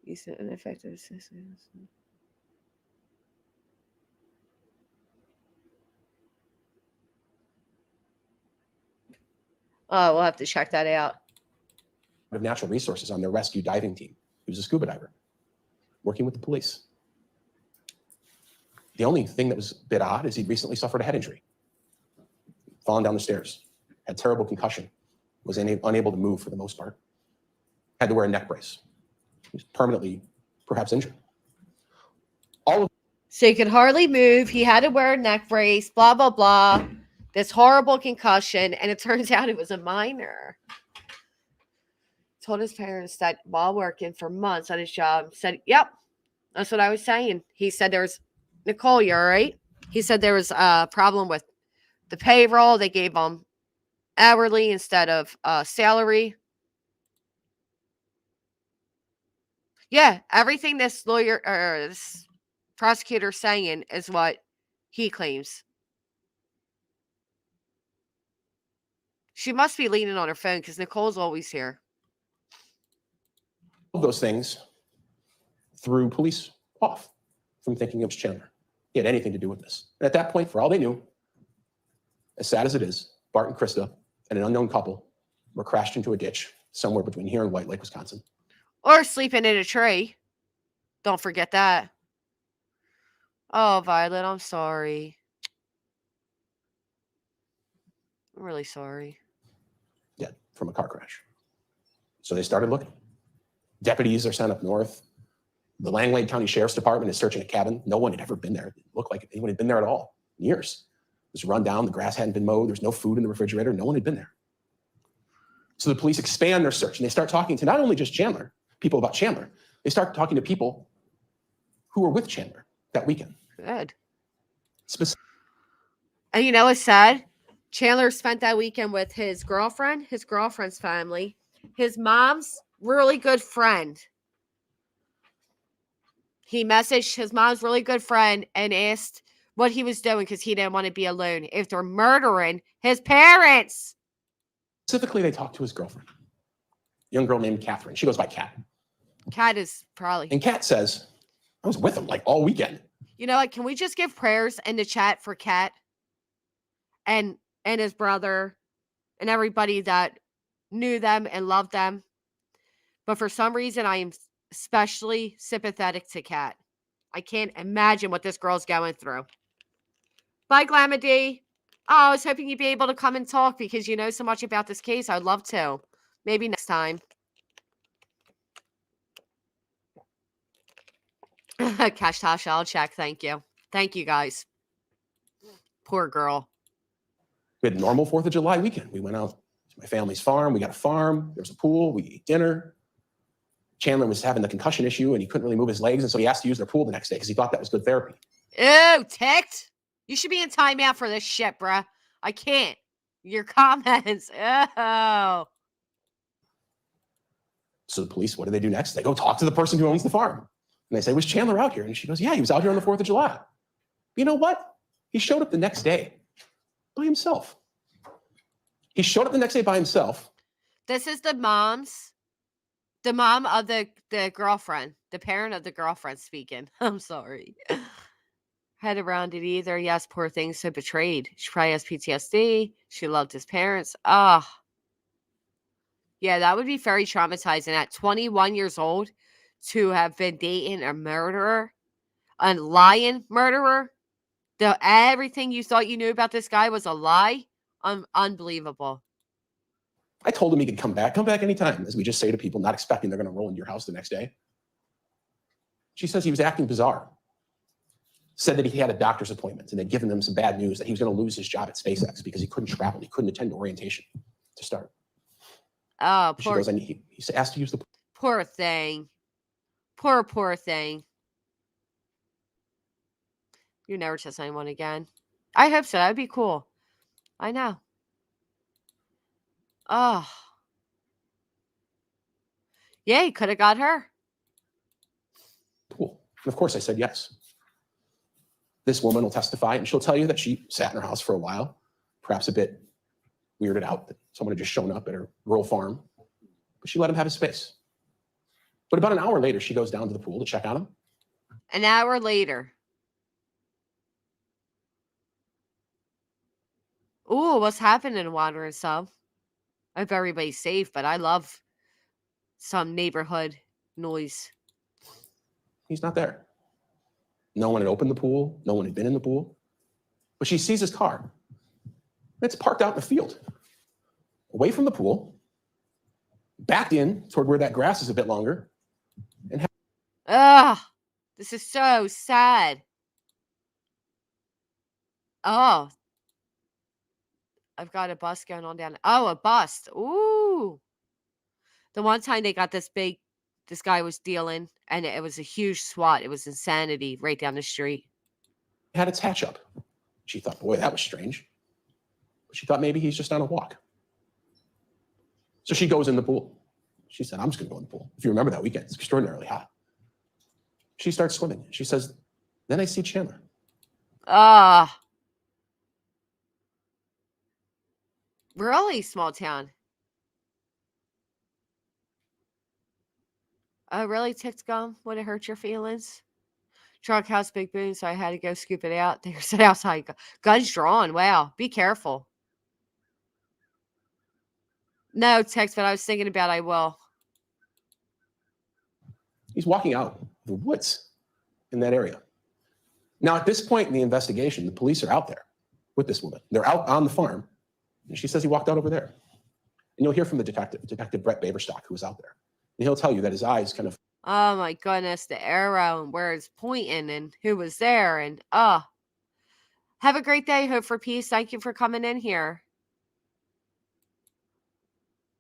A: He's an effective assistant. Oh, we'll have to check that out.
J: Of Natural Resources on their rescue diving team. He was a scuba diver, working with the police. The only thing that was a bit odd is he'd recently suffered a head injury. Fallen down the stairs, had terrible concussion, was unable to move for the most part. Had to wear a neck brace. He was permanently, perhaps injured.
A: So he could hardly move. He had to wear a neck brace, blah, blah, blah. This horrible concussion. And it turns out it was a minor. Told his parents that while working for months on his job, said, yep, that's what I was saying. He said there was, Nicole, you all right? He said there was a problem with the payroll. They gave him hourly instead of salary. Yeah, everything this lawyer or this prosecutor saying is what he claims. She must be leaning on her phone because Nicole's always here.
J: All of those things threw police off from thinking it was Chandler. He had anything to do with this. And at that point, for all they knew, as sad as it is, Bart and Krista and an unknown couple were crashed into a ditch somewhere between here and White Lake, Wisconsin.
A: Or sleeping in a tree. Don't forget that. Oh, Violet, I'm sorry. I'm really sorry.
J: Dead from a car crash. So they started looking. Deputies are sent up north. The Langley County Sheriff's Department is searching a cabin. No one had ever been there. It looked like anyone had been there at all in years. It was run down. The grass hadn't been mowed. There's no food in the refrigerator. No one had been there. So the police expand their search and they start talking to not only just Chandler, people about Chandler. They start talking to people who were with Chandler that weekend.
A: Good. And you know what's sad? Chandler spent that weekend with his girlfriend's family, his mom's really good friend. He messaged his mom's really good friend and asked what he was doing because he didn't want to be alone after murdering his parents.
J: Specifically, they talked to his girlfriend, a young girl named Catherine. She goes by Kat.
A: Kat is probably.
J: And Kat says, I was with him like all weekend.
A: You know what? Can we just give prayers in the chat for Kat and his brother and everybody that knew them and loved them? But for some reason, I am especially sympathetic to Kat. I can't imagine what this girl's going through. Bye, Glamady. Oh, I was hoping you'd be able to come and talk because you know so much about this case. I'd love to. Maybe next time. Cash Tasha, I'll check. Thank you. Thank you, guys. Poor girl.
J: We had a normal 4th of July weekend. We went out to my family's farm. We got a farm. There was a pool. We ate dinner. Chandler was having the concussion issue and he couldn't really move his legs. And so he asked to use their pool the next day because he thought that was good therapy.
A: Ew, ticked? You should be in timeout for this shit, bruh. I can't. Your comments. Oh.
J: So the police, what do they do next? They go talk to the person who owns the farm. And they say, was Chandler out here? And she goes, yeah, he was out here on the 4th of July. You know what? He showed up the next day by himself. He showed up the next day by himself.
A: This is the mom of the girlfriend, the parent of the girlfriend speaking. I'm sorry. Head around it either. Yes, poor thing, so betrayed. She probably has PTSD. She loved his parents. Ah. Yeah, that would be very traumatizing at 21 years old to have been dating a murderer, a lying murderer. Everything you thought you knew about this guy was a lie. Unbelievable.
J: I told him he could come back anytime, as we just say to people, not expecting they're going to roll into your house the next day. She says he was acting bizarre. Said that he had a doctor's appointment and they'd given him some bad news that he was going to lose his job at SpaceX because he couldn't travel. He couldn't attend orientation to start.
A: Oh,
J: She goes, and he asked to use the...
A: Poor thing. Poor thing. You never trust anyone again. I hope so. That would be cool. I know. Oh. Yeah, he could have got her.
J: pool. And of course, I said yes. This woman will testify, and she'll tell you that she sat in her house for a while, perhaps a bit weirded out that someone had just shown up at her rural farm, but she let him have his space. But about an hour later, she goes down to the pool to check on him.
A: An hour later. Ooh, what's happening in water and stuff? I hope everybody's safe, but I love some neighborhood noise.
J: He's not there. No one had opened the pool. No one had been in the pool. But she sees his car. It's parked out in the field, away from the pool, backed in toward where that grass is a bit longer.
A: Ugh, this is so sad. Oh, I've got a bus going on down. Oh, a bust. Ooh. The one time they got this guy was dealing, and it was a huge SWAT. It was insanity right down the street.
J: It had its hatch up. She thought, boy, that was strange. But she thought maybe he's just on a walk. So she goes in the pool. She said, I'm just going to go in the pool. If you remember that weekend, it's extraordinarily hot. She starts swimming. She says, then I see Chandler.
A: Ah. Really small town. Oh, really, ticked gum? Would it hurt your feelings? Truck house, big boom, so I had to go scoop it out. They said outside. Guns drawn. Wow. Be careful. No, text, but I was thinking about I will.
J: He's walking out of the woods in that area. Now, at this point in the investigation, the police are out there with this woman. They're out on the farm. And she says he walked out over there. And you'll hear from the Detective Brett Baverstock, who was out there. And he'll tell you that his eyes kind of...
A: Oh, my goodness. The arrow and where it's pointing and who was there. And, have a great day. Hope for peace. Thank you for coming in here.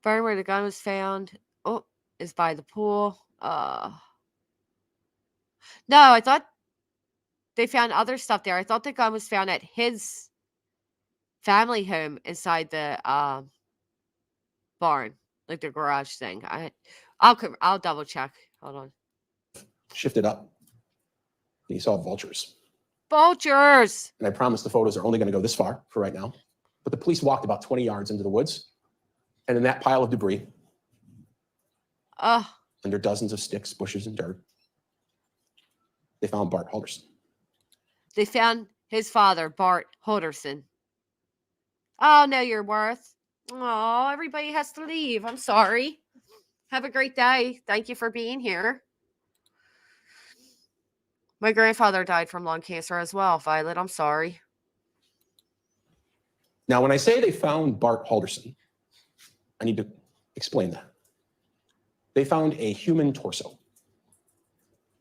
A: Burn where the gun was found. Oh, is by the pool. No, I thought they found other stuff there. I thought the gun was found at his family home inside the barn, like the garage thing. I'll double check. Hold on.
J: shifted up. And he saw vultures.
A: Vultures!
J: And I promise the photos are only going to go this far for right now. But the police walked about 20 yards into the woods. And in that pile of debris, under dozens of sticks, bushes, and dirt, they found Bart Halderson.
A: They found his father, Bart Halderson. Oh, no, your worth. Oh, everybody has to leave. I'm sorry. Have a great day. Thank you for being here. My grandfather died from lung cancer as well, Violet. I'm sorry.
J: Now, when I say they found Bart Halderson, I need to explain that. They found a human torso.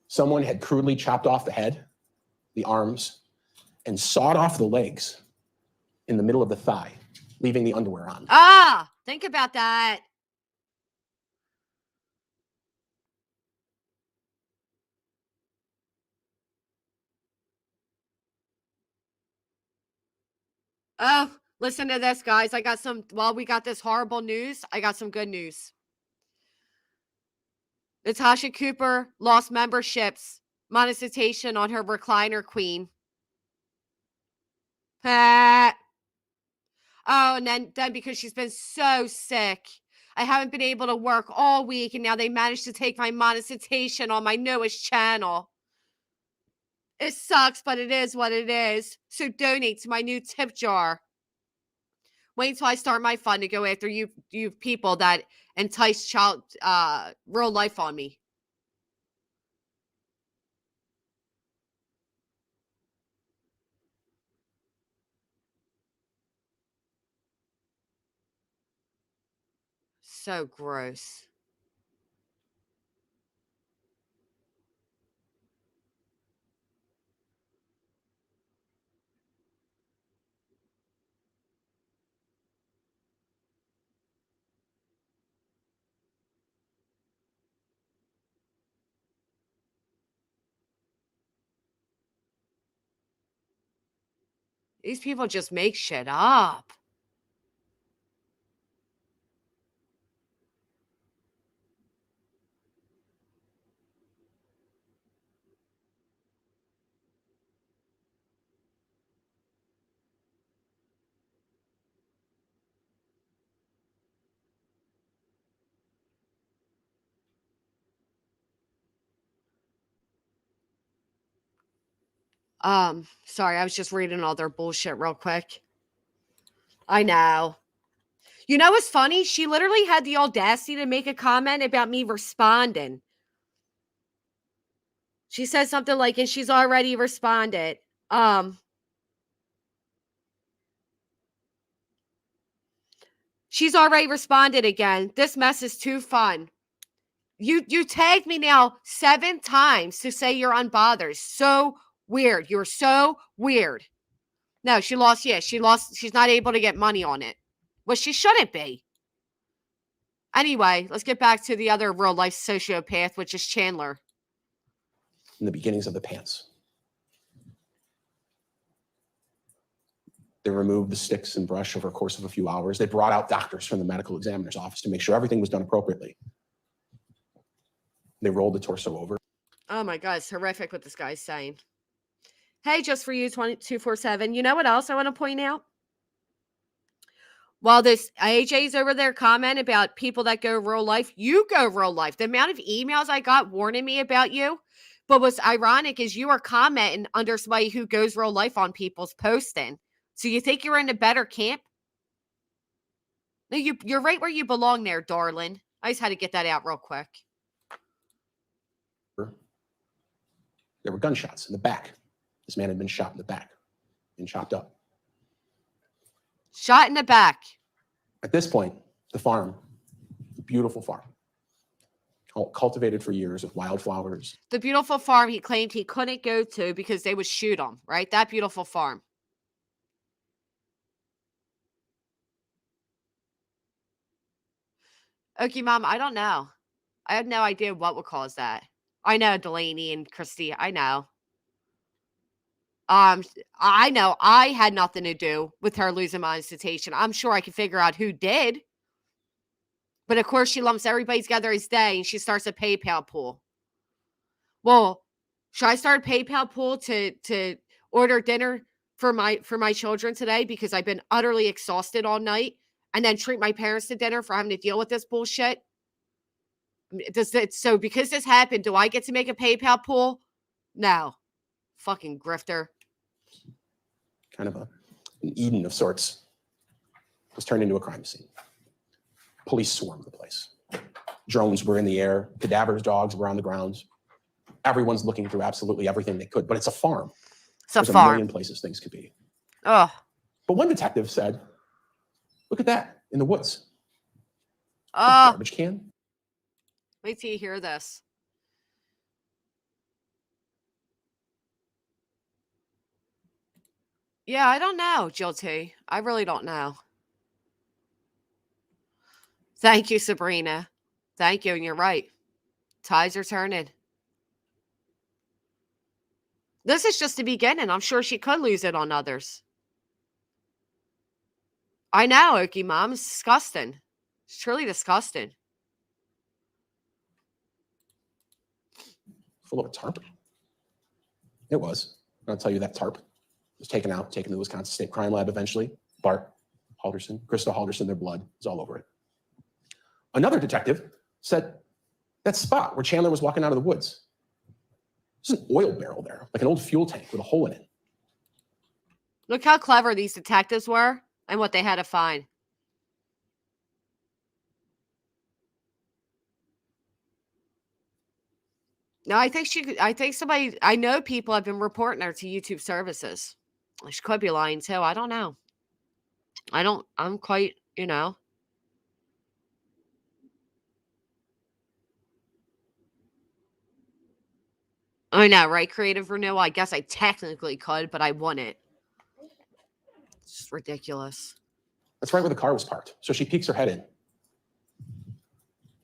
J: Someone had crudely chopped off the head, the arms, and sawed off the legs in the middle of the thigh leaving the underwear on.
A: Ah, think about that. Oh, listen to this, guys. I got some, while we got this horrible news, I got some good news. Natasha Cooper lost memberships, monetization on her recliner queen. Ah. Oh, and then because she's been so sick, I haven't been able to work all week, and now they managed to take my monetization on my newest channel. It sucks, but it is what it is. So donate to my new tip jar. Wait until I start my fund to go after you people that entice child real life on me. So gross. These people just make shit up. Sorry, I was just reading all their bullshit real quick. I know. You know what's funny? She literally had the audacity to make a comment about me responding. She said something like, and she's already responded. She's already responded again. This mess is too fun. You tagged me now 7 times to say you're unbothered. So weird. You're so weird. No, she lost. Yeah, she lost. She's not able to get money on it. Well, she shouldn't be. Anyway, let's get back to the other real life sociopath, which is Chandler.
J: In the beginnings of the pants. They removed the sticks and brush over a course of a few hours. They brought out doctors from the medical examiner's office to make sure everything was done appropriately. They rolled the torso over.
A: Oh my God, it's horrific what this guy's saying. Hey, just for you, 2247. You know what else I want to point out? While this AJ's over there comment about people that go real life, you go real life. The amount of emails I got warning me about you, but what's ironic is you are commenting under somebody who goes real life on people's posting. So you think you're in a better camp? No, you're right where you belong there, darling. I just had to get that out real quick.
J: There were gunshots in the back. This man had been shot in the back and chopped up.
A: Shot in the back.
J: At this point, the farm, the beautiful farm, cultivated for years with wildflowers.
A: The beautiful farm he claimed he couldn't go to because they would shoot him, right? That beautiful farm. Okay, Mom, I don't know. I have no idea what would cause that. I know Delaney and Christy. I know. I know I had nothing to do with her losing monetization. I'm sure I can figure out who did. But of course, she lumps everybody together as they, and she starts a PayPal pool. Well, should I start a PayPal pool to order dinner for my children today because I've been utterly exhausted all night, and then treat my parents to dinner for having to deal with this bullshit? So because this happened, do I get to make a PayPal pool? No. Fucking grifter.
J: Kind of an Eden of sorts. It was turned into a crime scene. Police swarmed the place. Drones were in the air. Cadavers, dogs were on the ground. Everyone's looking through absolutely everything they could, but it's a farm. There's a million places things could be.
A: Oh.
J: But one detective said, look at that in the woods.
A: Oh.
J: Garbage can.
A: Wait till you hear this. Yeah, I don't know, Jill T. I really don't know. Thank you, Sabrina. Thank you, and you're right. Tides are turning. This is just the beginning. I'm sure she could lose it on others. I know, Okie Mom. It's disgusting. It's truly disgusting.
J: Full of a tarp. It was. I'll tell you that tarp was taken out, taken to the Wisconsin State Crime Lab eventually. Bart Halderson, Krista Halderson, their blood is all over it. Another detective said that spot where Chandler was walking out of the woods, there's an oil barrel there, like an old fuel tank with a hole in it.
A: Look how clever these detectives were and what they had to find. No, I think I know people have been reporting her to YouTube services. She could be lying too. I don't know. I'm quite, I know, right? Creative renewal. I guess I technically could, but I wouldn't. It's just ridiculous.
J: That's right where the car was parked. So she peeks her head in.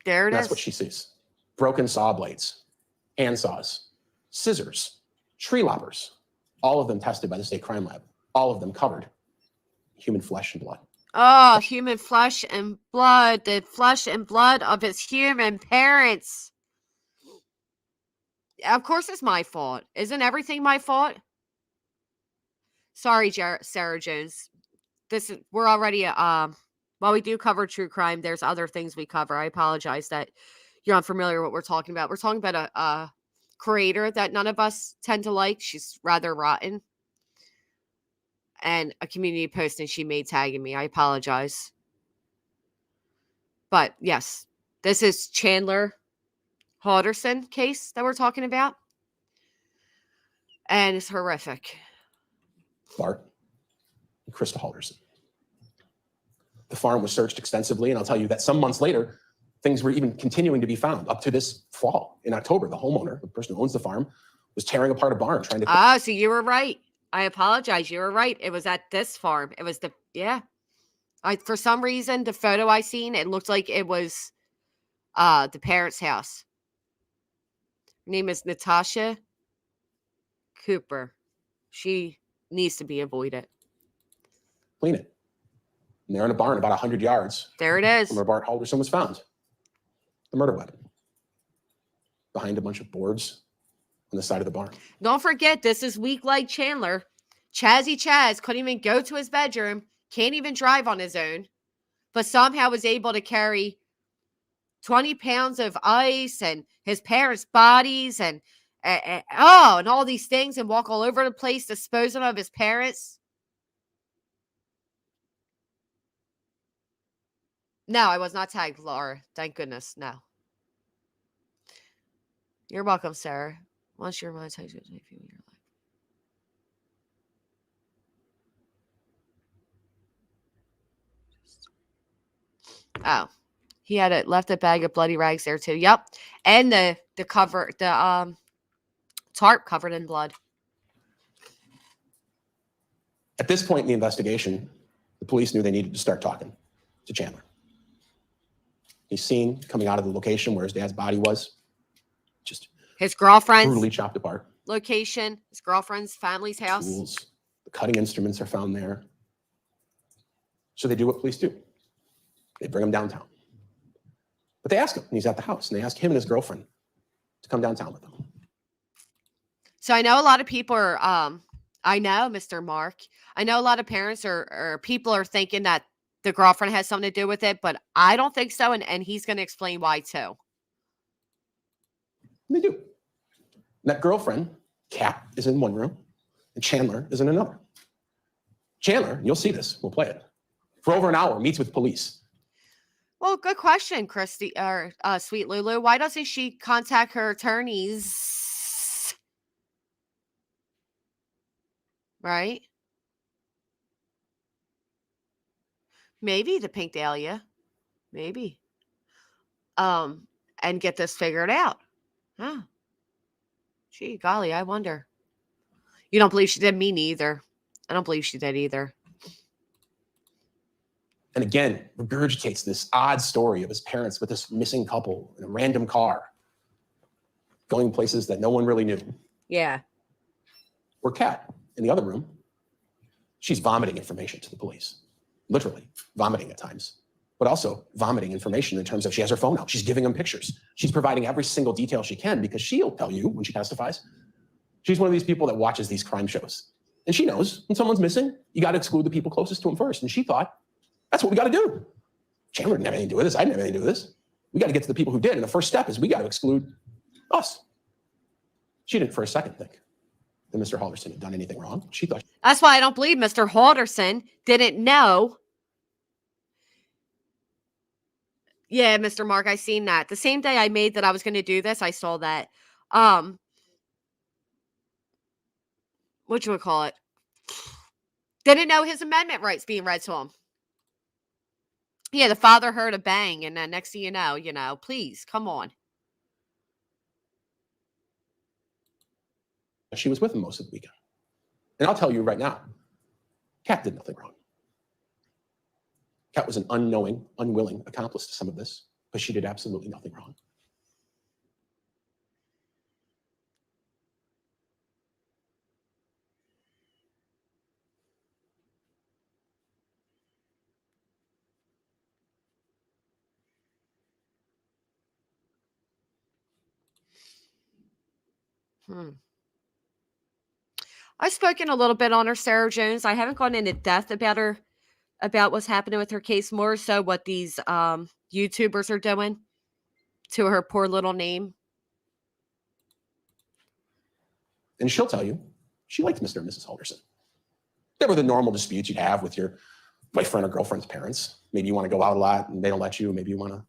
A: There it is.
J: That's what she sees. Broken saw blades, hand saws, scissors, tree loppers, all of them tested by the state crime lab, all of them covered in human flesh and blood.
A: Oh, human flesh and blood. The flesh and blood of his human parents. Of course it's my fault. Isn't everything my fault? Sorry, Sarah Jones. We're already while we do cover true crime, there's other things we cover. I apologize that you're unfamiliar with what we're talking about. We're talking about a creator that none of us tend to like. She's rather rotten. And a community post and she made tagging me. I apologize. But yes, this is Chandler Halderson case that we're talking about. And it's horrific.
J: Bart and Krista Halderson. The farm was searched extensively, and I'll tell you that some months later, things were even continuing to be found. Up to this fall, in October, the homeowner, the person who owns the farm, was tearing apart a barn trying to...
A: So you were right. I apologize. You were right. It was at this farm. It was for some reason, the photo I seen, it looked like it was the parents' house. Her name is Natasha Cooper. She needs to be avoided.
J: Clean it. And they're in a barn about 100 yards.
A: There it is.
J: From where Bart Halderson was found. The murder weapon. Behind a bunch of boards on the side of the barn.
A: Don't forget, this is weak like Chandler. Chazzy Chaz couldn't even go to his bedroom. Can't even drive on his own. But somehow was able to carry 20 pounds of ice and his parents' bodies and all these things and walk all over the place disposing of his parents. No, I was not tagged, Laura. Thank goodness. No. You're welcome, Sarah. Once you're monetized, if you in your life. Oh, he had left a bag of bloody rags there too. Yep, and the cover, the tarp covered in blood.
J: At this point in the investigation, the police knew they needed to start talking to Chandler. He's seen coming out of the location where his dad's body was, just
A: his girlfriend's
J: brutally chopped apart.
A: Location, his girlfriend's family's house.
J: Tools, the cutting instruments are found there. So they do what police do. They bring him downtown. But they ask him, and he's at the house, and they ask him and his girlfriend to come downtown with them.
A: So I know a lot of people are, I know, Mr. Mark, I know a lot of parents or people are thinking that the girlfriend has something to do with it, but I don't think so, and he's going to explain why too.
J: They do. And that girlfriend, Kat, is in one room, and Chandler is in another. Chandler, you'll see this, we'll play it, for over an hour, meets with police.
A: Well, good question, Christy, or Sweet Lulu. Why doesn't she contact her attorneys? Right? Maybe the Pink Dahlia. Maybe. And get this figured out. Huh. Gee, golly, I wonder. You don't believe she did? Me neither. I don't believe she did either.
J: and again regurgitates this odd story of his parents with this missing couple in a random car, going places that no one really knew.
A: Yeah.
J: Or Kat in the other room, she's vomiting information to the police, literally vomiting at times, but also vomiting information in terms of she has her phone out. She's giving them pictures. She's providing every single detail she can because she'll tell you when she testifies. She's one of these people that watches these crime shows. And she knows when someone's missing, you got to exclude the people closest to him first. And she thought, that's what we got to do. Chandler didn't have anything to do with this. I didn't have anything to do with this. We got to get to the people who did. And the first step is we got to exclude us. She didn't for a second think that Mr. Halderson had done anything wrong. She thought.
A: That's why I don't believe Mr. Halderson didn't know. Yeah, Mr. Mark, I seen that. The same day I made that I was going to do this, I saw that. Whatchamacallit? Didn't know his amendment rights being read to him. Yeah, the father heard a bang, and then next thing you know, please, come on.
J: She was with him most of the weekend. And I'll tell you right now, Kat did nothing wrong. Kat was an unknowing, unwilling accomplice to some of this, but she did absolutely nothing wrong.
A: I've spoken a little bit on her, Sarah Jones. I haven't gone into depth about her, about what's happening with her case, more so what these YouTubers are doing to her poor little name.
J: And she'll tell you, she liked Mr. and Mrs. Halderson. There were the normal disputes you'd have with your boyfriend or girlfriend's parents. Maybe you want to go out a lot and they don't let you. Maybe you want to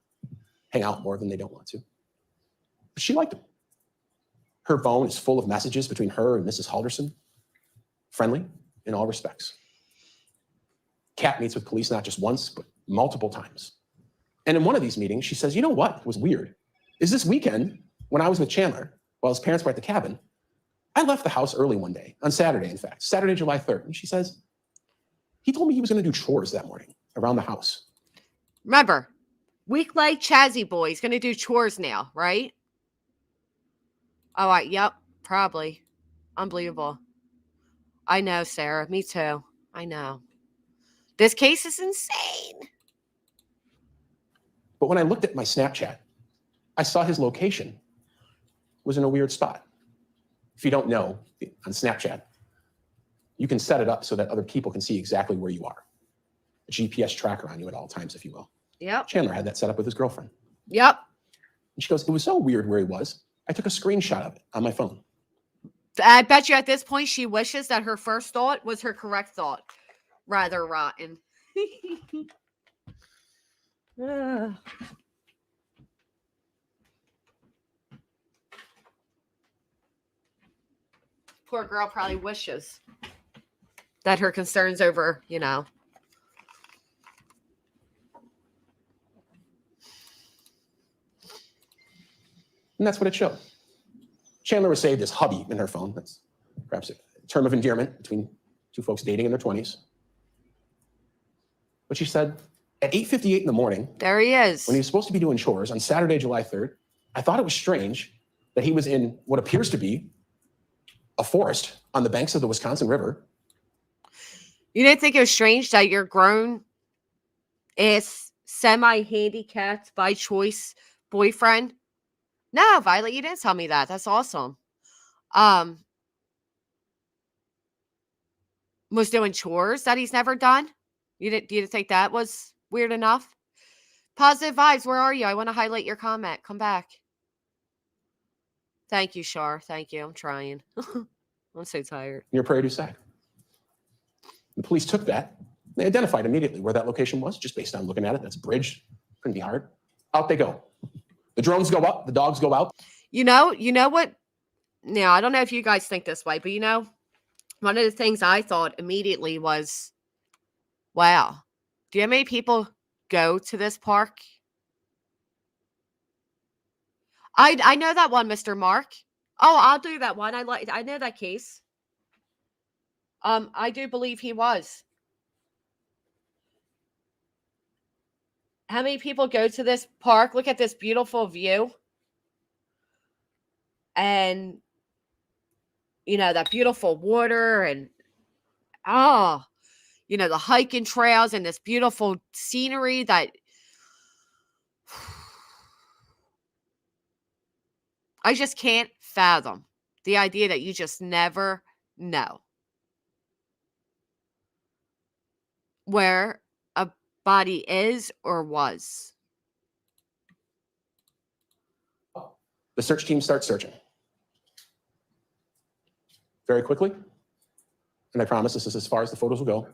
J: hang out more than they don't want to. But she liked them. Her phone is full of messages between her and Mrs. Halderson. Friendly in all respects. Kat meets with police not just once, but multiple times. And in one of these meetings, she says, you know what was weird? Is this weekend, when I was with Chandler, while his parents were at the cabin, I left the house early one day, on Saturday, in fact, Saturday, July 3rd. And she says, he told me he was going to do chores that morning around the house.
A: Remember, week-like Chazzy boy is going to do chores now, right? All right, yep, probably. Unbelievable. I know, Sarah. Me too. I know. This case is insane.
J: But when I looked at my Snapchat, I saw his location was in a weird spot. If you don't know, on Snapchat, you can set it up so that other people can see exactly where you are. A GPS tracker on you at all times, if you will.
A: Yep.
J: Chandler had that set up with his girlfriend.
A: Yep.
J: And she goes, it was so weird where he was. I took a screenshot of it on my phone.
A: I bet you at this point she wishes that her first thought was her correct thought. Rather rotten. Poor girl probably wishes that her concerns over, And
J: that's what it showed. Chandler was saved as hubby in her phone. That's perhaps a term of endearment between two folks dating in their 20s. But she said, at 8:58 in the morning,
A: there he is.
J: When he was supposed to be doing chores on Saturday, July 3rd, I thought it was strange that he was in what appears to be a forest on the banks of the Wisconsin River.
A: You didn't think it was strange that your grown ass semi-handicapped by choice boyfriend? No, Violet, you didn't tell me that. That's awesome. Was doing chores that he's never done? You didn't think that was weird enough? Positive vibes, where are you? I want to highlight your comment. Come back. Thank you, Shar. Thank you. I'm trying. I'm so tired.
J: Near Prairie du Sac. The police took that. They identified immediately where that location was, just based on looking at it. That's a bridge. Couldn't be hard. Out they go. The drones go up. The dogs go out.
A: You know what? Now, I don't know if you guys think this way, but one of the things I thought immediately was, wow, do you know how many people go to this park? I know that one, Mr. Mark. Oh, I'll do that one. I know that case. I do believe he was. How many people go to this park? Look at this beautiful view. And, you know, that beautiful water and, you know, the hiking trails and this beautiful scenery that I just can't fathom the idea that you just never know where a body is or was.
J: The search team starts searching. Very quickly, and I promise this is as far as the photos will go,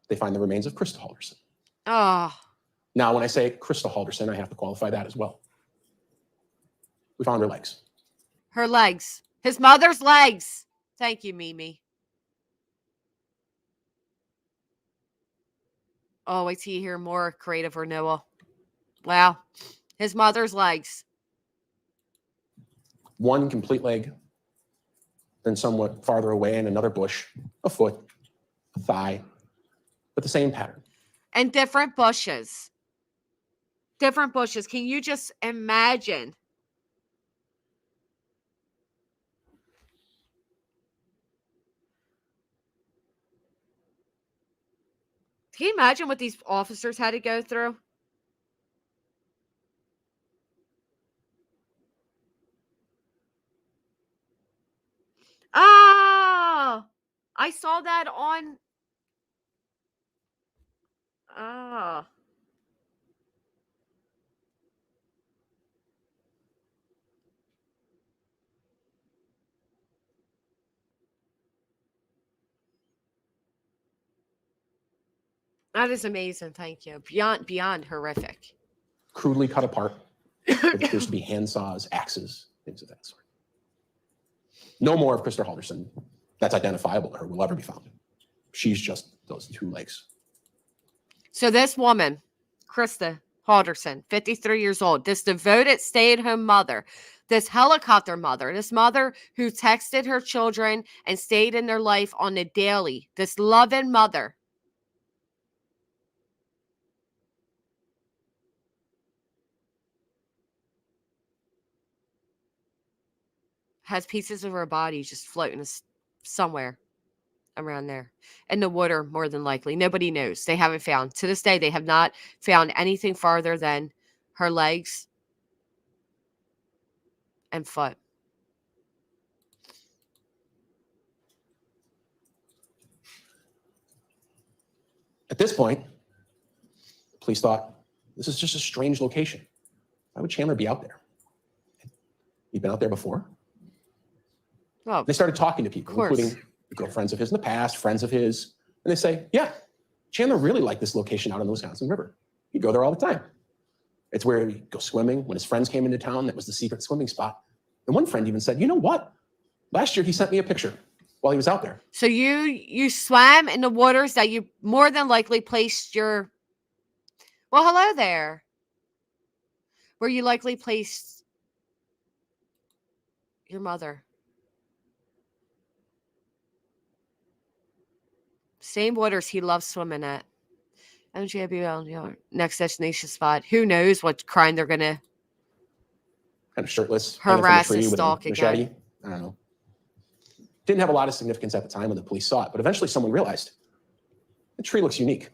J: they find the remains of Krista Halderson.
A: Oh,
J: Now, when I say Krista Halderson, I have to qualify that as well. We found her legs.
A: her legs. His mother's legs. Thank you, Mimi. Oh, wait till you hear more creative renewal. Wow. His mother's legs.
J: One complete leg, then somewhat farther away in another bush, a foot, a thigh, but the same pattern.
A: And different bushes. Different bushes. Can you just imagine? Can you imagine what these officers had to go through? Oh, I saw that on. Oh. That is amazing. Thank you. Beyond horrific.
J: Crudely cut apart. It appears to be hand saws, axes, things of that sort. No more of Krista Halderson that's identifiable to her will ever be found. She's just those two legs.
A: So this woman, Krista Halderson, 53 years old, this devoted stay-at-home mother, this helicopter mother, this mother who texted her children and stayed in their life on the daily, this loving mother. Has pieces of her body just floating somewhere around there in the water, more than likely. Nobody knows. They haven't found, to this day, they have not found anything farther than her legs and foot.
J: At this point, the police thought, this is just a strange location. Why would Chandler be out there? He'd been out there before.
A: Well,
J: They started talking to people, including girlfriends of his in the past, friends of his, and they say, yeah, Chandler really liked this location out on the Wisconsin River. He'd go there all the time. It's where he'd go swimming. When his friends came into town, that was the secret swimming spot. And one friend even said, you know what? Last year, he sent me a picture while he was out there.
A: so you swam in the waters that you more than likely placed your, well, hello there, where you likely placed your mother. Same waters he loves swimming at. MJBL, next destination spot. Who knows what crime they're gonna
J: Kind of shirtless, hanging from a
A: harass
J: tree
A: and
J: with a
A: stalk
J: machete.
A: again.
J: I don't know. Didn't have a lot of significance at the time when the police saw it, but eventually someone realized the tree looks unique.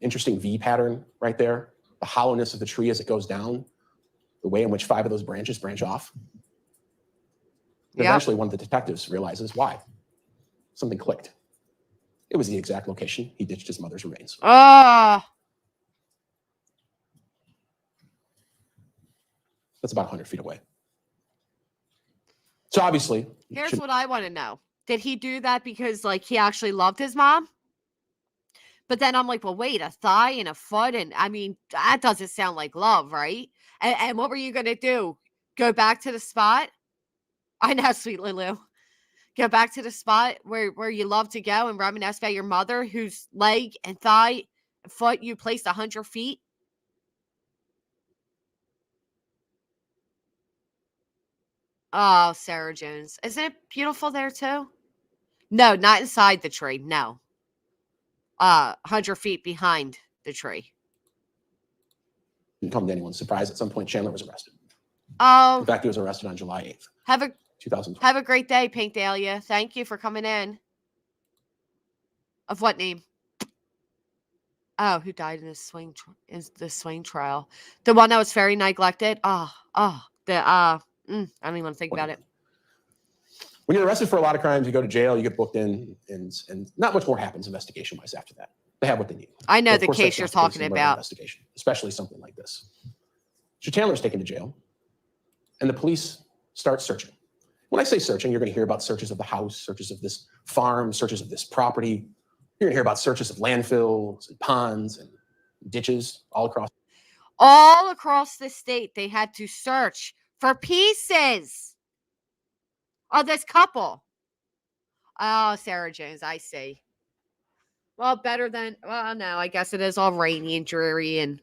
J: Interesting V pattern right there. The hollowness of the tree as it goes down. The way in which 5 of those branches branch off. And
A: Yeah.
J: eventually one of the detectives realizes why. Something clicked. It was the exact location he ditched his mother's remains.
A: Ah,
J: That's about 100 feet away. So obviously,
A: here's what I want to know. Did he do that because like he actually loved his mom? But then I'm like, well, wait, a thigh and a foot, and I mean, that doesn't sound like love, right? And what were you gonna do? Go back to the spot? I know, sweet Lulu. Go back to the spot where you love to go and reminisce about your mother, whose leg and thigh and foot you placed 100 feet. Oh, Sarah Jones. Isn't it beautiful there too? No, not inside the tree. No. 100 feet behind the tree.
J: Didn't come to anyone's surprise. At some point, Chandler was arrested. In
A: Oh,
J: fact, he was arrested on July 8th,
A: have a
J: 2020.
A: great day, Pink Dahlia. Thank you for coming in. Of what name? Oh, who died in the swing trial? The one that was very neglected. I don't even want to think about it.
J: When you're arrested for a lot of crimes, you go to jail, you get booked in, and not much more happens investigation-wise after that. They have what they need.
A: I know
J: But of
A: the
J: course,
A: case
J: that's
A: you're
J: not the case
A: talking
J: in a murder
A: about.
J: investigation, especially something like this. So Chandler's taken to jail, and the police start searching. When I say searching, you're going to hear about searches of the house, searches of this farm, searches of this property. You're going to hear about searches of landfills and ponds and ditches all across.
A: All across the state, they had to search for pieces of this couple. Oh, Sarah Jones, I see. Well, better than, well, no, I guess it is all rainy and dreary, and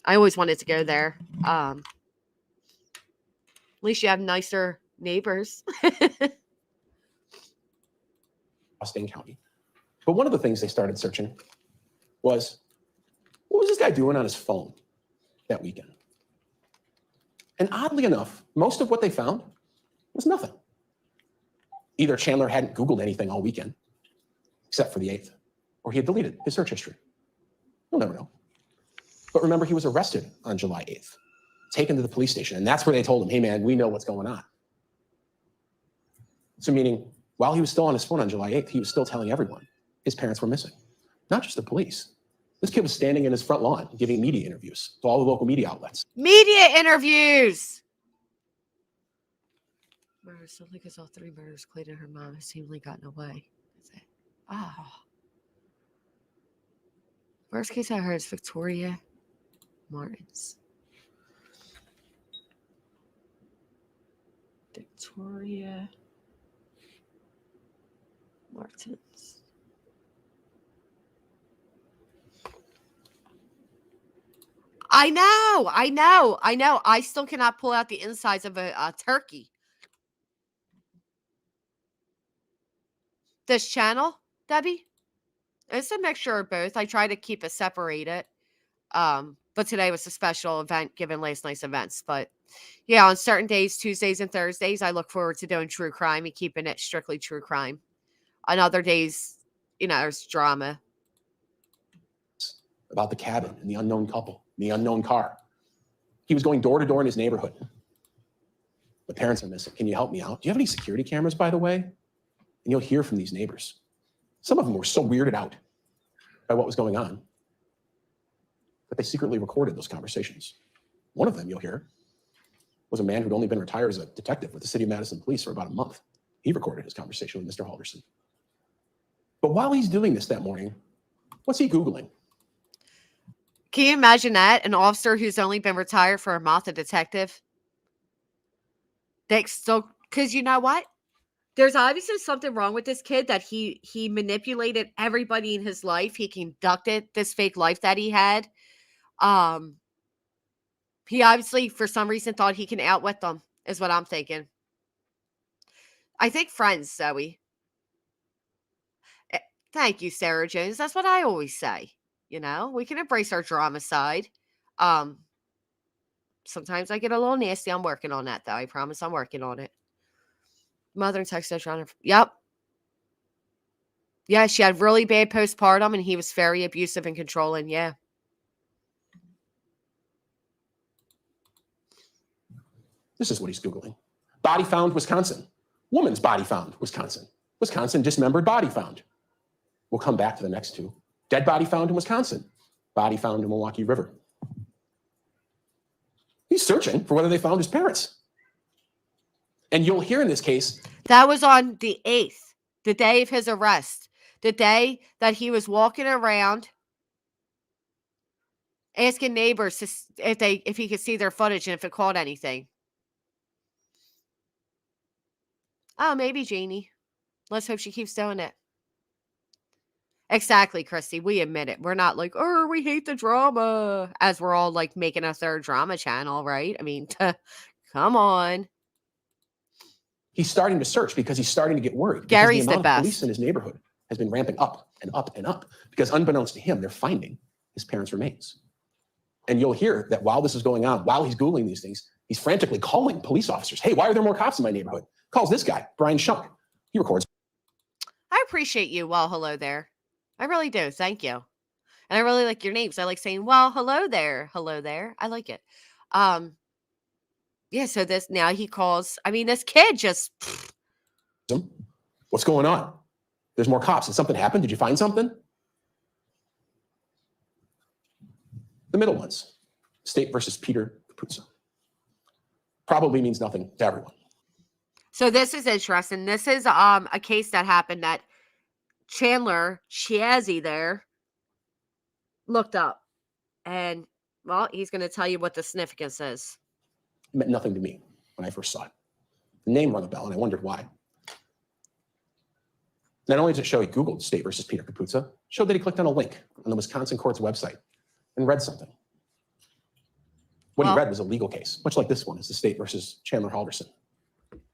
A: I always wanted to go there. At least you have nicer neighbors.
J: Dane County. But one of the things they started searching was, what was this guy doing on his phone that weekend? And oddly enough, most of what they found was nothing. Either Chandler hadn't Googled anything all weekend, except for the 8th, or he had deleted his search history. You'll never know. But remember, he was arrested on July 8th, taken to the police station, and that's where they told him, hey man, we know what's going on. So meaning, while he was still on his phone on July 8th, he was still telling everyone his parents were missing, not just the police. This kid was standing in his front lawn giving media interviews to all the local media outlets.
A: Media interviews! Murder simply because all 3 murders Clayton and her mom have seemingly gotten away. Worst case I heard is Victoria Martins. Victoria Martins. I know. I still cannot pull out the insides of a turkey. This channel, Debbie, it's a mixture of both. I try to keep it separated. But today was a special event given last night's events. But yeah, on certain days, Tuesdays and Thursdays, I look forward to doing true crime and keeping it strictly true crime. On other days, there's drama.
J: About the cabin and the unknown couple, the unknown car. He was going door to door in his neighborhood. The parents are missing. Can you help me out? Do you have any security cameras, by the way? And you'll hear from these neighbors. Some of them were so weirded out by what was going on that they secretly recorded those conversations. One of them, you'll hear, was a man who'd only been retired as a detective with the City of Madison Police for about a month. He recorded his conversation with Mr. Halderson. But while he's doing this that morning, what's he Googling?
A: Can you imagine that? An officer who's only been retired for a month, a detective? Because you know what? There's obviously something wrong with this kid that he manipulated everybody in his life. He conducted this fake life that he had. He obviously, for some reason, thought he can outwit them, is what I'm thinking. I think friends, Zoe. Thank you, Sarah Jones. That's what I always say. We can embrace our drama side. Sometimes I get a little nasty. I'm working on that, though. I promise I'm working on it. Mother and text trying to. Yep. Yeah, she had really bad postpartum, and he was very abusive and controlling. Yeah.
J: This is what he's Googling. Body found, Wisconsin. Woman's body found, Wisconsin. Wisconsin, dismembered body found. We'll come back to the next two. Dead body found in Wisconsin. Body found in Milwaukee River. He's searching for whether they found his parents. And you'll hear in this case.
A: That was on the 8th, the day of his arrest. The day that he was walking around asking neighbors if he could see their footage and if it caught anything. Oh, maybe Janie. Let's hope she keeps doing it. Exactly, Christy. We admit it. We're not like, oh, we hate the drama, as we're all like making a third drama channel, right? I mean, come on.
J: He's starting to search because he's starting to get worried.
A: Gary's
J: the amount
A: the
J: of
A: best.
J: Police in his neighborhood has been ramping up and up and up because unbeknownst to him, they're finding his parents' remains. And you'll hear that while this is going on, while he's Googling these things, he's frantically calling police officers. Hey, why are there more cops in my neighborhood? Calls this guy, Brian Shunk. He records.
A: I appreciate you. Well, hello there. I really do. Thank you. And I really like your names. I like saying, well, hello there. Hello there. I like it. Yeah, so this now he calls. I mean, this kid just.
J: What's going on? There's more cops. Did something happen? Did you find something? The middle ones, State versus Peter Capuzzo. Probably means nothing to everyone.
A: So this is interesting. This is a case that happened that Chandler Chiazzi there looked up. And, well, he's going to tell you what the significance is.
J: It meant nothing to me when I first saw it. The name rang a bell, and I wondered why. Not only did it show he Googled State versus Peter Capuzzo, it showed that he clicked on a link on the Wisconsin court's website and read something. What he read was a legal case, much like this one is the State versus Chandler Halderson.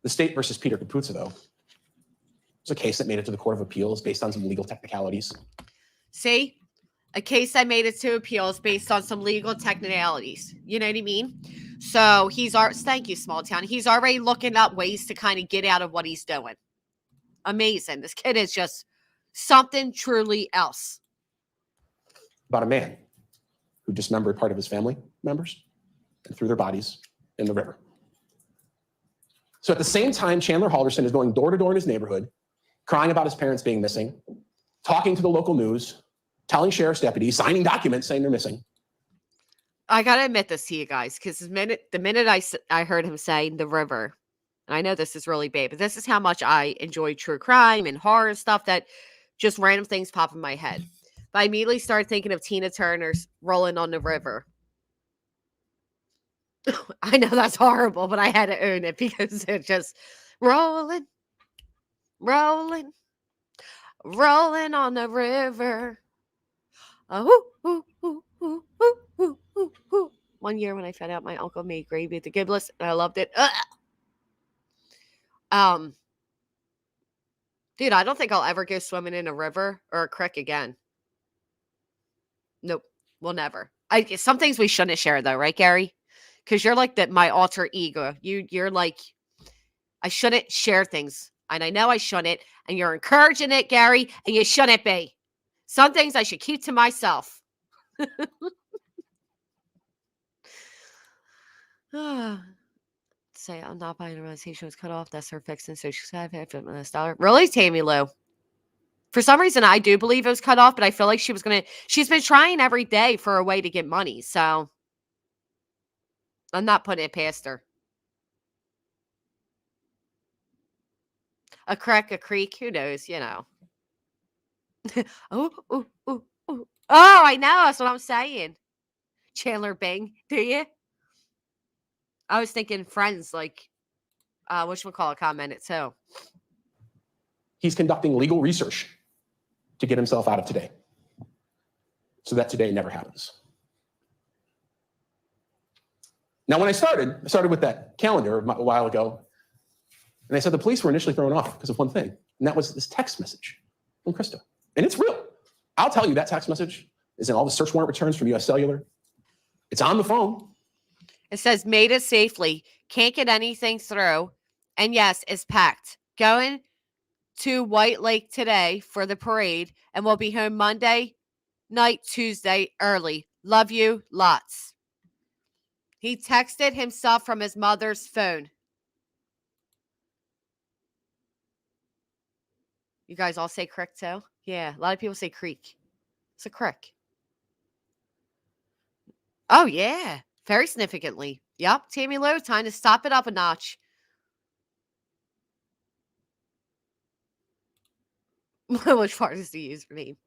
J: The State versus Peter Capuzzo, though, was a case that made it to the Court of Appeals based on some legal technicalities.
A: See? A case that made it to appeals based on some legal technicalities. You know what I mean? So thank you, small town. He's already looking up ways to kind of get out of what he's doing. Amazing. This kid is just something truly else.
J: About a man who dismembered part of his family members and threw their bodies in the river. So at the same time, Chandler Halderson is going door to door in his neighborhood, crying about his parents being missing, talking to the local news, telling sheriff's deputies, signing documents saying they're missing.
A: I got to admit this to you guys, because the minute I heard him saying the river, and I know this is really bad, but this is how much I enjoy true crime and horror stuff that just random things pop in my head. But I immediately started thinking of Tina Turner's Rolling on the River. I know that's horrible, but I had to own it because it's just rolling, rolling, rolling on the river. Oh, ooh, ooh, ooh, ooh, ooh, ooh, ooh. One year when I found out my uncle made gravy at the giblets, and I loved it. Dude, I don't think I'll ever go swimming in a river or a creek again. Nope, we'll never. Some things we shouldn't share though, right, Gary? Because you're like my alter ego. You're like, I shouldn't share things. And I know I shouldn't. And you're encouraging it, Gary. And you shouldn't be. Some things I should keep to myself. Say, I'm not buying a realization was cut off. That's her fixing. So she's got $50. Really, Tammy Lou? For some reason, I do believe it was cut off. But I feel like she's been trying every day for a way to get money. So I'm not putting it past her. A creek, who knows, you know. Oh, I know. That's what I'm saying. Chandler Bing, do you? I was thinking Friends, like, whatchamacallit commented too.
J: He's conducting legal research to get himself out of today, so that today never happens. Now, when I started with that calendar a while ago, and I said the police were initially thrown off because of one thing, and that was this text message from Krista. And it's real. I'll tell you, that text message is in all the search warrant returns from US Cellular. It's on the phone.
A: It says, made it safely. Can't get anything through. And yes, it's packed. Going to White Lake today for the parade, and we'll be home Monday night, Tuesday early. Love you, lots. He texted himself from his mother's phone. You guys all say crick too? Yeah, a lot of people say creek. It's a crick. Oh, yeah. Very significantly. Yep, Tammy Lou, time to stop it up a notch. Which part is the username?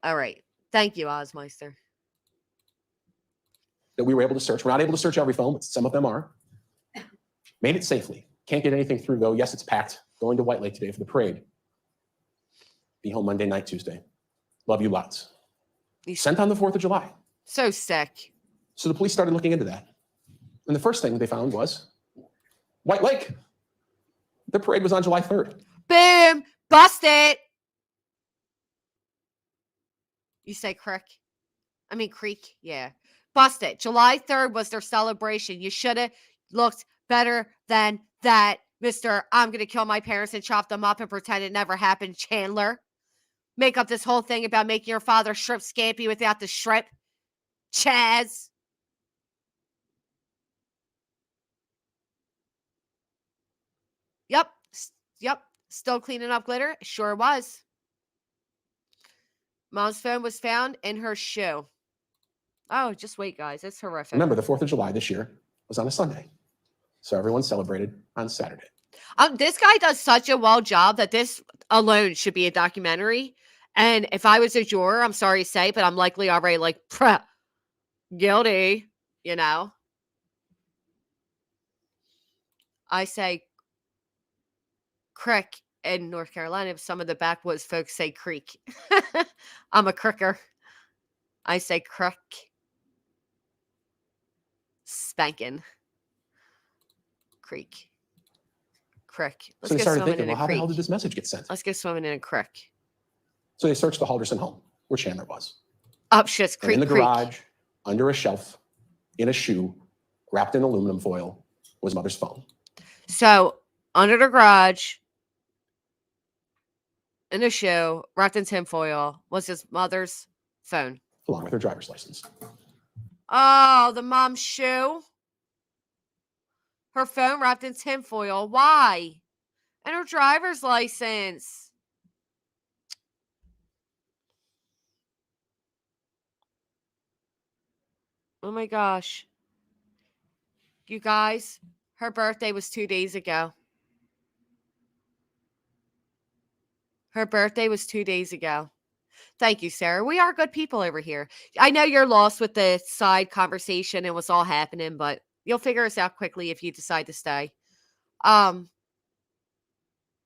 A: All right. Thank you, Ozmeister.
J: That we were able to search. We're not able to search every phone, but some of them are. Made it safely. Can't get anything through, though. Yes, it's packed. Going to White Lake today for the parade. Be home Monday night, Tuesday. Love you lots. Sent on the 4th of July.
A: So sick.
J: So the police started looking into that. And the first thing they found was White Lake. The parade was on July 3rd.
A: Boom. Bust it. You say crick. Creek. Yeah. Busted. July 3rd was their celebration. You should have looked better than that, Mr. I'm going to kill my parents and chop them up and pretend it never happened, Chandler. Make up this whole thing about making your father shrimp scampi without the shrimp. Chaz. Yep. Yep. Still cleaning up glitter? Sure was. Mom's phone was found in her shoe. Oh, just wait, guys. It's horrific.
J: Remember, the 4th of July this year was on a Sunday. So everyone celebrated on Saturday.
A: This guy does such a well job that this alone should be a documentary. And if I was a juror, I'm sorry to say, but I'm likely already like, guilty, you know? I say crick in North Carolina. Some of the backwoods folks say creek. I'm a cricker. I say crick. Spanking. Creek. Crick.
J: So they started thinking, well, how the hell did this message get sent?
A: Let's go swimming in a creek.
J: So they searched the Halderson home where Chandler was.
A: Up shit's creek.
J: And in the garage, under a shelf, in a shoe, wrapped in aluminum foil, was mother's phone.
A: So under the garage, in a shoe, wrapped in tinfoil, was his mother's phone.
J: Along with her driver's license.
A: Oh, the mom's shoe. Her phone wrapped in tinfoil. Why? And her driver's license. Oh my gosh. You guys, her birthday was 2 days ago. Her birthday was 2 days ago. Thank you, Sarah. We are good people over here. I know you're lost with the side conversation and what's all happening, but you'll figure us out quickly if you decide to stay.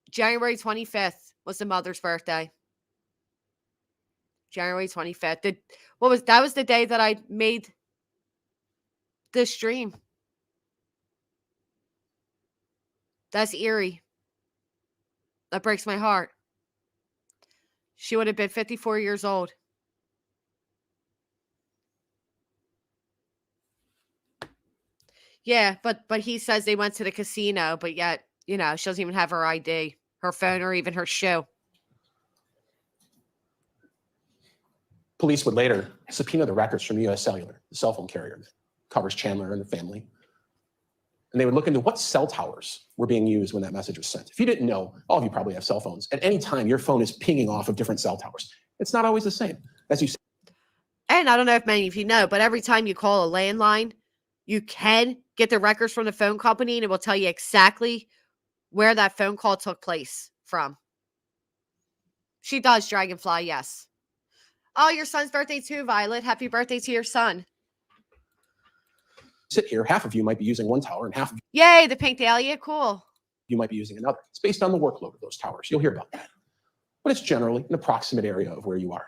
A: January 25th was the mother's birthday. January 25th. That was the day that I made this stream. That's eerie. That breaks my heart. She would have been 54 years old. Yeah, but he says they went to the casino, but yet, she doesn't even have her ID, her phone, or even her shoe.
J: Police would later subpoena the records from U.S. Cellular, the cell phone carrier that covers Chandler and the family. And they would look into what cell towers were being used when that message was sent. If you didn't know, all of you probably have cell phones. At any time, your phone is pinging off of different cell towers. It's not always the same. As you said.
A: And I don't know if many of you know, but every time you call a landline, you can get the records from the phone company and it will tell you exactly where that phone call took place from. She does, Dragonfly, yes. Oh, your son's birthday too, Violet. Happy birthday to your son.
J: Sit here, half of you might be using one tower and half of
A: Yay, the pink dahlia, cool.
J: you might be using another. It's based on the workload of those towers. You'll hear about that. But it's generally an approximate area of where you are.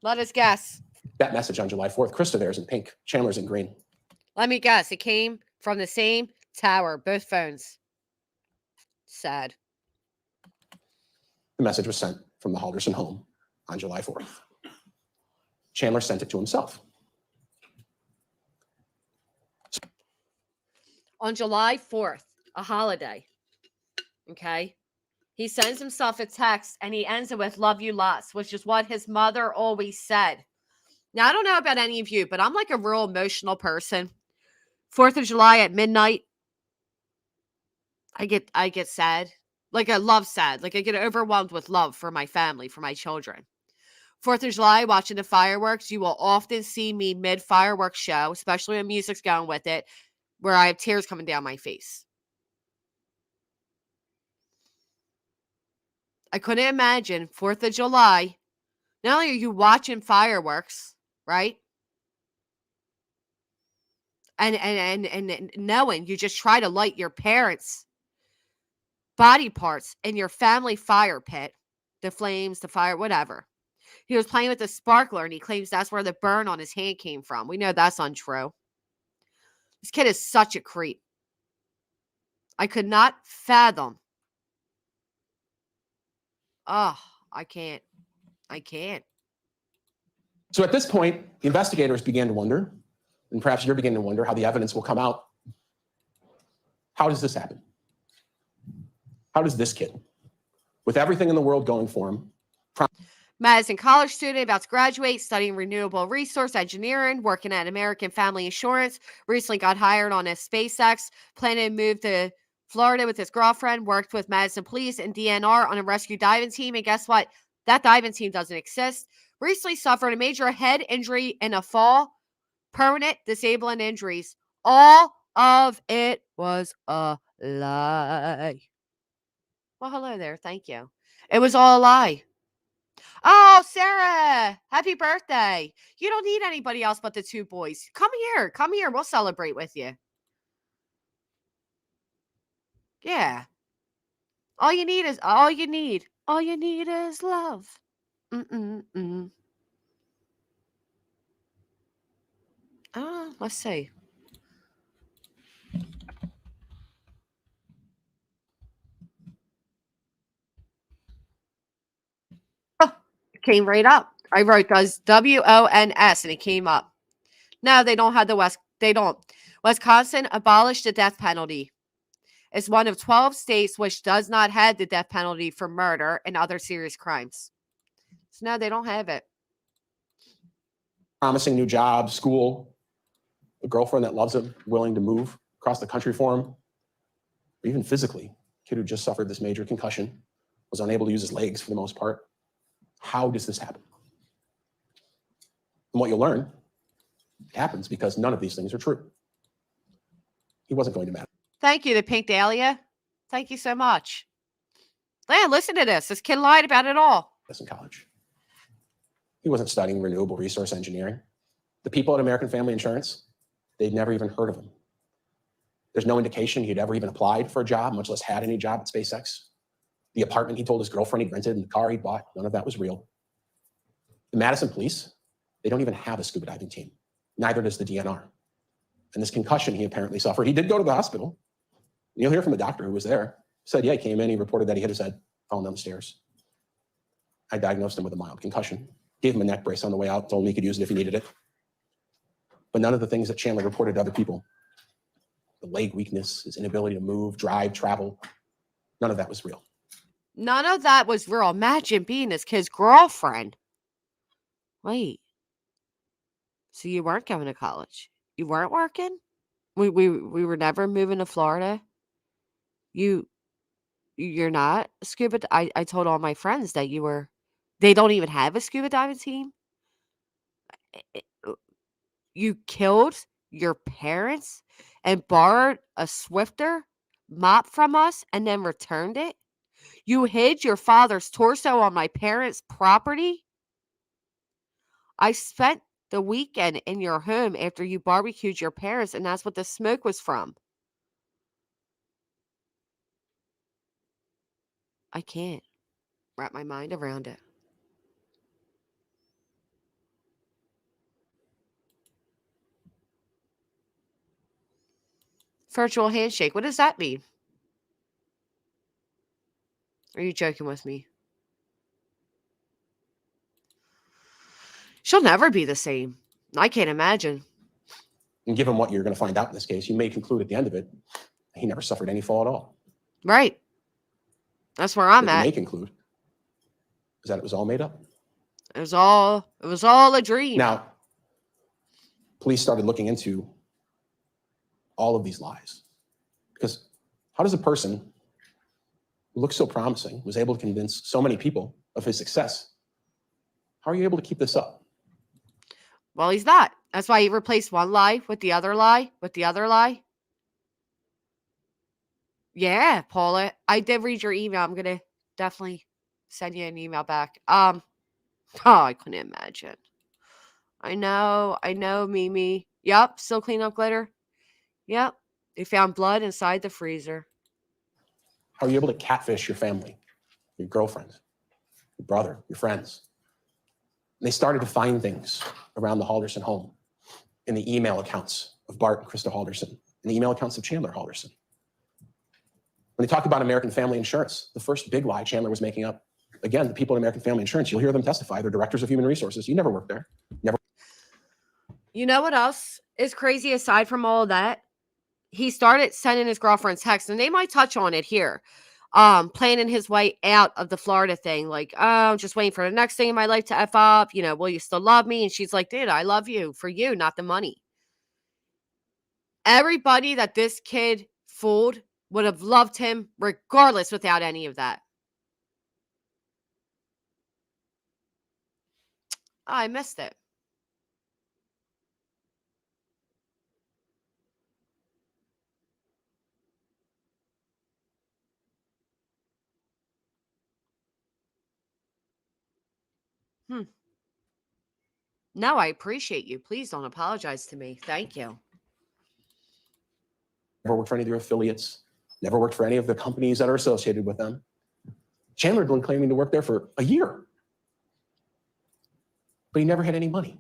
A: Let us guess.
J: That message on July 4th, Krista there's in pink, Chandler's in green.
A: Let me guess. It came from the same tower, both phones. Sad.
J: The message was sent from the Halderson home on July 4th. Chandler sent it to himself.
A: On July 4th, a holiday, okay, he sends himself a text and he ends it with "love you lots," which is what his mother always said. Now, I don't know about any of you, but I'm like a real emotional person. 4th of July at midnight, I get sad. Like I love sad. Like I get overwhelmed with love for my family, for my children. 4th of July, watching the fireworks, you will often see me mid-fireworks show, especially when music's going with it, where I have tears coming down my face. I couldn't imagine 4th of July. Not only are you watching fireworks, right? And knowing you just try to light your parents' body parts in your family fire pit, the flames, the fire, whatever. He was playing with a sparkler and he claims that's where the burn on his hand came from. We know that's untrue. This kid is such a creep. I could not fathom. Oh, I can't.
J: So at this point, the investigators began to wonder, and perhaps you're beginning to wonder how the evidence will come out. How does this happen? How does this kid, with everything in the world going for him,
A: Madison college student about to graduate, studying renewable resource engineering, working at American Family Insurance, recently got hired on a SpaceX, planning to move to Florida with his girlfriend, worked with Madison Police and DNR on a rescue diving team. And guess what? That diving team doesn't exist. Recently suffered a major head injury in a fall, permanent disabling injuries. All of it was a lie. Well, hello there. Thank you. It was all a lie. Oh, Sarah, happy birthday. You don't need anybody else but the two boys. Come here. Come here. We'll celebrate with you. Yeah. All you need is love. Let's see. Came right up. I wrote does WONS and it came up. No, they don't have they don't. Wisconsin abolished the death penalty. It's one of 12 states which does not have the death penalty for murder and other serious crimes. So no, they don't have it.
J: Promising new job, school, a girlfriend that loves him, willing to move across the country for him, or even physically, a kid who just suffered this major concussion, was unable to use his legs for the most part. How does this happen? And what you'll learn, it happens because none of these things are true. He wasn't going to matter.
A: Thank you, the Pink Dahlia. Thank you so much. Man, listen to this. This kid lied about it all.
J: In college. He wasn't studying renewable resource engineering. The people at American Family Insurance, they'd never even heard of him. There's no indication he'd ever even applied for a job, much less had any job at SpaceX. The apartment he told his girlfriend he rented and the car he bought, none of that was real. The Madison Police, they don't even have a scuba diving team. Neither does the DNR. And this concussion he apparently suffered, he did go to the hospital. You'll hear from the doctor who was there. Said, yeah, he came in, he reported that he hit his head, falling down the stairs. I diagnosed him with a mild concussion. Gave him a neck brace on the way out, told him he could use it if he needed it. But none of the things that Chandler reported to other people, the leg weakness, his inability to move, drive, travel, none of that was real.
A: None of that was real. Imagine being this kid's girlfriend. Wait. So you weren't going to college? You weren't working? We were never moving to Florida? You're not scuba? I told all my friends that you were. They don't even have a scuba diving team. You killed your parents and borrowed a Swifter mop from us and then returned it. You hid your father's torso on my parents' property. I spent the weekend in your home after you barbecued your parents, and that's what the smoke was from. I can't wrap my mind around it. Virtual handshake. What does that mean? Are you joking with me? She'll never be the same. I can't imagine.
J: And given what you're going to find out in this case, you may conclude at the end of it, he never suffered any fall at all.
A: Right. That's where I'm at.
J: You may conclude is that it was all made up.
A: It was all a dream.
J: Now, police started looking into all of these lies. Because how does a person who looks so promising, was able to convince so many people of his success, how are you able to keep this up?
A: Well, he's not. That's why he replaced one lie with the other lie with the other lie. Yeah, Paula, I did read your email. I'm going to definitely send you an email back. Oh, I couldn't imagine. I know, Mimi. Yep, still clean up glitter. Yep, they found blood inside the freezer.
J: How are you able to catfish your family, your girlfriend, your brother, your friends? And they started to find things around the Halderson home in the email accounts of Bart and Krista Halderson, in the email accounts of Chandler Halderson. When they talk about American Family Insurance, the first big lie Chandler was making up, again, the people at American Family Insurance, you'll hear them testify. They're directors of human resources. You never worked there.
A: You know what else is crazy aside from all of that? He started sending his girlfriend texts, and they might touch on it here. Planning his way out of the Florida thing, like, oh, I'm just waiting for the next thing in my life to F up. You know, will you still love me? And she's like, dude, I love you for you, not the money. Everybody that this kid fooled would have loved him regardless without any of that. Oh, I missed it. No, I appreciate you. Please don't apologize to me. Thank you.
J: Never worked for any of their affiliates, never worked for any of the companies that are associated with them. Chandler had been claiming to work there for a year, but he never had any money. And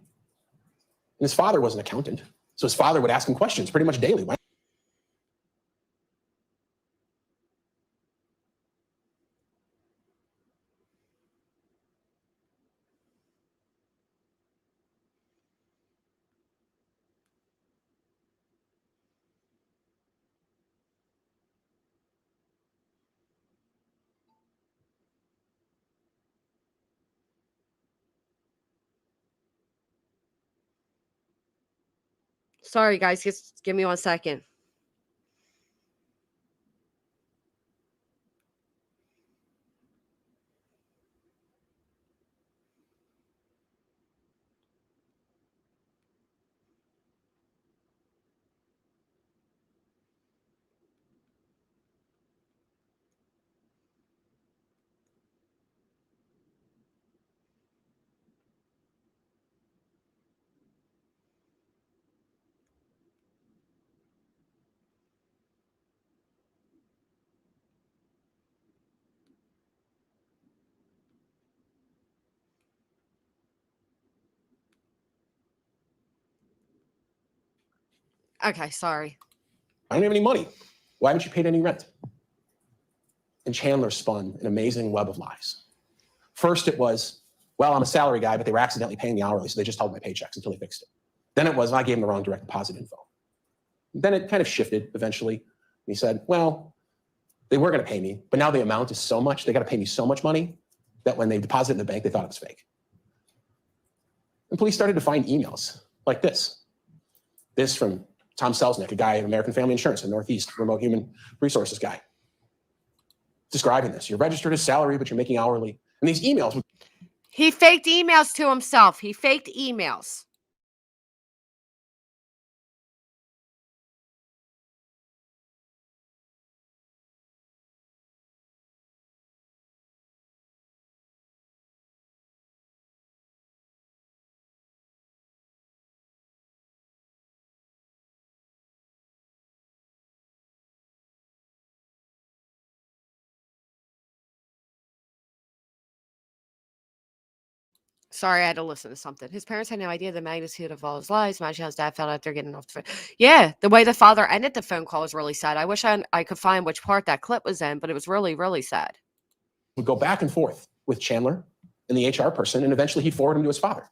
J: his father was an accountant, so his father would ask him questions pretty much daily.
A: Sorry, guys. Just give me 1 second. Okay, sorry.
J: I don't have any money. Why haven't you paid any rent? And Chandler spun an amazing web of lies. First, it was, well, I'm a salary guy, but they were accidentally paying me hourly, so they just held my paychecks until they fixed it. Then it was, I gave them the wrong direct deposit info. Then it kind of shifted eventually. And he said, well, they were going to pay me, but now the amount is so much, they got to pay me so much money that when they deposited in the bank, they thought it was fake. And police started to find emails like this. This from Tom Selznick, a guy at American Family Insurance in the Northeast, remote human resources guy, describing this. You're registered as salary, but you're making hourly. And these emails.
A: He faked emails to himself. He faked emails. Sorry, I had to listen to something. His parents had no idea the magnitude of all his lies. Imagine how his dad felt after getting off the phone. Yeah, the way the father ended the phone call was really sad. I wish I could find which part that clip was in, but it was really, really sad.
J: Would go back and forth with Chandler and the HR person, and eventually he'd forward him to his father.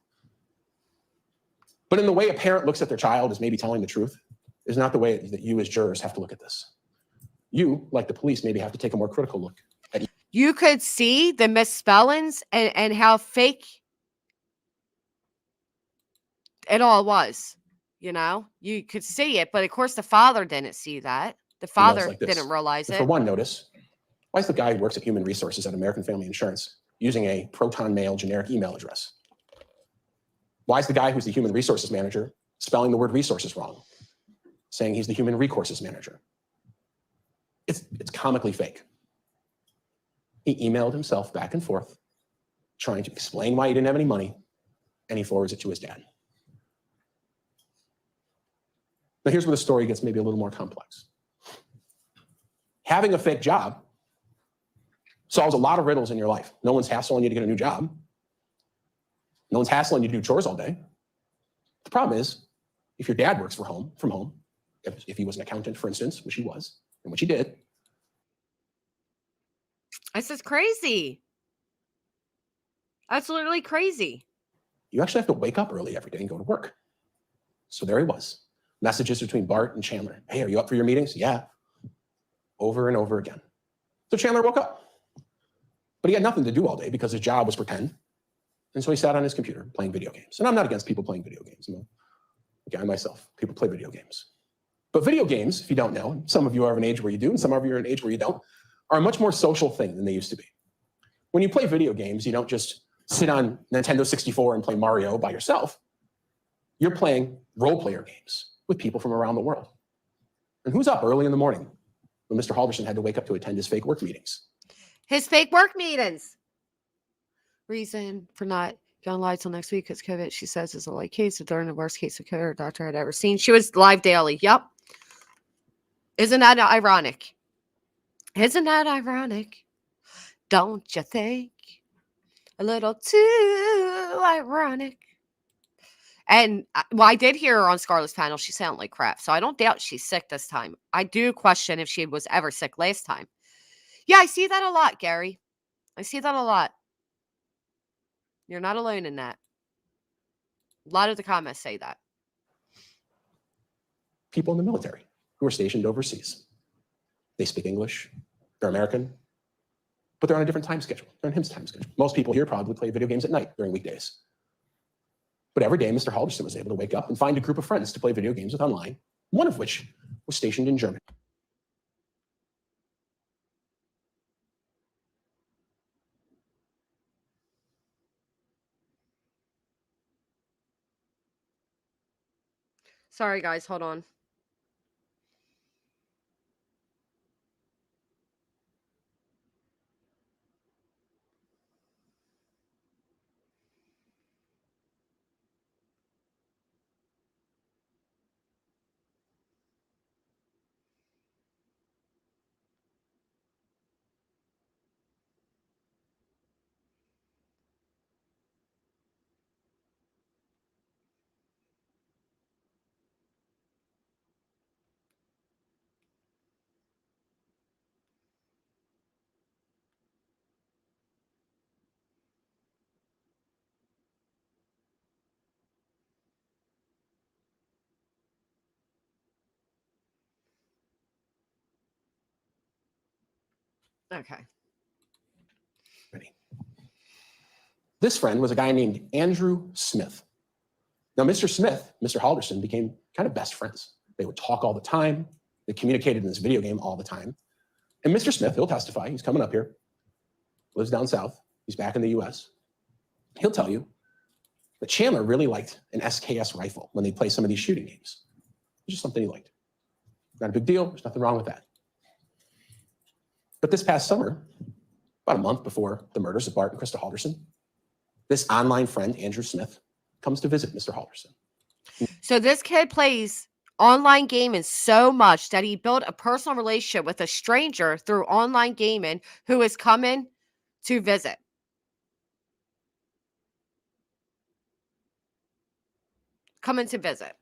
J: But in the way a parent looks at their child as maybe telling the truth is not the way that you as jurors have to look at this. You, like the police, maybe have to take a more critical look at it.
A: You could see the misspellings and how fake it all was. You know, you could see it, but of course the father didn't see that. The father
J: Like
A: didn't realize it.
J: For one, notice, why is the guy who works at Human Resources at American Family Insurance using a Proton Mail generic email address? Why is the guy who's the Human Resources manager spelling the word resources wrong, saying he's the Human Recourses manager? It's comically fake. He emailed himself back and forth, trying to explain why he didn't have any money, and he forwards it to his dad. Now, here's where the story gets maybe a little more complex. Having a fake job solves a lot of riddles in your life. No one's hassling you to get a new job. No one's hassling you to do chores all day. The problem is, if your dad works from home, if he was an accountant, for instance, which he was, and which he did.
A: This is crazy. That's literally crazy.
J: You actually have to wake up early every day and go to work. So there he was. Messages between Bart and Chandler. Hey, are you up for your meetings? Yeah. Over and over again. So Chandler woke up. But he had nothing to do all day because his job was pretend. And so he sat on his computer playing video games. And I'm not against people playing video games. I'm a guy myself. People play video games. But video games, if you don't know, and some of you are of an age where you do, and some of you are an age where you don't, are a much more social thing than they used to be. When you play video games, you don't just sit on Nintendo 64 and play Mario by yourself. You're playing role-player games with people from around the world. And who's up early in the morning when Mr. Halderson had to wake up to attend his fake work meetings?
A: His fake work meetings. Reason for not going live till next week because COVID, she says, is a light case. If they're in the worst case of COVID her doctor had ever seen. She was live daily. Yep. Isn't that ironic? Isn't that ironic? Don't you think? A little too ironic. And well, I did hear her on Scarlett's panel. She sounded like crap. So I don't doubt she's sick this time. I do question if she was ever sick last time. Yeah, I see that a lot, Gary. I see that a lot. You're not alone in that. A lot of the comments say that.
J: People in the military who are stationed overseas. They speak English. They're American. But they're on a different time schedule. They're on his time schedule. Most people here probably play video games at night during weekdays. But every day, Mr. Halderson was able to wake up and find a group of friends to play video games with online, one of which was stationed in Germany.
A: Sorry, guys. Hold on. Okay.
J: This friend was a guy named Andrew Smith. Now, Mr. Smith, Mr. Halderson became kind of best friends. They would talk all the time. They communicated in this video game all the time. And Mr. Smith, he'll testify. He's coming up here, lives down south. He's back in the US. He'll tell you that Chandler really liked an SKS rifle when they play some of these shooting games. It's just something he liked. Not a big deal. There's nothing wrong with that. But this past summer, about a month before the murders of Bart and Krista Halderson, this online friend, Andrew Smith, comes to visit Mr. Halderson.
A: So this kid plays online gaming so much that he built a personal relationship with a stranger through online gaming who is coming to visit. Coming to visit.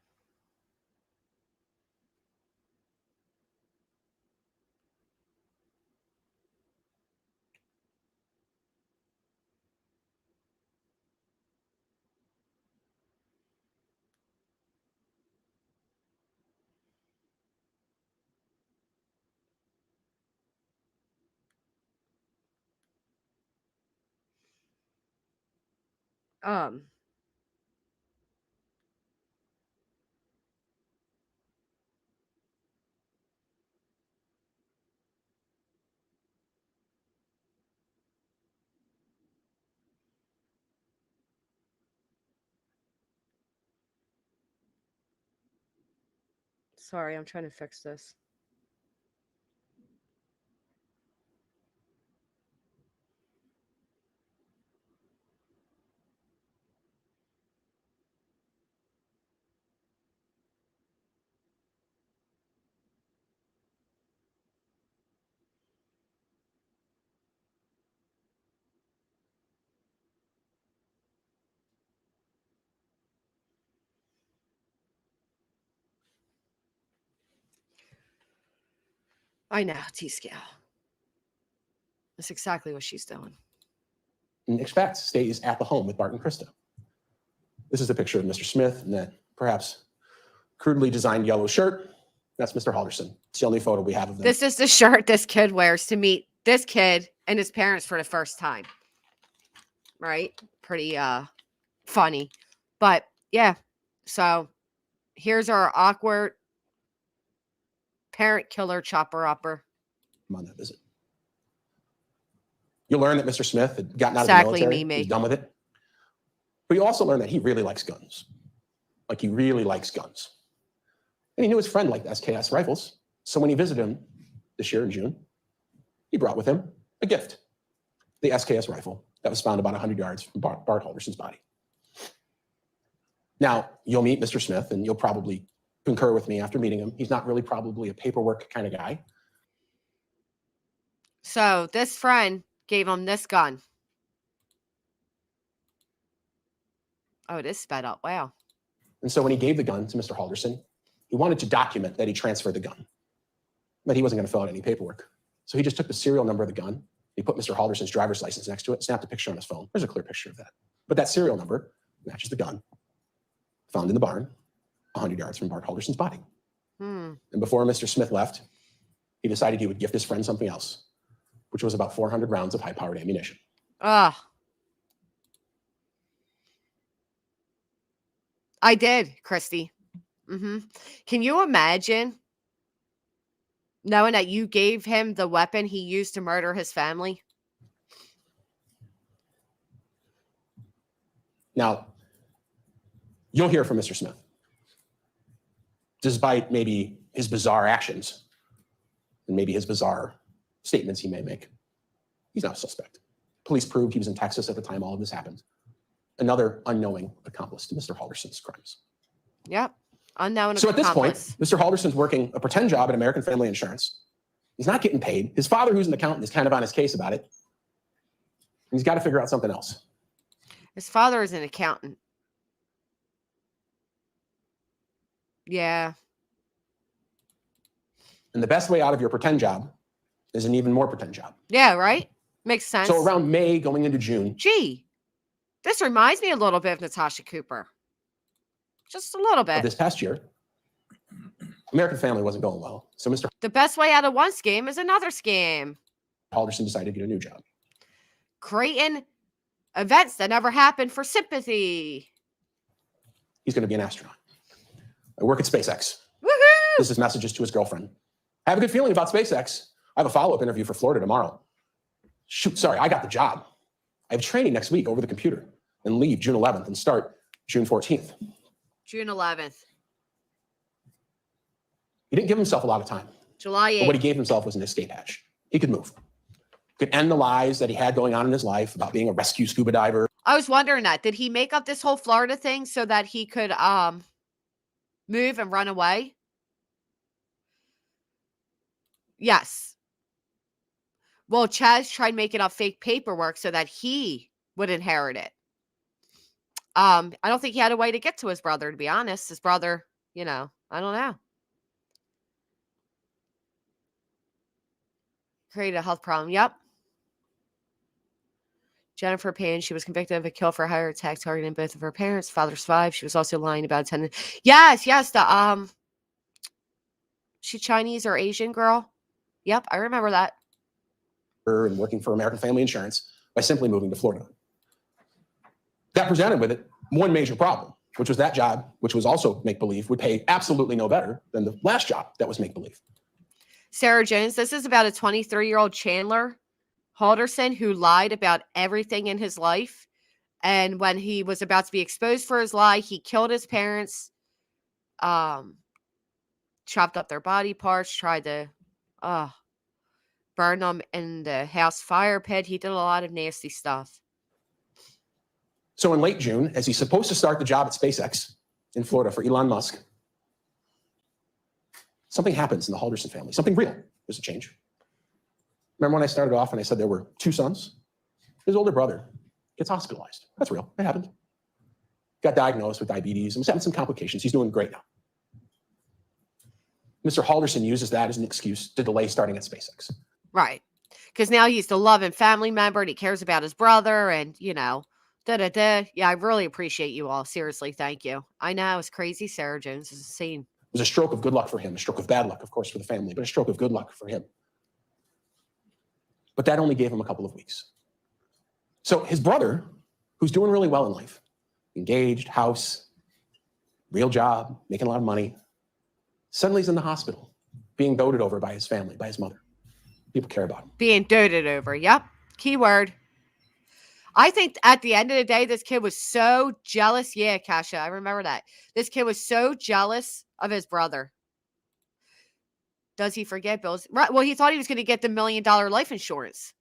A: Sorry, I'm trying to fix this. I know, T-scale. That's exactly what she's doing.
J: And expect stays at the home with Bart and Krista. This is a picture of Mr. Smith and that perhaps crudely designed yellow shirt. That's Mr. Halderson. It's the only photo we have of them.
A: This is the shirt this kid wears to meet this kid and his parents for the first time. Right? Pretty funny. But yeah. So here's our awkward parent killer chopper upper.
J: On that visit. You'll learn that Mr. Smith had gotten out
A: Exactly,
J: of the military.
A: me.
J: He's done with it. But you also learn that he really likes guns. Like he really likes guns. And he knew his friend liked SKS rifles. So when he visited him this year in June, he brought with him a gift. The SKS rifle that was found about 100 yards from Bart Halderson's body. Now, you'll meet Mr. Smith and you'll probably concur with me after meeting him. He's not really probably a paperwork kind of guy.
A: So this friend gave him this gun. Oh, it is sped up. Wow.
J: And so when he gave the gun to Mr. Halderson, he wanted to document that he transferred the gun. But he wasn't going to fill out any paperwork. So he just took the serial number of the gun. He put Mr. Halderson's driver's license next to it, snapped a picture on his phone. There's a clear picture of that. But that serial number matches the gun found in the barn 100 yards from Bart Halderson's body. And before Mr. Smith left, he decided he would gift his friend something else, which was about 400 rounds of high-powered ammunition.
A: I did, Christy. Can you imagine knowing that you gave him the weapon he used to murder his family?
J: Now, you'll hear from Mr. Smith. Despite maybe his bizarre actions and maybe his bizarre statements he may make, he's not a suspect. Police proved he was in Texas at the time all of this happened. Another unknowing accomplice to Mr. Halderson's crimes.
A: Yep. Unknown
J: So at this point,
A: accomplice.
J: Mr. Halderson's working a pretend job at American Family Insurance. He's not getting paid. His father, who's an accountant, is kind of on his case about it. And he's got to figure out something else.
A: His father is an accountant. Yeah.
J: And the best way out of your pretend job is an even more pretend job.
A: Yeah, right? Makes sense.
J: So around May going into June,
A: Gee, this reminds me a little bit of Natasha Cooper. Just a little
J: of
A: bit.
J: this past year, American Family wasn't going well. So Mr.
A: The best way out of one scam is another scam.
J: Halderson decided to get a new job.
A: Creating events that never happened for sympathy.
J: He's going to be an astronaut. I work at SpaceX.
A: Woohoo!
J: This is messages to his girlfriend. I have a good feeling about SpaceX. I have a follow-up interview for Florida tomorrow. Shoot, sorry, I got the job. I have training next week over the computer and leave June 11th and start June 14th.
A: June 11th.
J: He didn't give himself a lot of time.
A: July 8th.
J: But what he gave himself was an escape hatch. He could move. Could end the lies that he had going on in his life about being a rescue scuba diver.
A: I was wondering that. Did he make up this whole Florida thing so that he could move and run away? Yes. Well, Chaz tried making up fake paperwork so that he would inherit it. I don't think he had a way to get to his brother, to be honest. His brother, I don't know. Created a health problem. Yep. Jennifer Payne, she was convicted of a kill for hire attack targeting both of her parents. Father survived. She was also lying about attending. Yes, the she Chinese or Asian girl. Yep, I remember that.
J: And working for American Family Insurance by simply moving to Florida. That presented with it one major problem, which was that job, which was also make-believe, would pay absolutely no better than the last job that was make-believe.
A: Sarah Jones, this is about a 23-year-old Chandler Halderson who lied about everything in his life. And when he was about to be exposed for his lie, he killed his parents, chopped up their body parts, tried to burn them in the house fire pit. He did a lot of nasty stuff.
J: So in late June, as he's supposed to start the job at SpaceX in Florida for Elon Musk, something happens in the Halderson family, something real. There's a change. Remember when I started off and I said there were two sons? His older brother gets hospitalized. That's real. It happened. Got diagnosed with diabetes and was having some complications. He's doing great now. Mr. Halderson uses that as an excuse to delay starting at SpaceX.
A: Right. Because now he's the loving family member and he cares about his brother and, Da-da-da. Yeah, I really appreciate you all. Seriously, thank you. I know, it's crazy. Sarah Jones is insane.
J: It was a stroke of good luck for him, a stroke of bad luck, of course, for the family, but a stroke of good luck for him. But that only gave him a couple of weeks. So his brother, who's doing really well in life, engaged, house, real job, making a lot of money, suddenly he's in the hospital, being doted over by his family, by his mother. People care about him.
A: Being doted over. Yep. Keyword. I think at the end of the day, this kid was so jealous. Yeah, Kasha, I remember that. This kid was so jealous of his brother. Does he forget Bill's? Right. Well, he thought he was going to get the $1 million life insurance.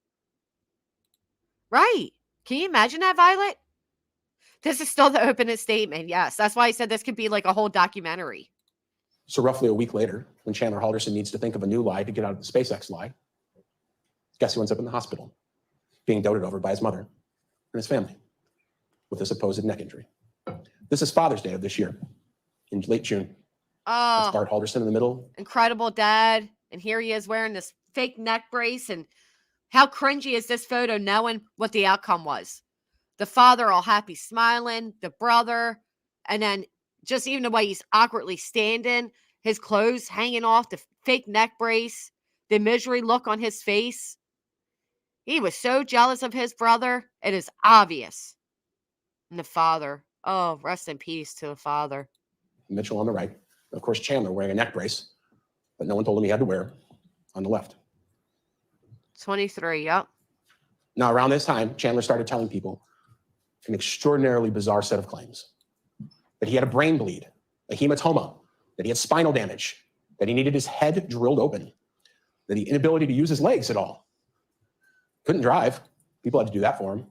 A: Right. Can you imagine that, Violet? This is still the openest statement. Yes. That's why I said this could be like a whole documentary.
J: So roughly a week later, when Chandler Halderson needs to think of a new lie to get out of the SpaceX lie, guess who ends up in the hospital? Being doted over by his mother and his family with a supposed neck injury. This is Father's Day of this year, in late June.
A: Oh,
J: That's Bart Halderson in the middle.
A: incredible dad. And here he is wearing this fake neck brace. And how cringy is this photo knowing what the outcome was? The father all happy, smiling, the brother, and then just even the way he's awkwardly standing, his clothes hanging off, the fake neck brace, the misery look on his face. He was so jealous of his brother. It is obvious. And the father. Oh, rest in peace to the father.
J: Mitchell on the right. Of course, Chandler wearing a neck brace, but no one told him he had to wear on the left.
A: 23, yep.
J: Now, around this time, Chandler started telling people an extraordinarily bizarre set of claims. That he had a brain bleed, a hematoma, that he had spinal damage, that he needed his head drilled open, that he had inability to use his legs at all. Couldn't drive. People had to do that for him.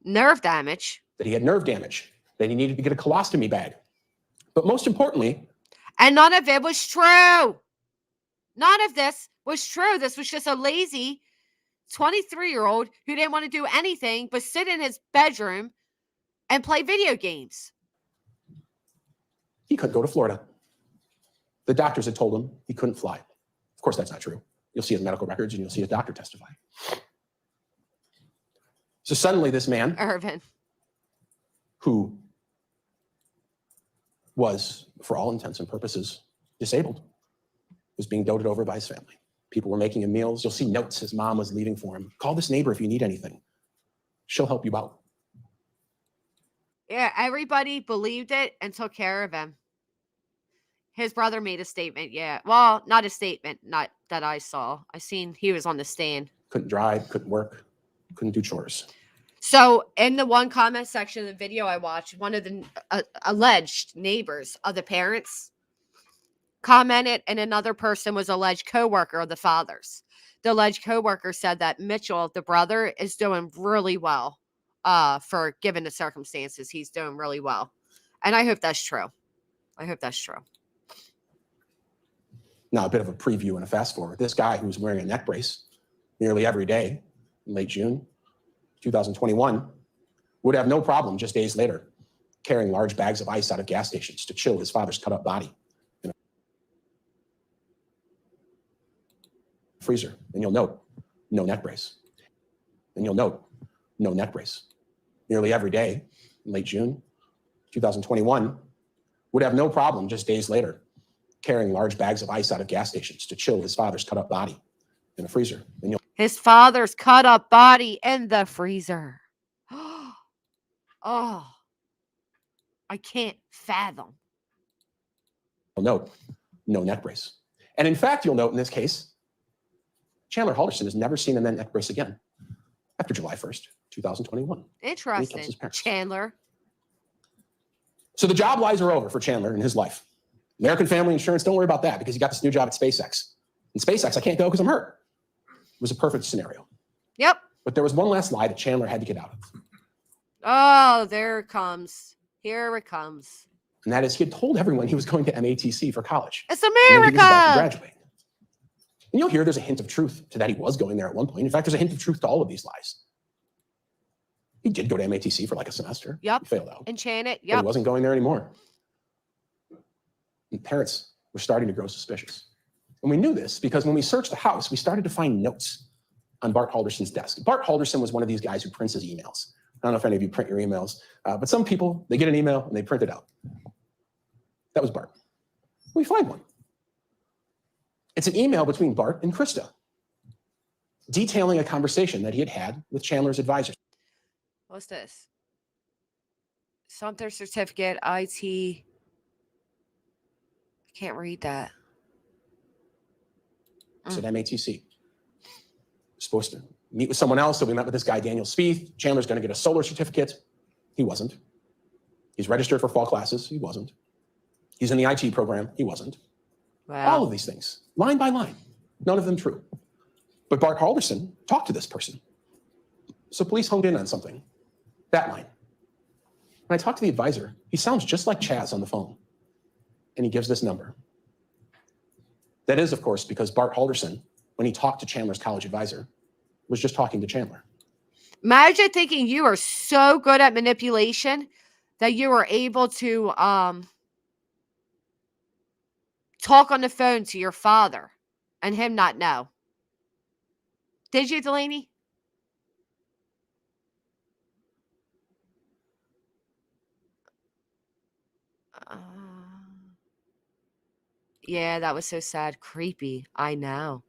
A: Nerve damage.
J: That he had nerve damage, that he needed to get a colostomy bag. But most importantly,
A: and none of it was true. None of this was true. This was just a lazy 23-year-old who didn't want to do anything but sit in his bedroom and play video games.
J: He couldn't go to Florida. The doctors had told him he couldn't fly. Of course, that's not true. You'll see his medical records and you'll see his doctor testify. So suddenly this man,
A: Irvin,
J: who was, for all intents and purposes, disabled, was being doted over by his family. People were making him meals. You'll see notes his mom was leaving for him. Call this neighbor if you need anything. She'll help you out.
A: yeah, everybody believed it and took care of him. His brother made a statement, yeah. Well, not a statement, not that I saw. I seen he was on the stand.
J: Couldn't drive, couldn't work, couldn't do chores.
A: So in the one comment section of the video I watched, one of the alleged neighbors of the parents commented, and another person was alleged co-worker of the father's. The alleged co-worker said that Mitchell, the brother, is doing really well for given the circumstances. He's doing really well. And I hope that's true. I hope that's true.
J: Now, a bit of a preview and a fast forward. This guy who was wearing a neck brace nearly every day in late June 2021 would have no problem just days later carrying large bags of ice out of gas stations to chill his father's cut up body in a freezer. And you'll note, no neck brace. And you'll note, no neck brace. Nearly every day in late June 2021 would have no problem just days later carrying large bags of ice out of gas stations to chill his father's cut up body in a freezer. And
A: his father's cut up body in the freezer. Oh, I can't fathom.
J: You'll note, no neck brace. And in fact, you'll note in this case, Chandler Halderson has never seen a neck brace again after July 1st, 2021.
A: Interesting. Chandler.
J: So the job lies are over for Chandler in his life. American Family Insurance, don't worry about that because he got this new job at SpaceX. In SpaceX, I can't go because I'm hurt. It was a perfect scenario.
A: Yep.
J: But there was one last lie that Chandler had to get out of.
A: Oh, there it comes. Here it comes.
J: And that is he had told everyone he was going to MATC for college.
A: It's America.
J: And he was about to graduate. And you'll hear there's a hint of truth to that he was going there at one point. In fact, there's a hint of truth to all of these lies. He did go to MATC for like a semester.
A: Yep.
J: He failed out.
A: Enchanted.
J: But
A: Yep.
J: he wasn't going there anymore. And parents were starting to grow suspicious. And we knew this because when we searched the house, we started to find notes on Bart Halderson's desk. Bart Halderson was one of these guys who prints his emails. I don't know if any of you print your emails, but some people, they get an email and they print it out. That was Bart. We find one. It's an email between Bart and Krista, detailing a conversation that he had with Chandler's advisor.
A: What's this? Something certificate, IT. I can't read that.
J: At MATC. Supposed to meet with someone else, so we met with this guy, Daniel Spieth. Chandler's going to get a solar certificate. He wasn't. He's registered for fall classes. He wasn't. He's in the IT program. He wasn't.
A: Wow.
J: All of these things, line by line, none of them true. But Bart Halderson talked to this person. So police honed in on something. That line. When I talked to the advisor, he sounds just like Chaz on the phone. And he gives this number. That is, of course, because Bart Halderson, when he talked to Chandler's college advisor, was just talking to Chandler.
A: Imagine thinking you are so good at manipulation that you were able to talk on the phone to your father and him not know. Did you, Delaney? Yeah, that was so sad. Creepy. I know.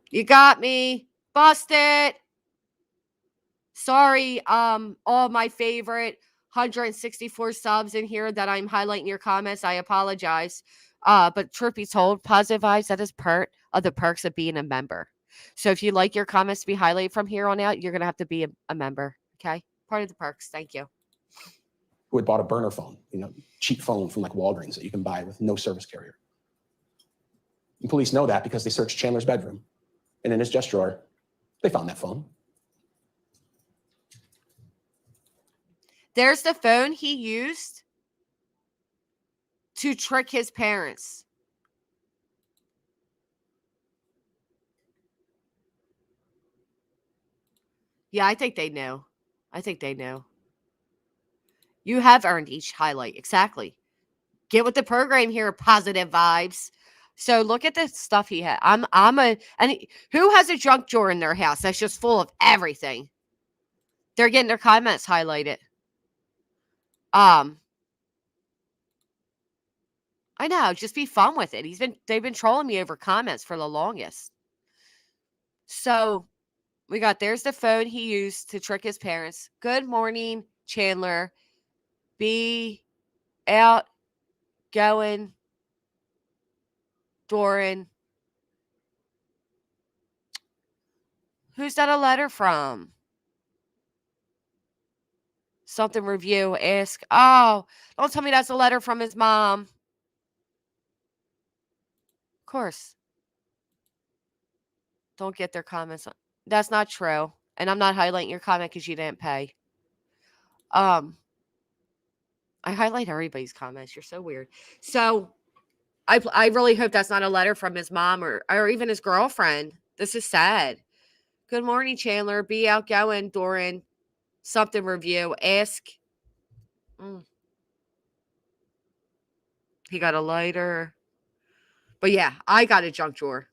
A: You got me. Busted. Sorry, all my favorite 164 subs in here that I'm highlighting your comments. I apologize. But truth be told, positive vibes, that is part of the perks of being a member. So if you like your comments to be highlighted from here on out, you're going to have to be a member. Okay? Part of the perks. Thank you.
J: Who had bought a burner phone, cheap phone from like Walgreens that you can buy with no service carrier. And police know that because they searched Chandler's bedroom. And in his desk drawer, they found that phone.
A: There's the phone he used to trick his parents. Yeah, I think they know. You have earned each highlight. Exactly. Get with the program here, positive vibes. So look at the stuff he had. Who has a junk drawer in their house that's just full of everything? They're getting their comments highlighted. I know, just be fun with it. They've been trolling me over comments for the longest. So we got, there's the phone he used to trick his parents. Good morning, Chandler. Be out going, Doran. Who's that a letter from? Something review, ask. Oh, don't tell me that's a letter from his mom. Of course. Don't get their comments. That's not true. And I'm not highlighting your comment because you didn't pay. I highlight everybody's comments. You're so weird. So I really hope that's not a letter from his mom or even his girlfriend. This is sad. Good morning, Chandler. Be outgoing, Doran. Something review. Ask. He got a lighter. But yeah, I got a junk drawer.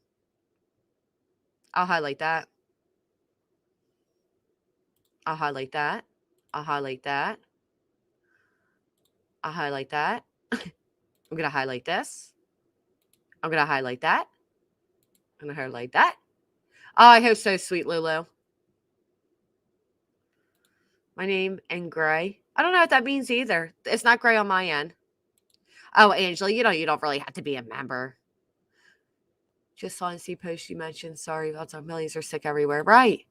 A: I'll highlight that. I'll highlight that. I'll highlight that. I'll highlight that. I'm going to highlight this. I'm going to highlight that. I'm going to highlight that. Oh, I hope so, sweet Lulu. My name and gray. I don't know what that means either. It's not gray on my end. Oh, Angela, you don't really have to be a member. Just saw and see post you mentioned. Sorry, lots of millions are sick everywhere. Right.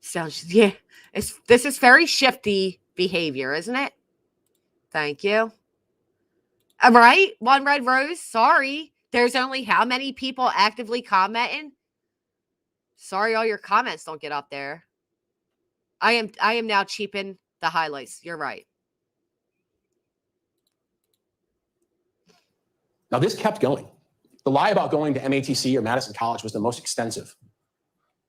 A: Sounds, yeah. This is very shifty behavior, isn't it? Thank you. All right. One red rose. Sorry. There's only how many people actively commenting? Sorry, all your comments don't get up there. I am now cheaping the highlights. You're right.
J: Now, this kept going. The lie about going to MATC or Madison College was the most extensive.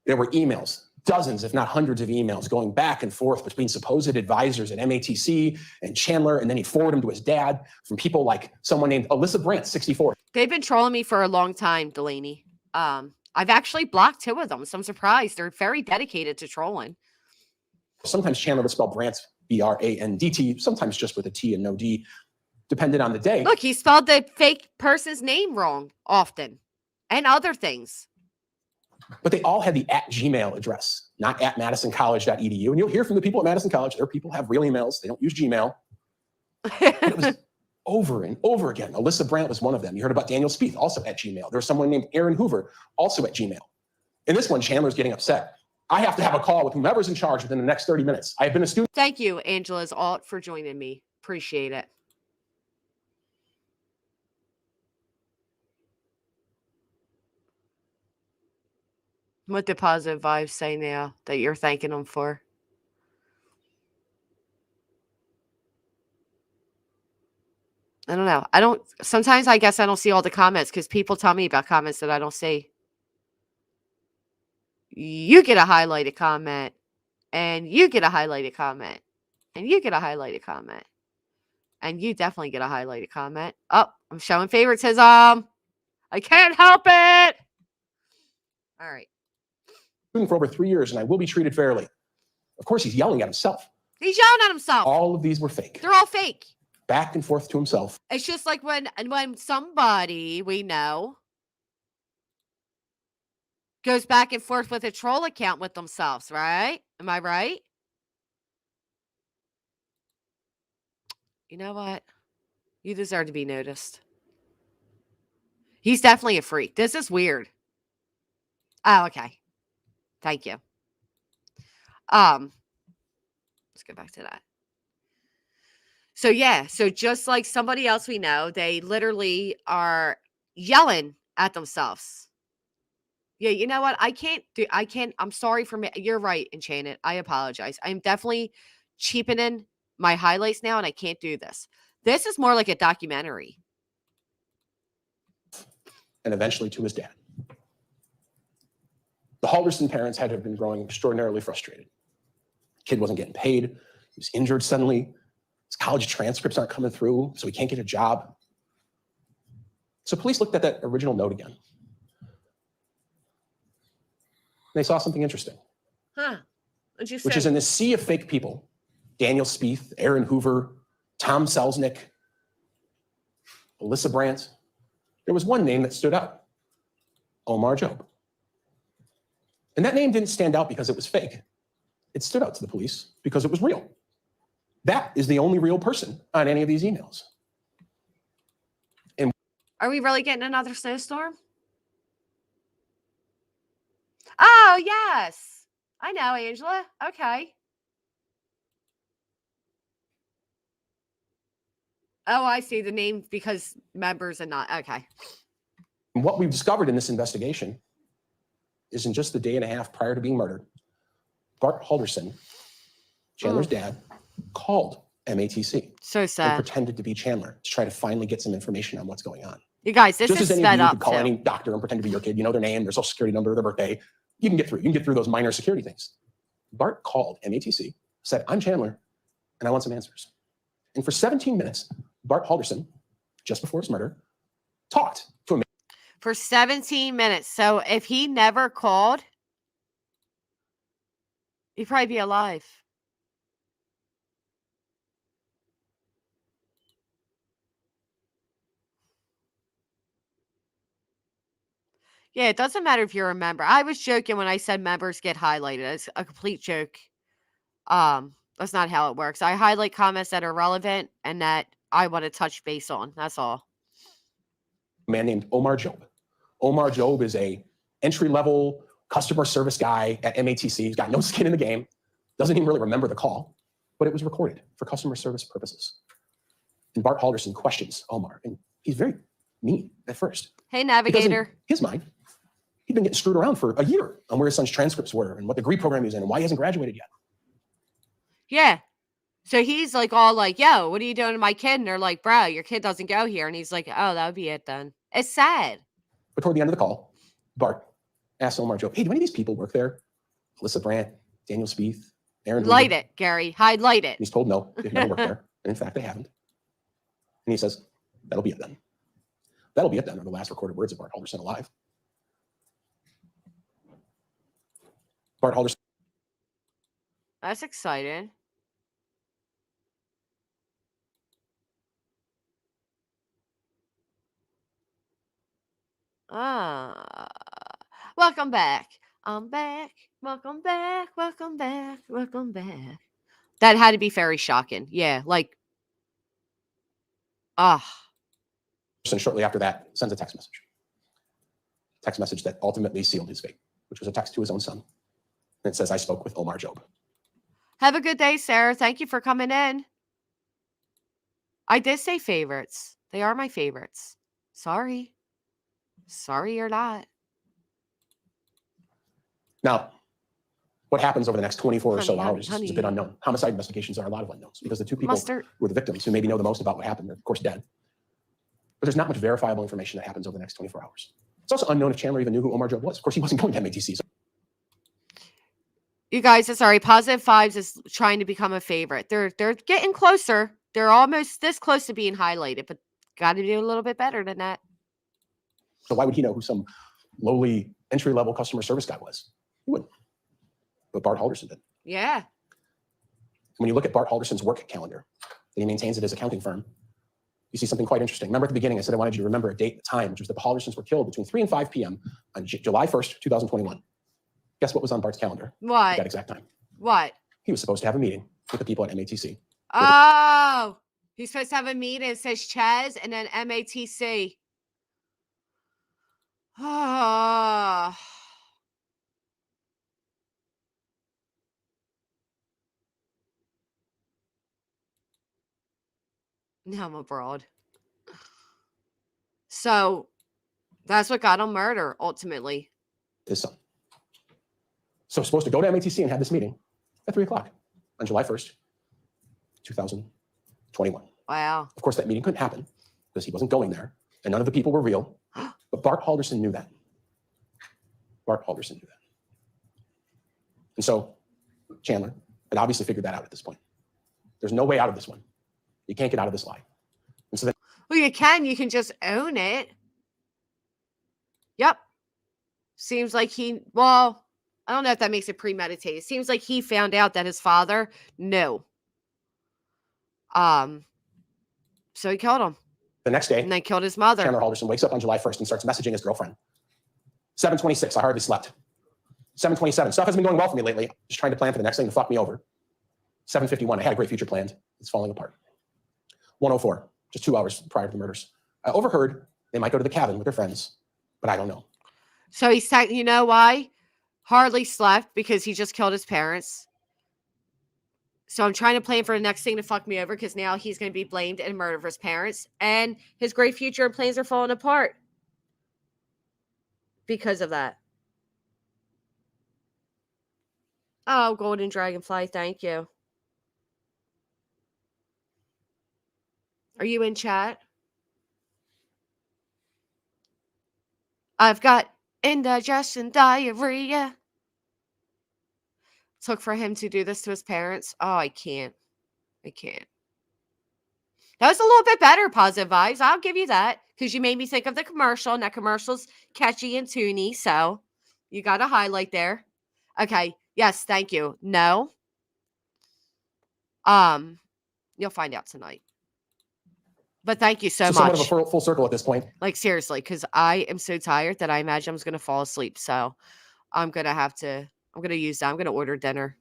J: There were emails, dozens, if not hundreds of emails going back and forth between supposed advisors at MATC and Chandler, and then he forwarded them to his dad from people like someone named Alyssa Brandt, 64.
A: They've been trolling me for a long time, Delaney. I've actually blocked 2 of them, so I'm surprised. They're very dedicated to trolling.
J: Sometimes Chandler would spell Brandt, B-R-A-N-D-T, sometimes just with a T and no D, depending on the day.
A: Look, he spelled the fake person's name wrong often, and other things.
J: But they all had the @Gmail address, not @madisoncollege.edu. And you'll hear from the people at Madison College, their people have real emails. They don't use Gmail. And it was over and over again. Alyssa Brandt was one of them. You heard about Daniel Spieth, also at Gmail. There was someone named Aaron Hoover, also at Gmail. In this one, Chandler's getting upset. I have to have a call with whomever's in charge within the next 30 minutes. I have been a student.
A: Thank you, Angela's alt, for joining me. Appreciate it. What the positive vibes say now that you're thanking them for? I don't know. Sometimes I guess I don't see all the comments because people tell me about comments that I don't see. You get a highlighted comment, and you get a highlighted comment, and you get a highlighted comment, and you definitely get a highlighted comment. Oh, I'm showing favoritism. I can't help it. All right.
J: For over 3 years, and I will be treated fairly. Of course, he's yelling at himself.
A: He's yelling at himself.
J: All of these were fake.
A: They're all fake.
J: Back and forth to himself.
A: It's just like when somebody we know goes back and forth with a troll account with themselves, right? Am I right? You know what? You deserve to be noticed. He's definitely a freak. This is weird. Oh, okay. Thank you. Let's go back to that. So yeah, so just like somebody else we know, they literally are yelling at themselves. Yeah, you know what? I'm sorry for me. You're right, Enchanted. I apologize. I'm definitely cheapening my highlights now, and I can't do this. This is more like a documentary.
J: And eventually to his dad. The Halderson parents had to have been growing extraordinarily frustrated. Kid wasn't getting paid. He was injured suddenly. His college transcripts aren't coming through, so he can't get a job. So police looked at that original note again. They saw something interesting.
A: Huh. What'd you say?
J: Which is in this sea of fake people, Daniel Spieth, Aaron Hoover, Tom Selznick, Alyssa Brandt, there was one name that stood out, Omar Job. And that name didn't stand out because it was fake. It stood out to the police because it was real. That is the only real person on any of these emails. And
A: are we really getting another snowstorm? Oh, yes. I know, Angela. Okay. Oh, I see the name because members and not. Okay.
J: what we've discovered in this investigation is in just the day and a half prior to being murdered, Bart Halderson, Chandler's dad, called MATC.
A: So
J: and
A: sad.
J: pretended to be Chandler to try to finally get some information on what's going on.
A: You guys, this
J: Just
A: is
J: as any of
A: sped
J: you
A: up
J: could call
A: too.
J: any doctor and pretend to be your kid, you know their name, their social security number, their birthday, you can get through. You can get through those minor security things. Bart called MATC, said, "I'm Chandler, and I want some answers." And for 17 minutes, Bart Halderson, just before his murder, talked to him.
A: For 17 minutes. So if he never called, he'd probably be alive. Yeah, it doesn't matter if you're a member. I was joking when I said members get highlighted. It's a complete joke. That's not how it works. I highlight comments that are relevant and that I want to touch base on. That's all.
J: A man named Omar Job. Omar Job is a entry-level customer service guy at MATC. He's got no skin in the game. Doesn't even really remember the call, but it was recorded for customer service purposes. And Bart Halderson questions Omar, and he's very mean at first.
A: Hey,
J: Because in
A: navigator.
J: his mind, he'd been getting screwed around for a year on where his son's transcripts were and what degree program he was in and why he hasn't graduated yet.
A: Yeah. So he's like all like, yo, what are you doing to my kid? And they're like, bro, your kid doesn't go here. And he's like, oh, that would be it then. It's sad.
J: But toward the end of the call, Bart asked Omar Job, "Hey, do any of these people work there? Alyssa Brandt, Daniel Spieth, Aaron
A: Light
J: Hoover.
A: it, Gary. Highlight it.
J: He's told no, they've never worked there. And in fact, they haven't. And he says, that'll be it then. That'll be it then, are the last recorded words of Bart Halderson alive. Bart Halderson.
A: That's exciting. Welcome back. I'm back. Welcome back. Welcome back. Welcome back. That had to be very shocking. Yeah, like,
J: Shortly after that, sends a text message. Text message that ultimately sealed his fate, which was a text to his own son. And it says, I spoke with Omar Job.
A: Have a good day, Sarah. Thank you for coming in. I did say favorites. They are my favorites. Sorry. Sorry you're not.
J: Now, what happens over the next 24 or so
A: Honey,
J: hours is a bit unknown. Homicide investigations are a lot of unknowns because the two people who were the victims who maybe know the most about what happened are, of course, dead. But there's not much verifiable information that happens over the next 24 hours. It's also unknown if Chandler even knew who Omar Job was. Of course, he wasn't going to MATC. So.
A: You guys, sorry, Positive Fives is trying to become a favorite. They're getting closer. They're almost this close to being highlighted, but got to do a little bit better than that.
J: So why would he know who some lowly entry-level customer service guy was? He wouldn't. But Bart Halderson did.
A: Yeah.
J: When you look at Bart Halderson's work calendar, that he maintains at his accounting firm, you see something quite interesting. Remember at the beginning, I said I wanted you to remember a date, a time, which was that the Haldersons were killed between 3 and 5 p.m. on July 1st, 2021. Guess what was on Bart's calendar?
A: What?
J: That exact time.
A: What?
J: He was supposed to have a meeting with the people at MATC.
A: Oh, he's supposed to have a meeting. It says Chaz and then MATC. Oh. Now I'm abroad. So that's what got him murder, ultimately.
J: His son. So supposed to go to MATC and have this meeting at 3 o'clock on July 1st, 2021.
A: Wow.
J: Of course, that meeting couldn't happen because he wasn't going there and none of the people were real. But Bart Halderson knew that. Bart Halderson knew that. And so Chandler had obviously figured that out at this point. There's no way out of this one. You can't get out of this lie. And so then,
A: well, you can just own it. Yep. Seems like well, I don't know if that makes it premeditated. Seems like he found out that his father knew. So he killed him.
J: The next day,
A: and then killed his mother.
J: Chandler Halderson wakes up on July 1st and starts messaging his girlfriend. 7:26, I hardly slept. 7:27, stuff has been going well for me lately. Just trying to plan for the next thing to fuck me over. 7:51, I had a great future planned. It's falling apart. 1:04, just 2 hours prior to the murders. I overheard they might go to the cabin with their friends, but I don't know.
A: So he's, you know why? Hardly slept because he just killed his parents. So I'm trying to plan for the next thing to fuck me over because now he's going to be blamed in murder of his parents. And his great future and plans are falling apart because of that. Oh, Golden Dragonfly, thank you. Are you in chat? I've got indigestion diarrhea. Took for him to do this to his parents. Oh, I can't. I can't. That was a little bit better, Positive Vibes. I'll give you that. Because you made me think of the commercial. And that commercial's catchy and toony. So you got a highlight there. Okay. Yes, thank you. No. You'll find out tonight. But thank you so much.
J: Somewhat of a full circle at this point.
A: Like, seriously, because I am so tired that I imagine I'm just going to fall asleep. So I'm going to use that. I'm going to order dinner.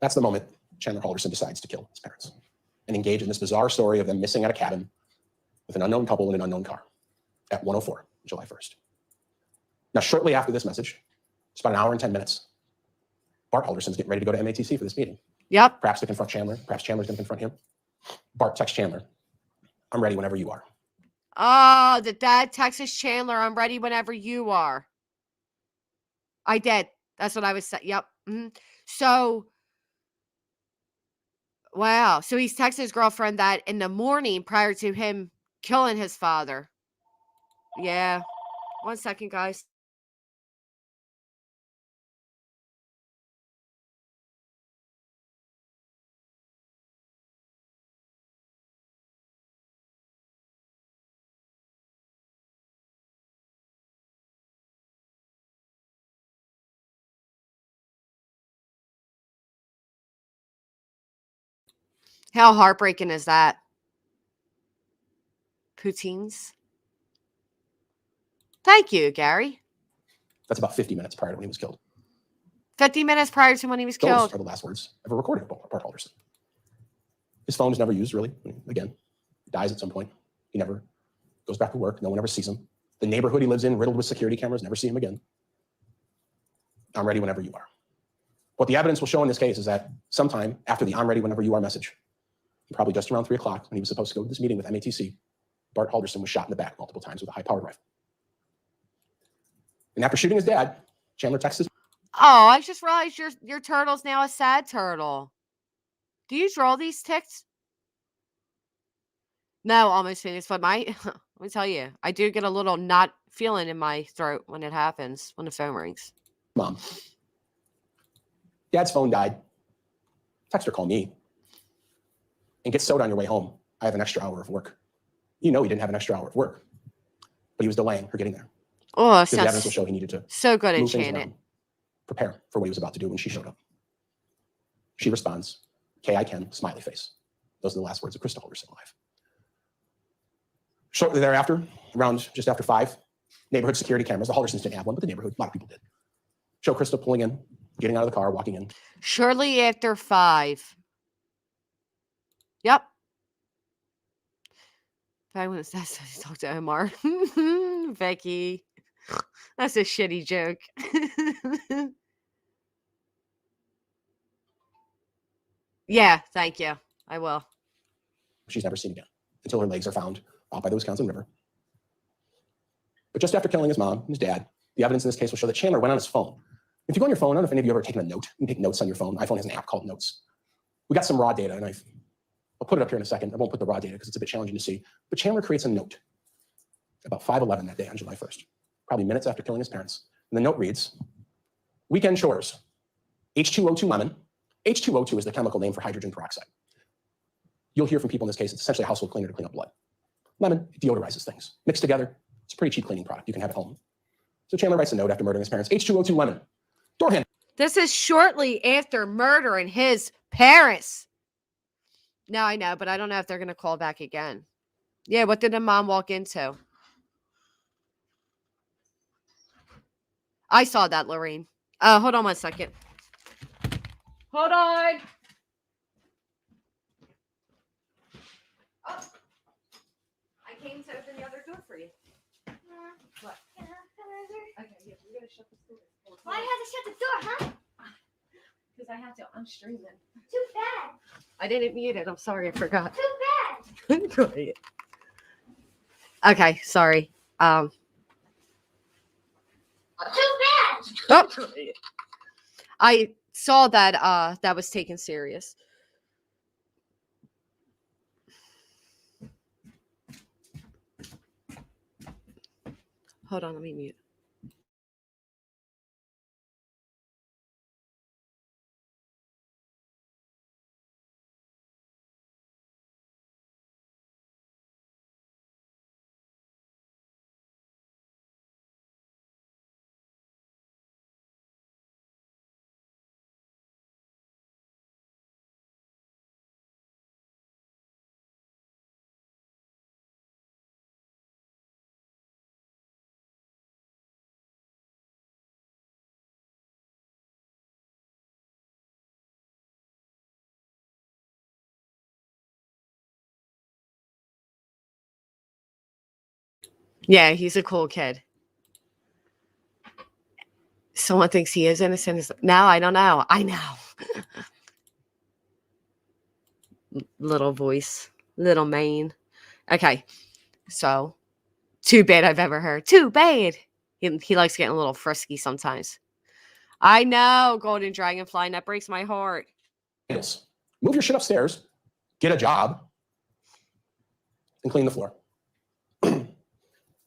J: That's the moment Chandler Halderson decides to kill his parents and engage in this bizarre story of them missing at a cabin with an unknown couple in an unknown car at 1:04, July 1st. Now, shortly after this message, it's about an hour and 10 minutes, Bart Halderson's getting ready to go to MATC for this meeting.
A: Yep.
J: Perhaps to confront Chandler. Perhaps Chandler's going to confront him. Bart texts Chandler, I'm ready whenever you are.
A: Oh, the dad texts Chandler, I'm ready whenever you are. I did. That's what I was saying. Yep. Mm-hmm. So, wow. So he's texting his girlfriend that in the morning prior to him killing his father. Yeah. 1 second, guys. How heartbreaking is that? Poutines. Thank you, Gary.
J: That's about 50 minutes prior to when he was killed.
A: 50 minutes prior to when he was
J: Those
A: killed.
J: are the last words ever recorded of Bart Halderson. His phone is never used, really. Again, he dies at some point. He never goes back to work. No one ever sees him. The neighborhood he lives in, riddled with security cameras, never see him again. I'm ready whenever you are. What the evidence will show in this case is that sometime after the I'm ready whenever you are message, probably just around 3 o'clock when he was supposed to go to this meeting with MATC, Bart Halderson was shot in the back multiple times with a high-powered rifle. And after shooting his dad, Chandler texts his...
A: Oh, I just realized your turtle's now a sad turtle. Do you draw these ticks? No, almost finished. But let me tell you, I do get a little not feeling in my throat when it happens, when the phone rings.
J: Mom. Dad's phone died. Text her, call me. And get sewed on your way home. I have an extra hour of work. You know he didn't have an extra hour of work, but he was delaying her getting there.
A: Oh,
J: Because the evidence will show he needed to
A: so good
J: move things
A: enchanted.
J: around, prepare for what he was about to do when she showed up. She responds, "Okay, I can," smiley face. Those are the last words of Krista Halderson alive. Shortly thereafter, around just after 5, neighborhood security cameras, the Haldersons didn't have one, but the neighborhood, a lot of people did, show Krista pulling in, getting out of the car, walking in.
A: Shortly after 5. Yep. I was that's to talk to Omar. Becky. That's a shitty joke. Yeah, thank you. I will.
J: She's never seen again until her legs are found out by the Wisconsin River. But just after killing his mom and his dad, the evidence in this case will show that Chandler went on his phone. If you go on your phone, I don't know if any of you have ever taken a note. You can take notes on your phone. iPhone has an app called Notes. We got some raw data, and I'll put it up here in a second. I won't put the raw data because it's a bit challenging to see. But Chandler creates a note about 5:11 that day on July 1st, probably minutes after killing his parents. And the note reads, "Weekend chores, H2O2 lemon." H2O2 is the chemical name for hydrogen peroxide. You'll hear from people in this case, it's essentially a household cleaner to clean up blood. Lemon, it deodorizes things. Mixed together, it's a pretty cheap cleaning product. You can have at home. So Chandler writes a note after murdering his parents. H2O2 lemon. Door handle.
A: This is shortly after murdering his parents. Now I know, but I don't know if they're going to call back again. Yeah, what did the mom walk into? I saw that, Lorraine. Hold on 1 second. Hold on. Oh, I came to open the other door for you. What? Okay, yeah, we're going to shut this door.
I: Why do you have to shut the door, huh?
A: Because I have to unstream it.
I: Too bad.
A: I didn't mute it. I'm sorry. I forgot.
I: Too bad.
A: Great. Okay, sorry.
I: Too bad.
A: Oh, I saw that that was taken serious. Hold on, let me mute. Yeah, he's a cool kid. Someone thinks he is innocent. Now I don't know. I know. Little voice, little mane. Okay, so too bad I've ever heard. Too bad. He likes getting a little frisky sometimes. I know, Golden Dragonfly, and that breaks my heart.
J: Yes. Move your shit upstairs, get a job, and clean the floor.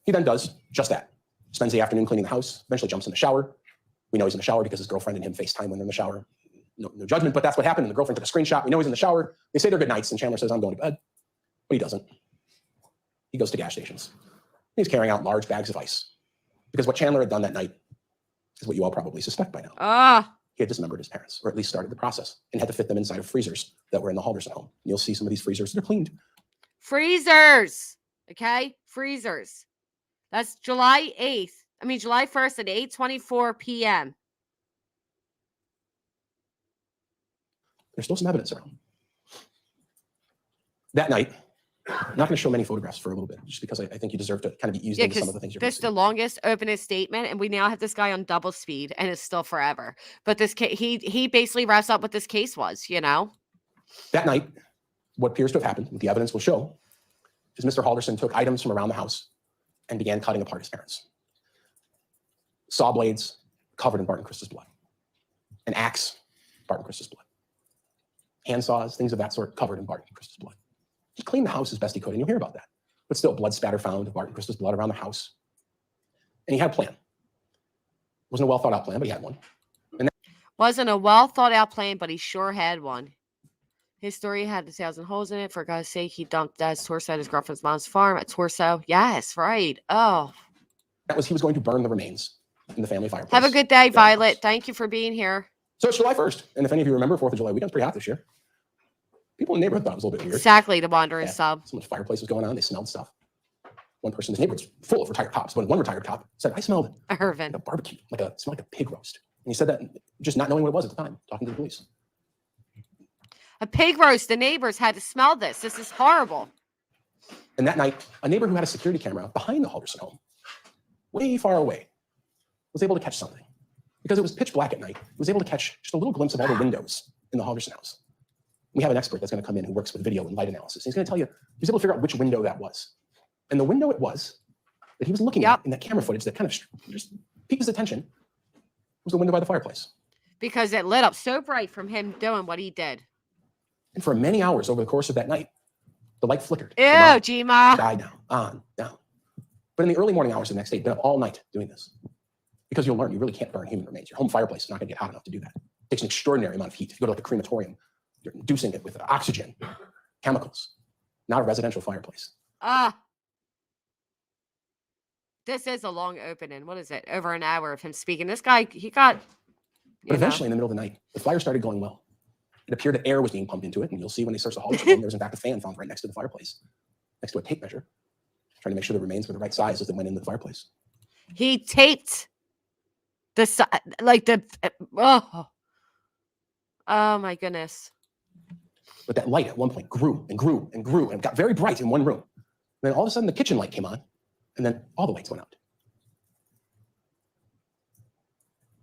J: He then does just that. Spends the afternoon cleaning the house, eventually jumps in the shower. We know he's in the shower because his girlfriend and him FaceTime when they're in the shower. No judgment, but that's what happened. And the girlfriend took a screenshot. We know he's in the shower. They say they're good nights, and Chandler says, "I'm going to bed." But he doesn't. He goes to gas stations. He's carrying out large bags of ice. Because what Chandler had done that night is what you all probably suspect by now. he had dismembered his parents, or at least started the process, and had to fit them inside of freezers that were in the Halderson home. You'll see some of these freezers. They're cleaned.
A: Freezers. Okay? Freezers. That's July 1st at 8:24 p.m.
J: There's still some evidence around. That night, I'm not going to show many photographs for a little bit, just because I think you deserve to kind of be eased into some of the things you're going
A: this
J: to
A: is the longest openest statement, and we now have this guy on double speed, and it's still forever. But this he basically wraps up what this case was, you know?
J: That night, what appears to have happened, what the evidence will show, is Mr. Halderson took items from around the house and began cutting apart his parents. Saw blades covered in Bart and Krista's blood. An axe, Bart and Krista's blood. Hand saws, things of that sort, covered in Bart and Krista's blood. He cleaned the house as best he could, and you'll hear about that. But still, blood spatter found of Bart and Krista's blood around the house. And he had a plan. It wasn't a well-thought-out plan, but he had one.
A: Wasn't a well-thought-out plan, but he sure had one. His story had 1,000 holes in it. For God's sake, he dumped Dad's torso at his girlfriend's mom's farm at Torso. Yes, right. Oh.
J: That was he was going to burn the remains in the family fireplace.
A: Have a good day, Violet. Thank you for being here.
J: So it's July 1st. And if any of you remember, 4th of July weekend's pretty hot this year. People in the neighborhood thought it was a little bit weird.
A: Exactly, the wandering sub.
J: So much fireplace was going on. They smelled stuff. One person, this neighborhood's full of retired cops. When one retired cop said, I smelled
A: Irvin.
J: a barbecue, it smelled like a pig roast. And he said that just not knowing what it was at the time, talking to the police.
A: A pig roast. The neighbors had to smell this. This is horrible.
J: And that night, a neighbor who had a security camera behind the Halderson home, way far away, was able to catch something. Because it was pitch black at night, he was able to catch just a little glimpse of all the windows in the Halderson house. We have an expert that's going to come in who works with video and light analysis. He's going to tell you, he was able to figure out which window that was. And the window it was that he was looking at in that camera footage that kind of just piqued his attention was the window by the fireplace.
A: Because it lit up so bright from him doing what he did.
J: And for many hours over the course of that night, the light flickered.
A: Ew, G-Ma.
J: Died down, on, down. But in the early morning hours of the next day, been up all night doing this. Because you'll learn you really can't burn human remains. Your home fireplace is not going to get hot enough to do that. It takes an extraordinary amount of heat. If you go to like a crematorium, you're inducing it with oxygen, chemicals, not a residential fireplace.
A: This is a long opening. What is it? Over an hour of him speaking. This guy, he got.
J: But eventually, in the middle of the night, the fire started going well. It appeared that air was being pumped into it, and you'll see when they search the Halderson home, there was in fact a fan found right next to the fireplace, next to a tape measure, trying to make sure the remains were the right size as they went into the fireplace.
A: He taped oh my goodness.
J: But that light at one point grew and grew and grew and got very bright in one room. And then all of a sudden the kitchen light came on, and then all the lights went out.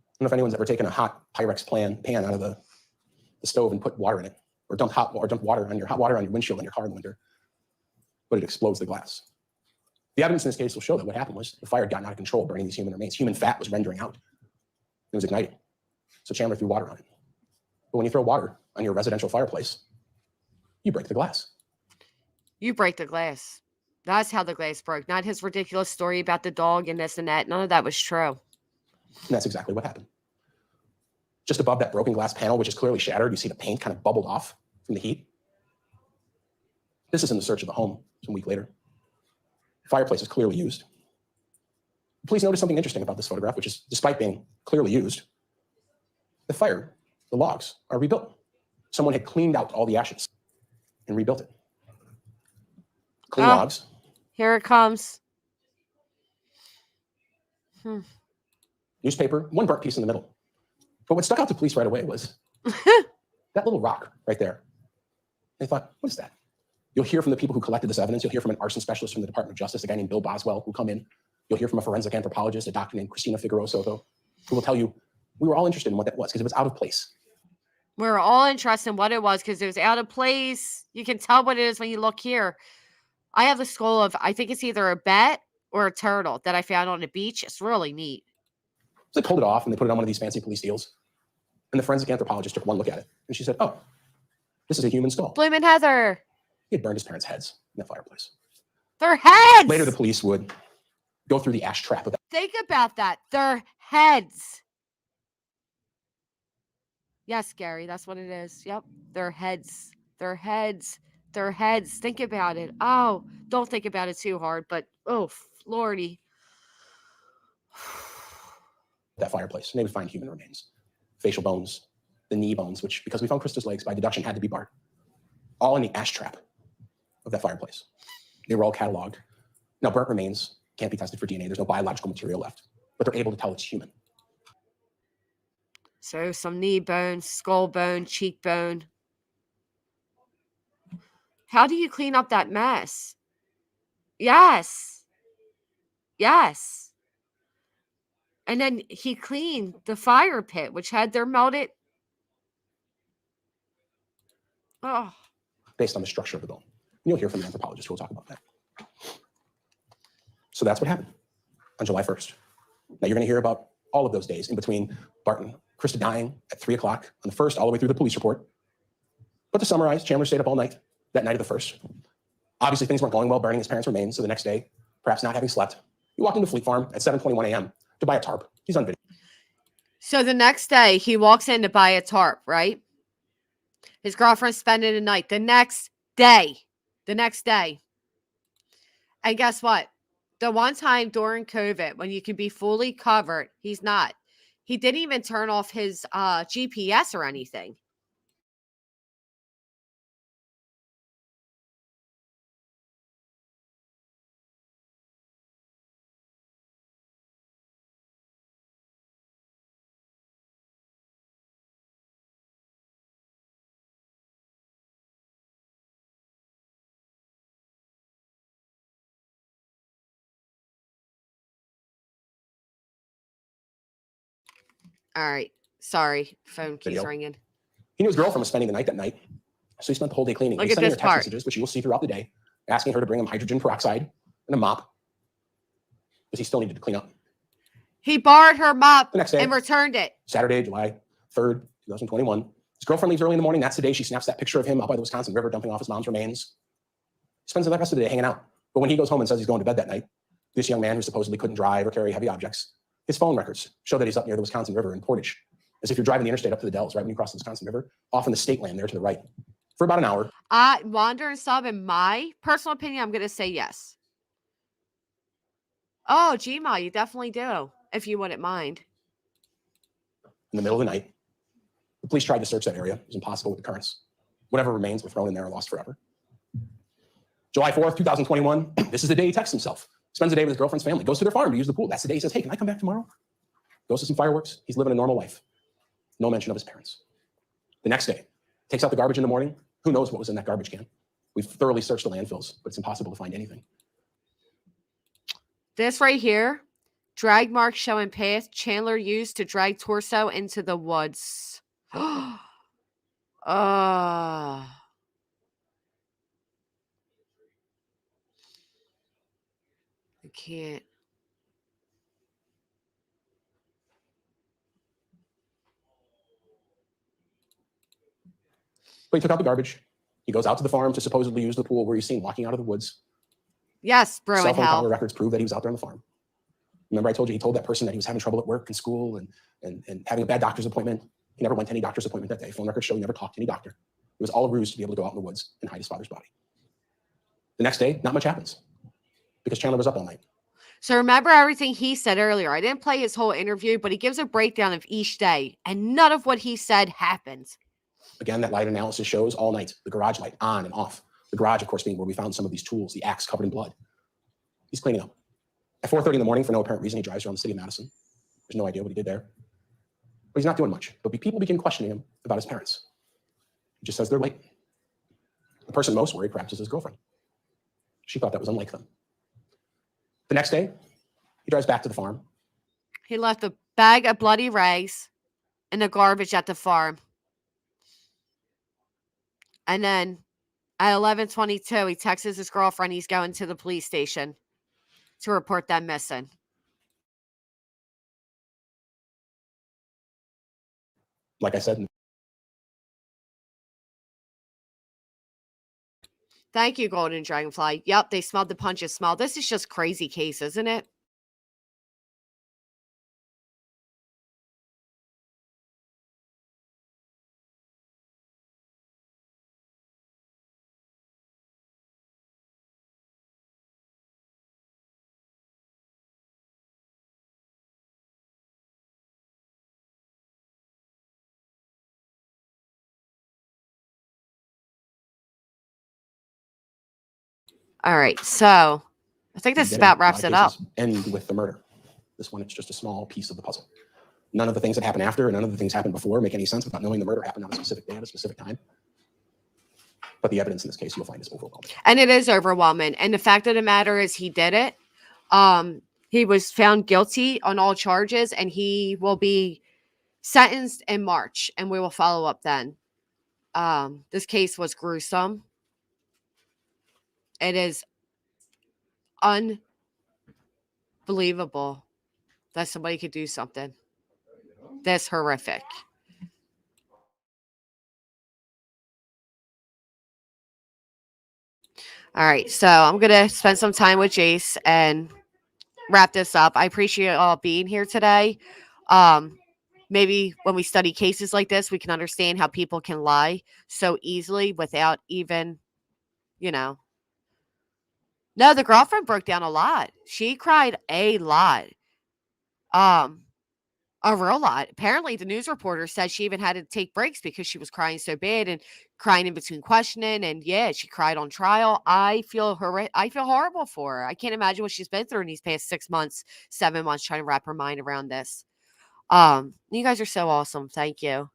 J: I don't know if anyone's ever taken a hot Pyrex pan out of the stove and put water in it, or dumped hot water on your windshield in your car in the winter, but it explodes the glass. The evidence in this case will show that what happened was the fire had gotten out of control, burning these human remains. Human fat was rendering out. It was igniting. So Chandler threw water on it. But when you throw water on your residential fireplace, you break the glass.
A: You break the glass. That's how the glass broke. Not his ridiculous story about the dog and this and that. None of that was true.
J: And that's exactly what happened. Just above that broken glass panel, which is clearly shattered, you see the paint kind of bubbled off from the heat. This is in the search of the home some week later. The fireplace is clearly used. Please notice something interesting about this photograph, which is, despite being clearly used, the logs are rebuilt. Someone had cleaned out all the ashes and rebuilt it. Clean logs.
A: Here it comes.
J: Newspaper, one burnt piece in the middle. But what stuck out to police right away was that little rock right there. They thought, what is that? You'll hear from the people who collected this evidence. You'll hear from an arson specialist from the Department of Justice, a guy named Bill Boswell, who come in. You'll hear from a forensic anthropologist, a doctor named Cristina Figueroa Soto, who will tell you, we were all interested in what that was because it was out of place.
A: We were all interested in what it was because it was out of place. You can tell what it is when you look here. I have the skull of, I think it's either a bat or a turtle that I found on the beach. It's really neat.
J: So they pulled it off and they put it on one of these fancy police deals. And the forensic anthropologist took one look at it. And she said, oh, this is a human skull.
A: Bloomin' Heather.
J: He had burned his parents' heads in the fireplace.
A: Their heads!
J: Later, the police would go through the ash trap of that.
A: Think about that. Their heads. Yes, Gary, that's what it is. Yep. Their heads. Their heads. Their heads. Think about it. Oh, don't think about it too hard, but oh, Lordy.
J: That fireplace, and they would find human remains. facial bones, the knee bones, which, because we found Krista's legs, by deduction had to be Bart, all in the ash trap of that fireplace. They were all cataloged. Now, burnt remains can't be tested for DNA. There's no biological material left, but they're able to tell it's human.
A: So some knee bone, skull bone, cheekbone. How do you clean up that mess? Yes. Yes. And then he cleaned the fire pit, which had their melted. Oh.
J: Based on the structure of the bone. And you'll hear from an anthropologist who will talk about that. So that's what happened on July 1st. Now you're going to hear about all of those days in between Bart and Krista dying at 3 o'clock on the 1st, all the way through the police report. But to summarize, Chandler stayed up all night, that night of the 1st. Obviously, things weren't going well burning his parents' remains, so the next day, perhaps not having slept, he walked into Fleet Farm at 7:21 a.m. to buy a tarp. He's on video.
A: So the next day, he walks in to buy a tarp, right? His girlfriend's spending the night. The next day. And guess what? The one time during COVID when you can be fully covered, he's not. He didn't even turn off his GPS or anything. All right. Sorry. Phone keeps
J: Video.
A: ringing.
J: He knew his girlfriend was spending the night that night, so he spent the whole day cleaning.
A: Look
J: He's
A: at
J: sending
A: this
J: her text
A: part.
J: messages, which you will see throughout the day, asking her to bring him hydrogen peroxide and a mop, because he still needed to clean up.
A: He borrowed her mop
J: The next day.
A: and returned it.
J: Saturday, July 3rd, 2021. His girlfriend leaves early in the morning. That's the day she snaps that picture of him up by the Wisconsin River dumping off his mom's remains. He spends the rest of the day hanging out. But when he goes home and says he's going to bed that night, this young man who supposedly couldn't drive or carry heavy objects, his phone records show that he's up near the Wisconsin River in Portage, as if you're driving the interstate up to the Dells, right when you cross the Wisconsin River, off in the state land there to the right, for about an hour.
A: Wander and sub, in my personal opinion, I'm going to say yes. Oh, Gmail, you definitely do, if you wouldn't mind.
J: In the middle of the night, the police tried to search that area. It was impossible with the currents. Whatever remains were thrown in there and lost forever. July 4th, 2021, this is the day he texts himself. Spends the day with his girlfriend's family, goes to their farm to use the pool. That's the day he says, hey, can I come back tomorrow? Goes to some fireworks. He's living a normal life. No mention of his parents. The next day, takes out the garbage in the morning. Who knows what was in that garbage can? We've thoroughly searched the landfills, but it's impossible to find anything.
A: This right here, drag marks showing path Chandler used to drag torso into the woods. I can't.
J: But he took out the garbage. He goes out to the farm to supposedly use the pool where he's seen walking out of the woods.
A: Yes, bro,
J: Cell
A: in
J: phone
A: hell.
J: camera records prove that he was out there on the farm. Remember I told you he told that person that he was having trouble at work and school and having a bad doctor's appointment. He never went to any doctor's appointment that day. Phone records show he never talked to any doctor. It was all a ruse to be able to go out in the woods and hide his father's body. The next day, not much happens because Chandler was up all night.
A: So remember everything he said earlier. I didn't play his whole interview, but he gives a breakdown of each day, and none of what he said happened.
J: Again, that light analysis shows all night, the garage light on and off. The garage, of course, being where we found some of these tools, the axe covered in blood. He's cleaning up. At 4:30 in the morning, for no apparent reason, he drives around the city of Madison. There's no idea what he did there. But he's not doing much. But people begin questioning him about his parents. He just says they're late. The person most worried, perhaps, is his girlfriend. She thought that was unlike them. The next day, he drives back to the farm.
A: He left a bag of bloody rags in the garbage at the farm. And then at 11:22, he texts his girlfriend he's going to the police station to report them missing.
J: Like I said,
A: Thank you, Golden Dragonfly. Yep, they smelled the punches smell. This is just crazy case, isn't it? All right. So I think this about wraps it up.
J: End with the murder. This one, it's just a small piece of the puzzle. None of the things that happen after and none of the things that happen before make any sense without knowing the murder happened on a specific day at a specific time. But the evidence in this case you'll find is overwhelming.
A: And it is overwhelming. And the fact of the matter is he did it. He was found guilty on all charges and he will be sentenced in March and we will follow up then. This case was gruesome. It is unbelievable that somebody could do something this horrific. All right, so I'm going to spend some time with Jace and wrap this up. I appreciate you all being here today. Maybe when we study cases like this, we can understand how people can lie so easily without even, No, the girlfriend broke down a lot. She cried a lot. A real lot. Apparently, the news reporter said she even had to take breaks because she was crying so bad and crying in between questioning. And yeah, she cried on trial. I feel horrible for her. I can't imagine what she's been through in these past 6 months, 7 months, trying to wrap her mind around this. You guys are so awesome. Thank you.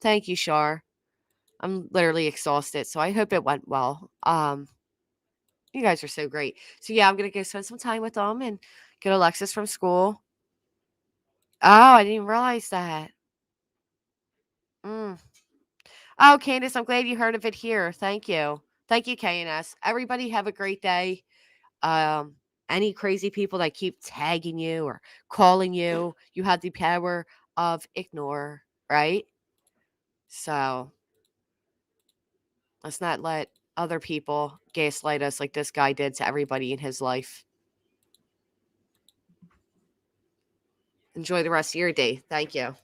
A: Thank you, Shar. I'm literally exhausted, so I hope it went well. You guys are so great. So yeah, I'm gonna go spend some time with them and get Alexis from school. Oh, I didn't realize that. Oh, Candace, I'm glad you heard of it here. Thank you. Thank you, KNS. Everybody have a great day. Any crazy people that keep tagging you or calling you, you have the power of ignore, right? So let's not let other people gaslight us like this guy did to everybody in his life. Enjoy the rest of your day. Thank you.